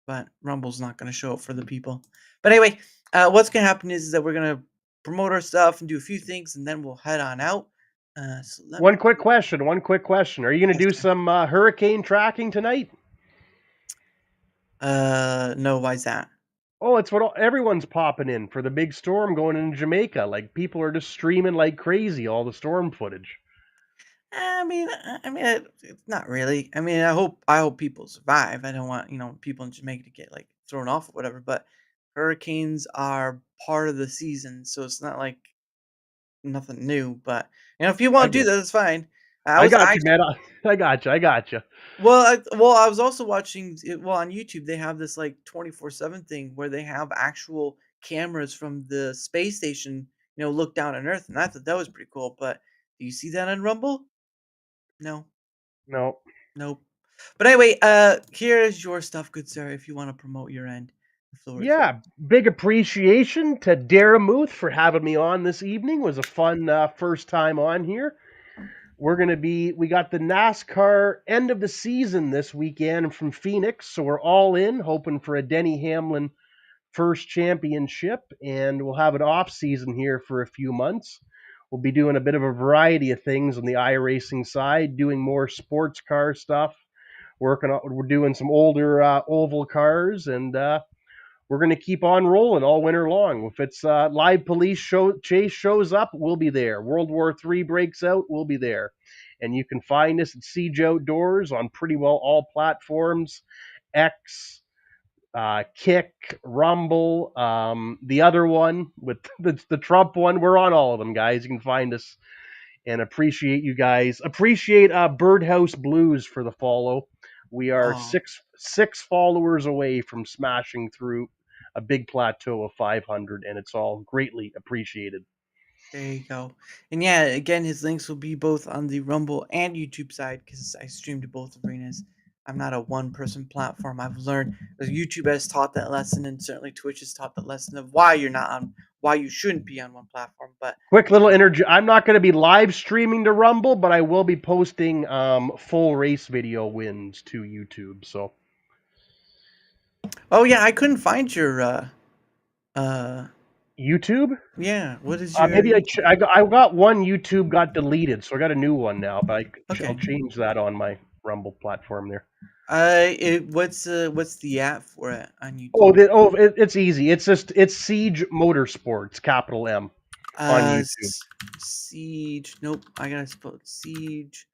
but Rumble's not going to show up for the people. But anyway, what's going to happen is that we're going to promote our stuff and do a few things, and then we'll head on out. So let me. One quick question. One quick question. Are you going to Yes, do sir. some hurricane tracking tonight? No, why's that? Oh, it's what everyone's popping in for the big storm going into Jamaica. Like people are just streaming like crazy all the storm footage. It's not really. I mean, I hope people survive. I don't want people in Jamaica to get like thrown off or whatever. But hurricanes are part of the season, so it's not like nothing new. But if you I want to do get, that, that's fine. I I was got you, actually man. I got you. I got you. I was also watching it. Well, on YouTube they have this like 24/7 thing where they have actual cameras from the space station, look down on Earth, and I thought that was pretty cool. But do you see that on Rumble? No. No. Nope. But anyway, here's your stuff, good sir, if you want to promote your end. The floor is yours. Yeah, big appreciation to DaraMuth for having me on this evening. It was a fun first time on here. We got the NASCAR end of the season this weekend from Phoenix, so we're all in, hoping for a Denny Hamlin first championship, and we'll have an off season here for a few months. We'll be doing a bit of a variety of things on the iRacing side, doing more sports car stuff. We're doing some older oval cars, and we're going to keep on rolling all winter long. If it's live police chase shows up, we'll be there. World War III breaks out, we'll be there. And you can find us at Siege Outdoors on pretty well all platforms. X, Kick, Rumble, the other one with the Trump one. We're on all of them, guys. You can find us and appreciate you guys. Appreciate Birdhouse Blues for the follow. We are Oh, six followers away from smashing through a big plateau of 500, and it's all greatly appreciated. there you go. And yeah, again, his links will be both on the Rumble and YouTube side because I stream to both arenas. I'm not a one-person platform. I've learned YouTube has taught that lesson, and certainly Twitch has taught that lesson of why you shouldn't be on one platform. But Quick little energy. I'm not going to be live streaming to Rumble, but I will be posting full race video wins to YouTube. So oh yeah, I couldn't find your uh YouTube. yeah. What is your Maybe I got one YouTube got deleted, so I got a new one now. But I'll okay? change that on my Rumble platform there. What's the app for it on YouTube? It's easy. It's Siege Motorsports, capital M, on YouTube. Siege. Nope, I gotta spell it. Siege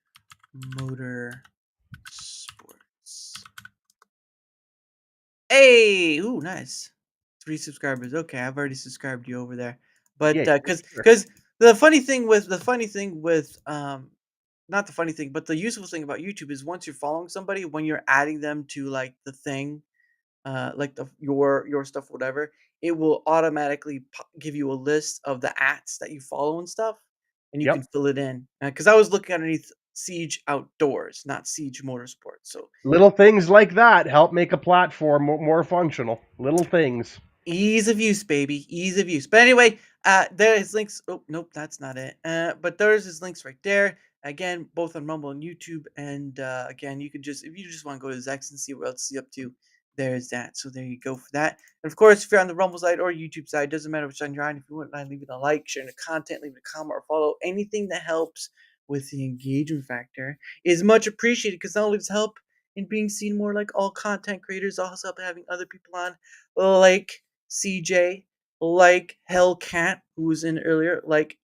Motor Sports. Hey, ooh, nice. 3 subscribers. Okay, I've already subscribed you over there. But Yeah, sure. because the funny thing with not the funny thing, but the useful thing about YouTube is once you're following somebody, when you're adding them to like the thing, like your stuff, whatever, it will automatically give you a list of the ats that you follow and stuff, and you can Yep. fill it in. Because I was looking underneath Siege Outdoors, not Siege Motorsports. So Little things like that help make a platform more functional. Little things. ease of use, baby, ease of use. But anyway, there's links. Oh nope, that's not it. But there's his links right there. Again, both on Rumble and YouTube. And again, you could just if you just want to go to Zex and see what else he's up to, there's that. So there you go for that. And of course, if you're on the Rumble side or YouTube side, doesn't matter which side you're on. If you wouldn't mind leaving a like, sharing the content, leaving a comment or follow, anything that helps with the engagement factor is much appreciated because not only does it help in being seen more like all content creators, also help having other people on like CJ, like Hellcat, who was in earlier, like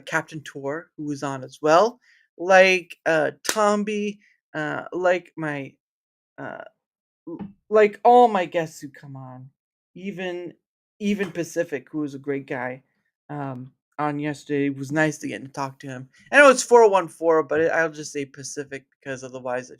Captain Tor, who was on as well, like Tomby, like my uh, like all my guests who come on, even Pacific, who was a great guy, on yesterday. It was nice to get to talk to him. I know it's 414, but I'll just say Pacific because otherwise,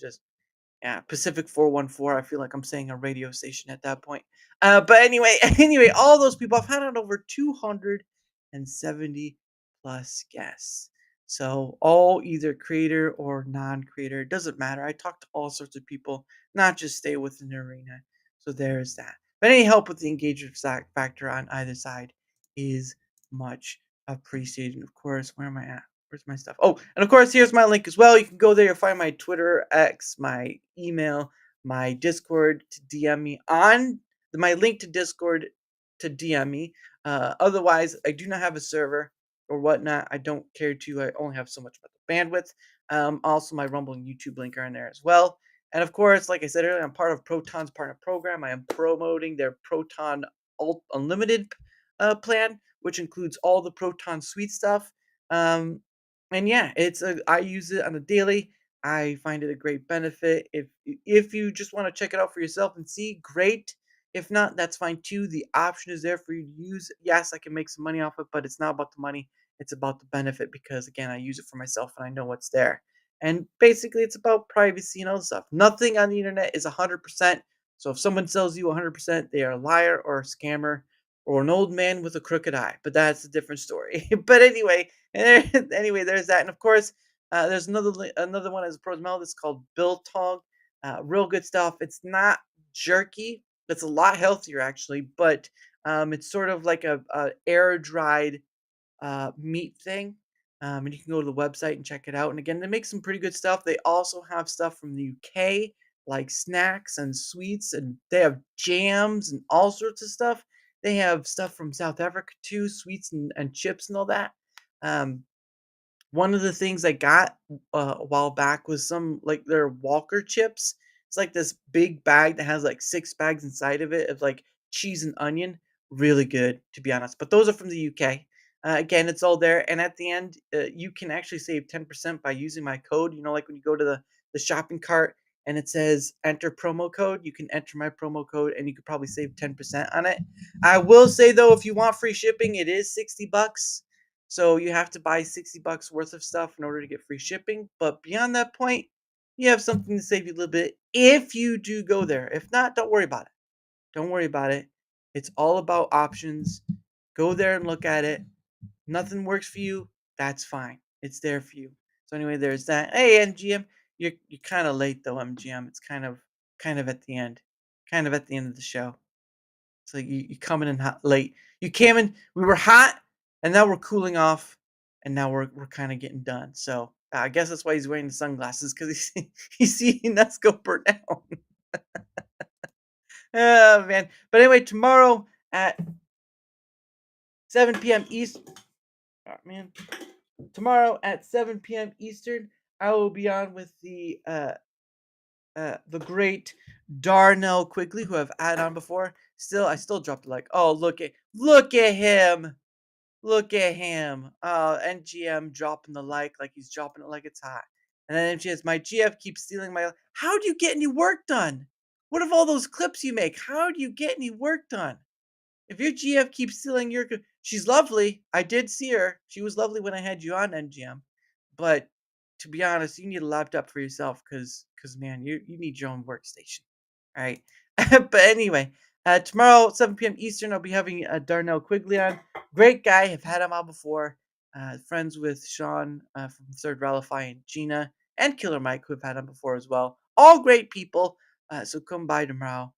yeah, Pacific 414. I feel like I'm saying a radio station at that point. But anyway, anyway, all those people I've had on over 270 plus guests. So all either creator or non-creator, it doesn't matter. I talk to all sorts of people, not just stay within the arena. So there's that. But any help with the engagement factor on either side is much appreciated. And of course, where am I at? Where's my stuff? Oh, and of course, here's my link as well. You can go there. You'll find my Twitter, X, my email, my Discord to DM me on my link to Discord to DM me. Otherwise, I do not have a server or whatnot. I don't care to. I only have so much bandwidth. Also, my Rumble and YouTube link are in there as well. And of course, like I said earlier, I'm part of Proton's partner program. I am promoting their Proton Unlimited plan, which includes all the Proton Suite stuff. Um, and yeah, I use it on a daily. I find it a great benefit. If you just want to check it out for yourself and see, great. If not, that's fine too. The option is there for you to use. Yes, I can make some money off it, but it's not about the money. It's about the benefit because again, I use it for myself and I know what's there. And basically, it's about privacy and all stuff. Nothing on the internet is 100%. So if someone sells you 100%, they are a liar or a scammer or an old man with a crooked eye. But that's a different story. But anyway, anyway, there's that. And of course, there's another one as a Prosmel that's called Biltong. Real good stuff. It's not jerky. It's a lot healthier actually, but it's sort of like a air dried meat thing. And you can go to the website and check it out. And again, they make some pretty good stuff. They also have stuff from the UK, like snacks and sweets, and they have jams and all sorts of stuff. They have stuff from South Africa too, sweets and chips and all that. Um, one of the things I got a while back was some like their Walker chips. It's like this big bag that has like 6 bags inside of it of like cheese and onion. Really good, to be honest. But those are from the UK. Again, it's all there. And at the end, you can actually save 10% by using my code. You know, like when you go to the shopping cart and it says enter promo code, you can enter my promo code and you could probably save 10% on it. I will say though, if you want free shipping, it is $60. So you have to buy $60 worth of stuff in order to get free shipping. But beyond that point, you have something to save you a little bit if you do go there. If not, don't worry about it. Don't worry about it. It's all about options. Go there and look at it. Nothing works for you, that's fine. It's there for you. So anyway, there's that. Hey, NGM, you're kind of late though, MGM. It's kind of at the end, kind of at the end of the show. It's like you coming in hot, late. You came in. We were hot, and now we're cooling off, and now we're kind of getting done. So I guess that's why he's wearing the sunglasses because he's seeing us go burn down. Oh man! But anyway, tomorrow at 7 p.m. East. Oh, man, tomorrow at 7 p.m. Eastern, I will be on with the great Darnell Quigley, who I've had on before. I still dropped a like. Oh, look at him. Look at him. NGM dropping the like he's dropping it like it's hot. And then MGS, my GF keeps stealing my. How do you get any work done? What of all those clips you make? How do you get any work done? If your GF keeps stealing she's lovely. I did see her. She was lovely when I had you on NGM. But to be honest, you need a laptop for yourself because man, you need your own workstation. All right. But anyway, tomorrow 7 p.m. Eastern, I'll be having Darnell Quigley on. Great guy. Have had him on before. Friends with Sean from Third Rallify and Gina and Killer Mike, who have had him before as well. All great people. So come by tomorrow,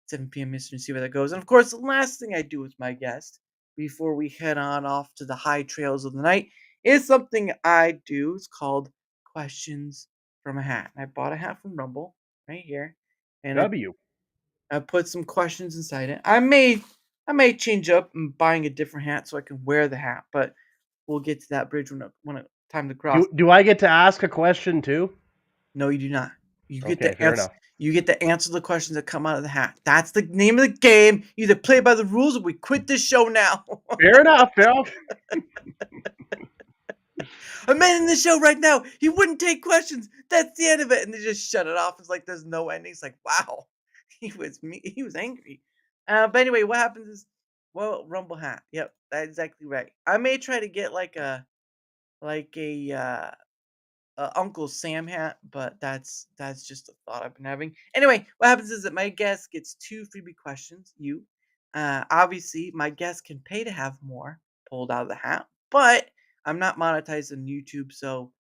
7 p.m. Eastern, see where that goes. And of course, the last thing I do with my guest before we head on off to the high trails of the night is something I do. It's called Questions from a Hat. I bought a hat from Rumble right here, and W. I put some questions inside it. I may change up and buying a different hat so I can wear the hat, but we'll get to that bridge when it time to cross. Do I get to ask a question too? No, you do not. You get Okay, to fair answer. enough. You get to answer the questions that come out of the hat. That's the name of the game. You either play by the rules or we quit this show now. Fair enough, Phil. A man in the show right now, he wouldn't take questions. That's the end of it. And they just shut it off. It's like there's no ending. It's like, wow. He was angry. But anyway, what happens is, well, Rumble hat. Yep, that's exactly right. I may try to get like a Uncle Sam hat, but that's just a thought I've been having. Anyway, what happens is that my guest gets 2 freebie questions. Obviously, my guest can pay to have more pulled out of the hat, but I'm not monetized on YouTube, so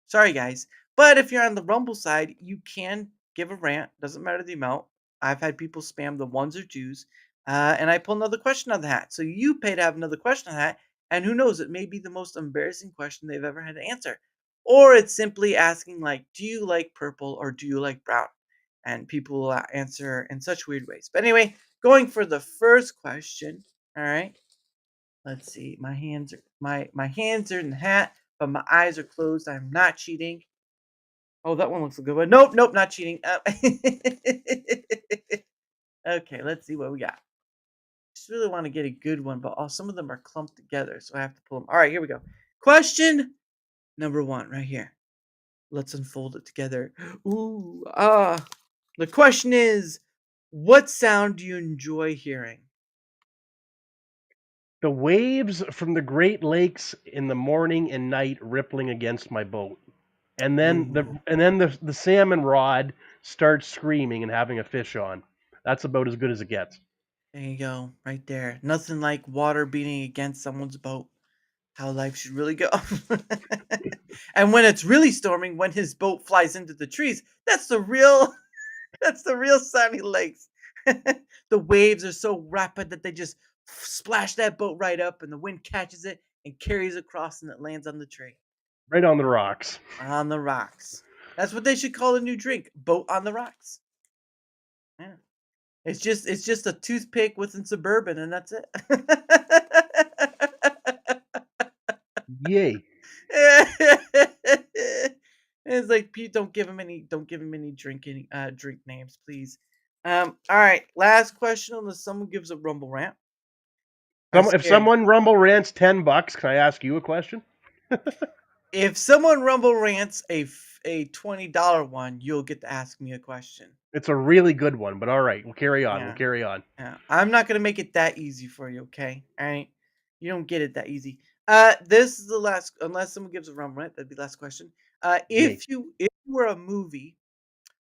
sorry guys. But if you're on the Rumble side, you can give a rant. Doesn't matter the amount. I've had people spam the ones or twos, and I pull another question out of the hat. So you pay to have another question out of the hat, and who knows? It may be the most embarrassing question they've ever had to answer. Or it's simply asking like, do you like purple or do you like brown? And people will answer in such weird ways. But anyway, going for the first question. All right. Let's see. My hands are in the hat, but my eyes are closed. I'm not cheating. Oh, that one looks a good one. Nope, not cheating. Okay, let's see what we got. Just really want to get a good one, but some of them are clumped together, so I have to pull them. All right, here we go. Question number 1 right here. Let's unfold it together. Ooh, the question is, what sound do you enjoy hearing? The waves from the Great Lakes in the morning and night rippling against my boat. And then Ooh, the salmon rod starts screaming and having a fish on. That's about as good as it gets. there you go, right there. Nothing like water beating against someone's boat. How life should really go. And when it's really storming, when his boat flies into the trees, that's the real sunny lakes. The waves are so rapid that they just splash that boat right up, and the wind catches it and carries it across, and it lands on the tree, Right on the rocks. on the rocks. That's what they should call a new drink: boat on the rocks. Yeah, it's just a toothpick within suburban, and that's it. Yay. It's like Pete, don't give him any drink names, please. All right, last question unless someone gives a rumble rant. I If scared. someone rumble rants $10, can I ask you a question? If someone rumble rants a $20 one, you'll get to ask me a question. It's a really good one, but all right, we'll carry on. We'll Yeah, carry on. yeah. I'm not gonna make it that easy for you, okay? All right, you don't get it that easy. This is the last, unless someone gives a rumble rant, that'd be the last question. Yay. If you were a movie,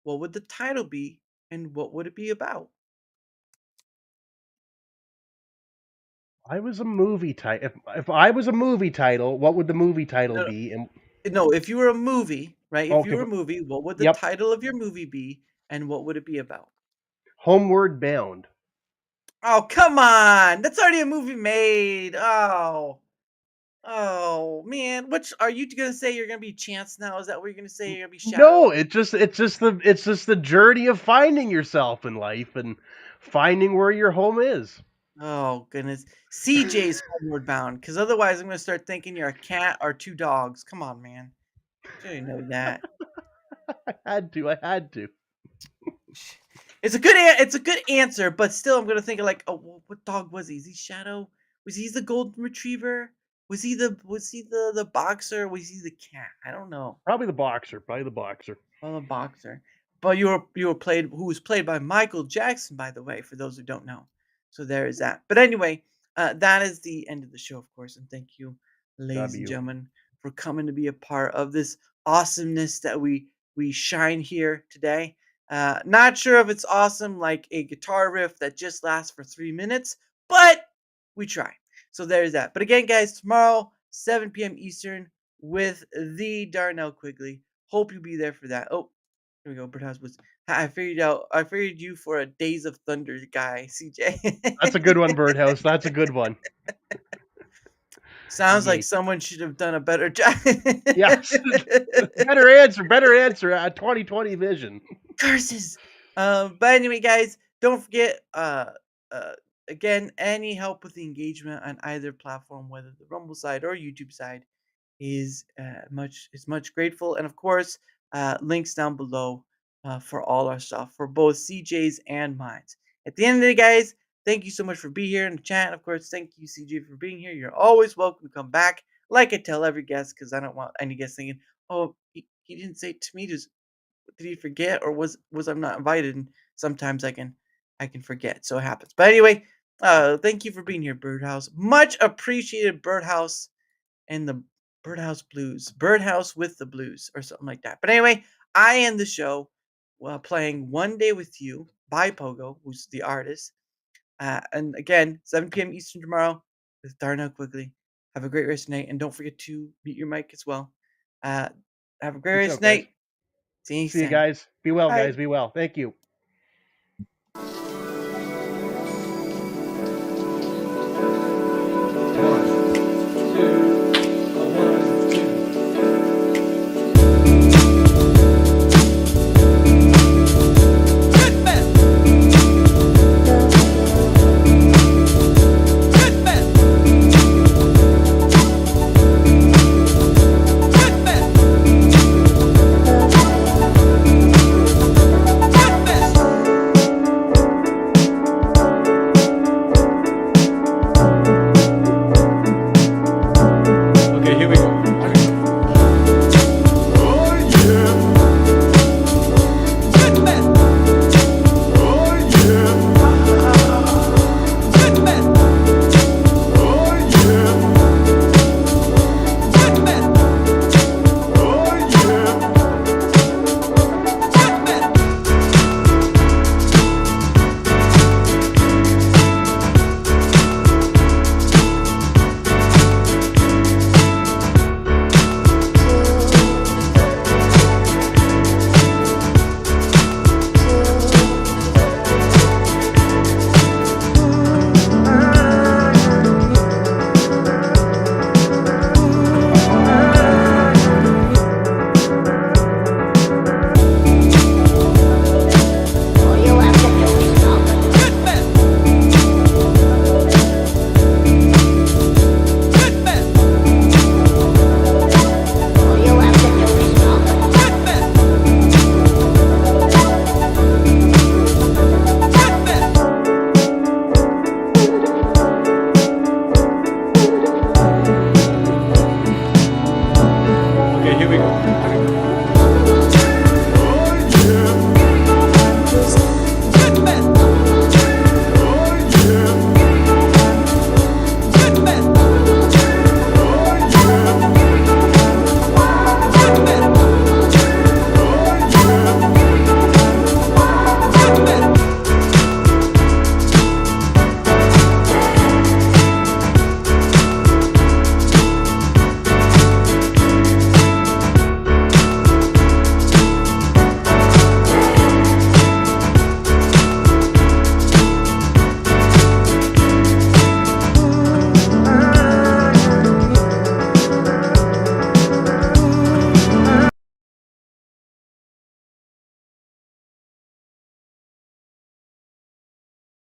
what would the title be, and what would it be about? I was a movie title. If I was a movie title, what would the movie title No, be? And no, if you were a movie, right? If you Okay. were a movie, what would the Yep. title of your movie be, and what would it be about? Homeward Bound. Oh, come on! That's already a movie made. Oh man, which are you gonna say you're gonna be Chance now? Is that what you're gonna say? You're gonna be No, Shadow? it's just the journey of finding yourself in life and finding where your home is. Oh goodness, CJ's Homeward Bound. Because otherwise, I'm gonna start thinking you're a cat or two dogs. Come on, man. You know that. I had to. It's a good answer, but still, I'm gonna think of like, oh, what dog was he? Is he Shadow? Was he the golden retriever? Was he the boxer? Was he the cat? I don't know. Probably the boxer. Well, a boxer. But you were played who was played by Michael Jackson, by the way, for those who don't know. So there is that. But anyway, that is the end of the show, of course, and thank you, ladies and W. gentlemen, for coming to be a part of this awesomeness that we shine here today. Not sure if it's awesome like a guitar riff that just lasts for 3 minutes, but we try. So there's that. But again, guys, tomorrow, 7 p.m. Eastern, with the Darnell Quigley. Hope you'll be there for that. Oh, here we go. Birdhouse was. I figured out. I figured you for a Days of Thunder guy, CJ. That's a good one, Birdhouse. That's a good one. Sounds like Yes. someone should have done a better job. Yes. Better answer. 2020 vision. Curses. But anyway, guys, don't forget. Uh, again, any help with the engagement on either platform, whether the Rumble side or YouTube side, is much grateful, and of course, links down below for all our stuff for both CJ's and mine's. At the end of the day, guys, thank you so much for being here in the chat. And of course, thank you, CJ, for being here. You're always welcome to come back. Like I tell every guest, because I don't want any guest thinking, "Oh, he didn't say tomatoes. Did he forget, or was I not invited?" And sometimes I can forget, so it happens. But anyway, thank you for being here, Birdhouse. Much appreciated, Birdhouse and the Birdhouse Blues, Birdhouse with the Blues, or something like that. But anyway, I end the show playing One Day with You by Pogo, who's the artist. And again, 7 p.m. Eastern tomorrow with Darnell Quigley. Have a great rest of the night, and don't forget to mute your mic as well. Uh, have a great Peace rest out, of the guys. night. See you next See you time. guys. Be well, Bye. guys. Be well. Thank you.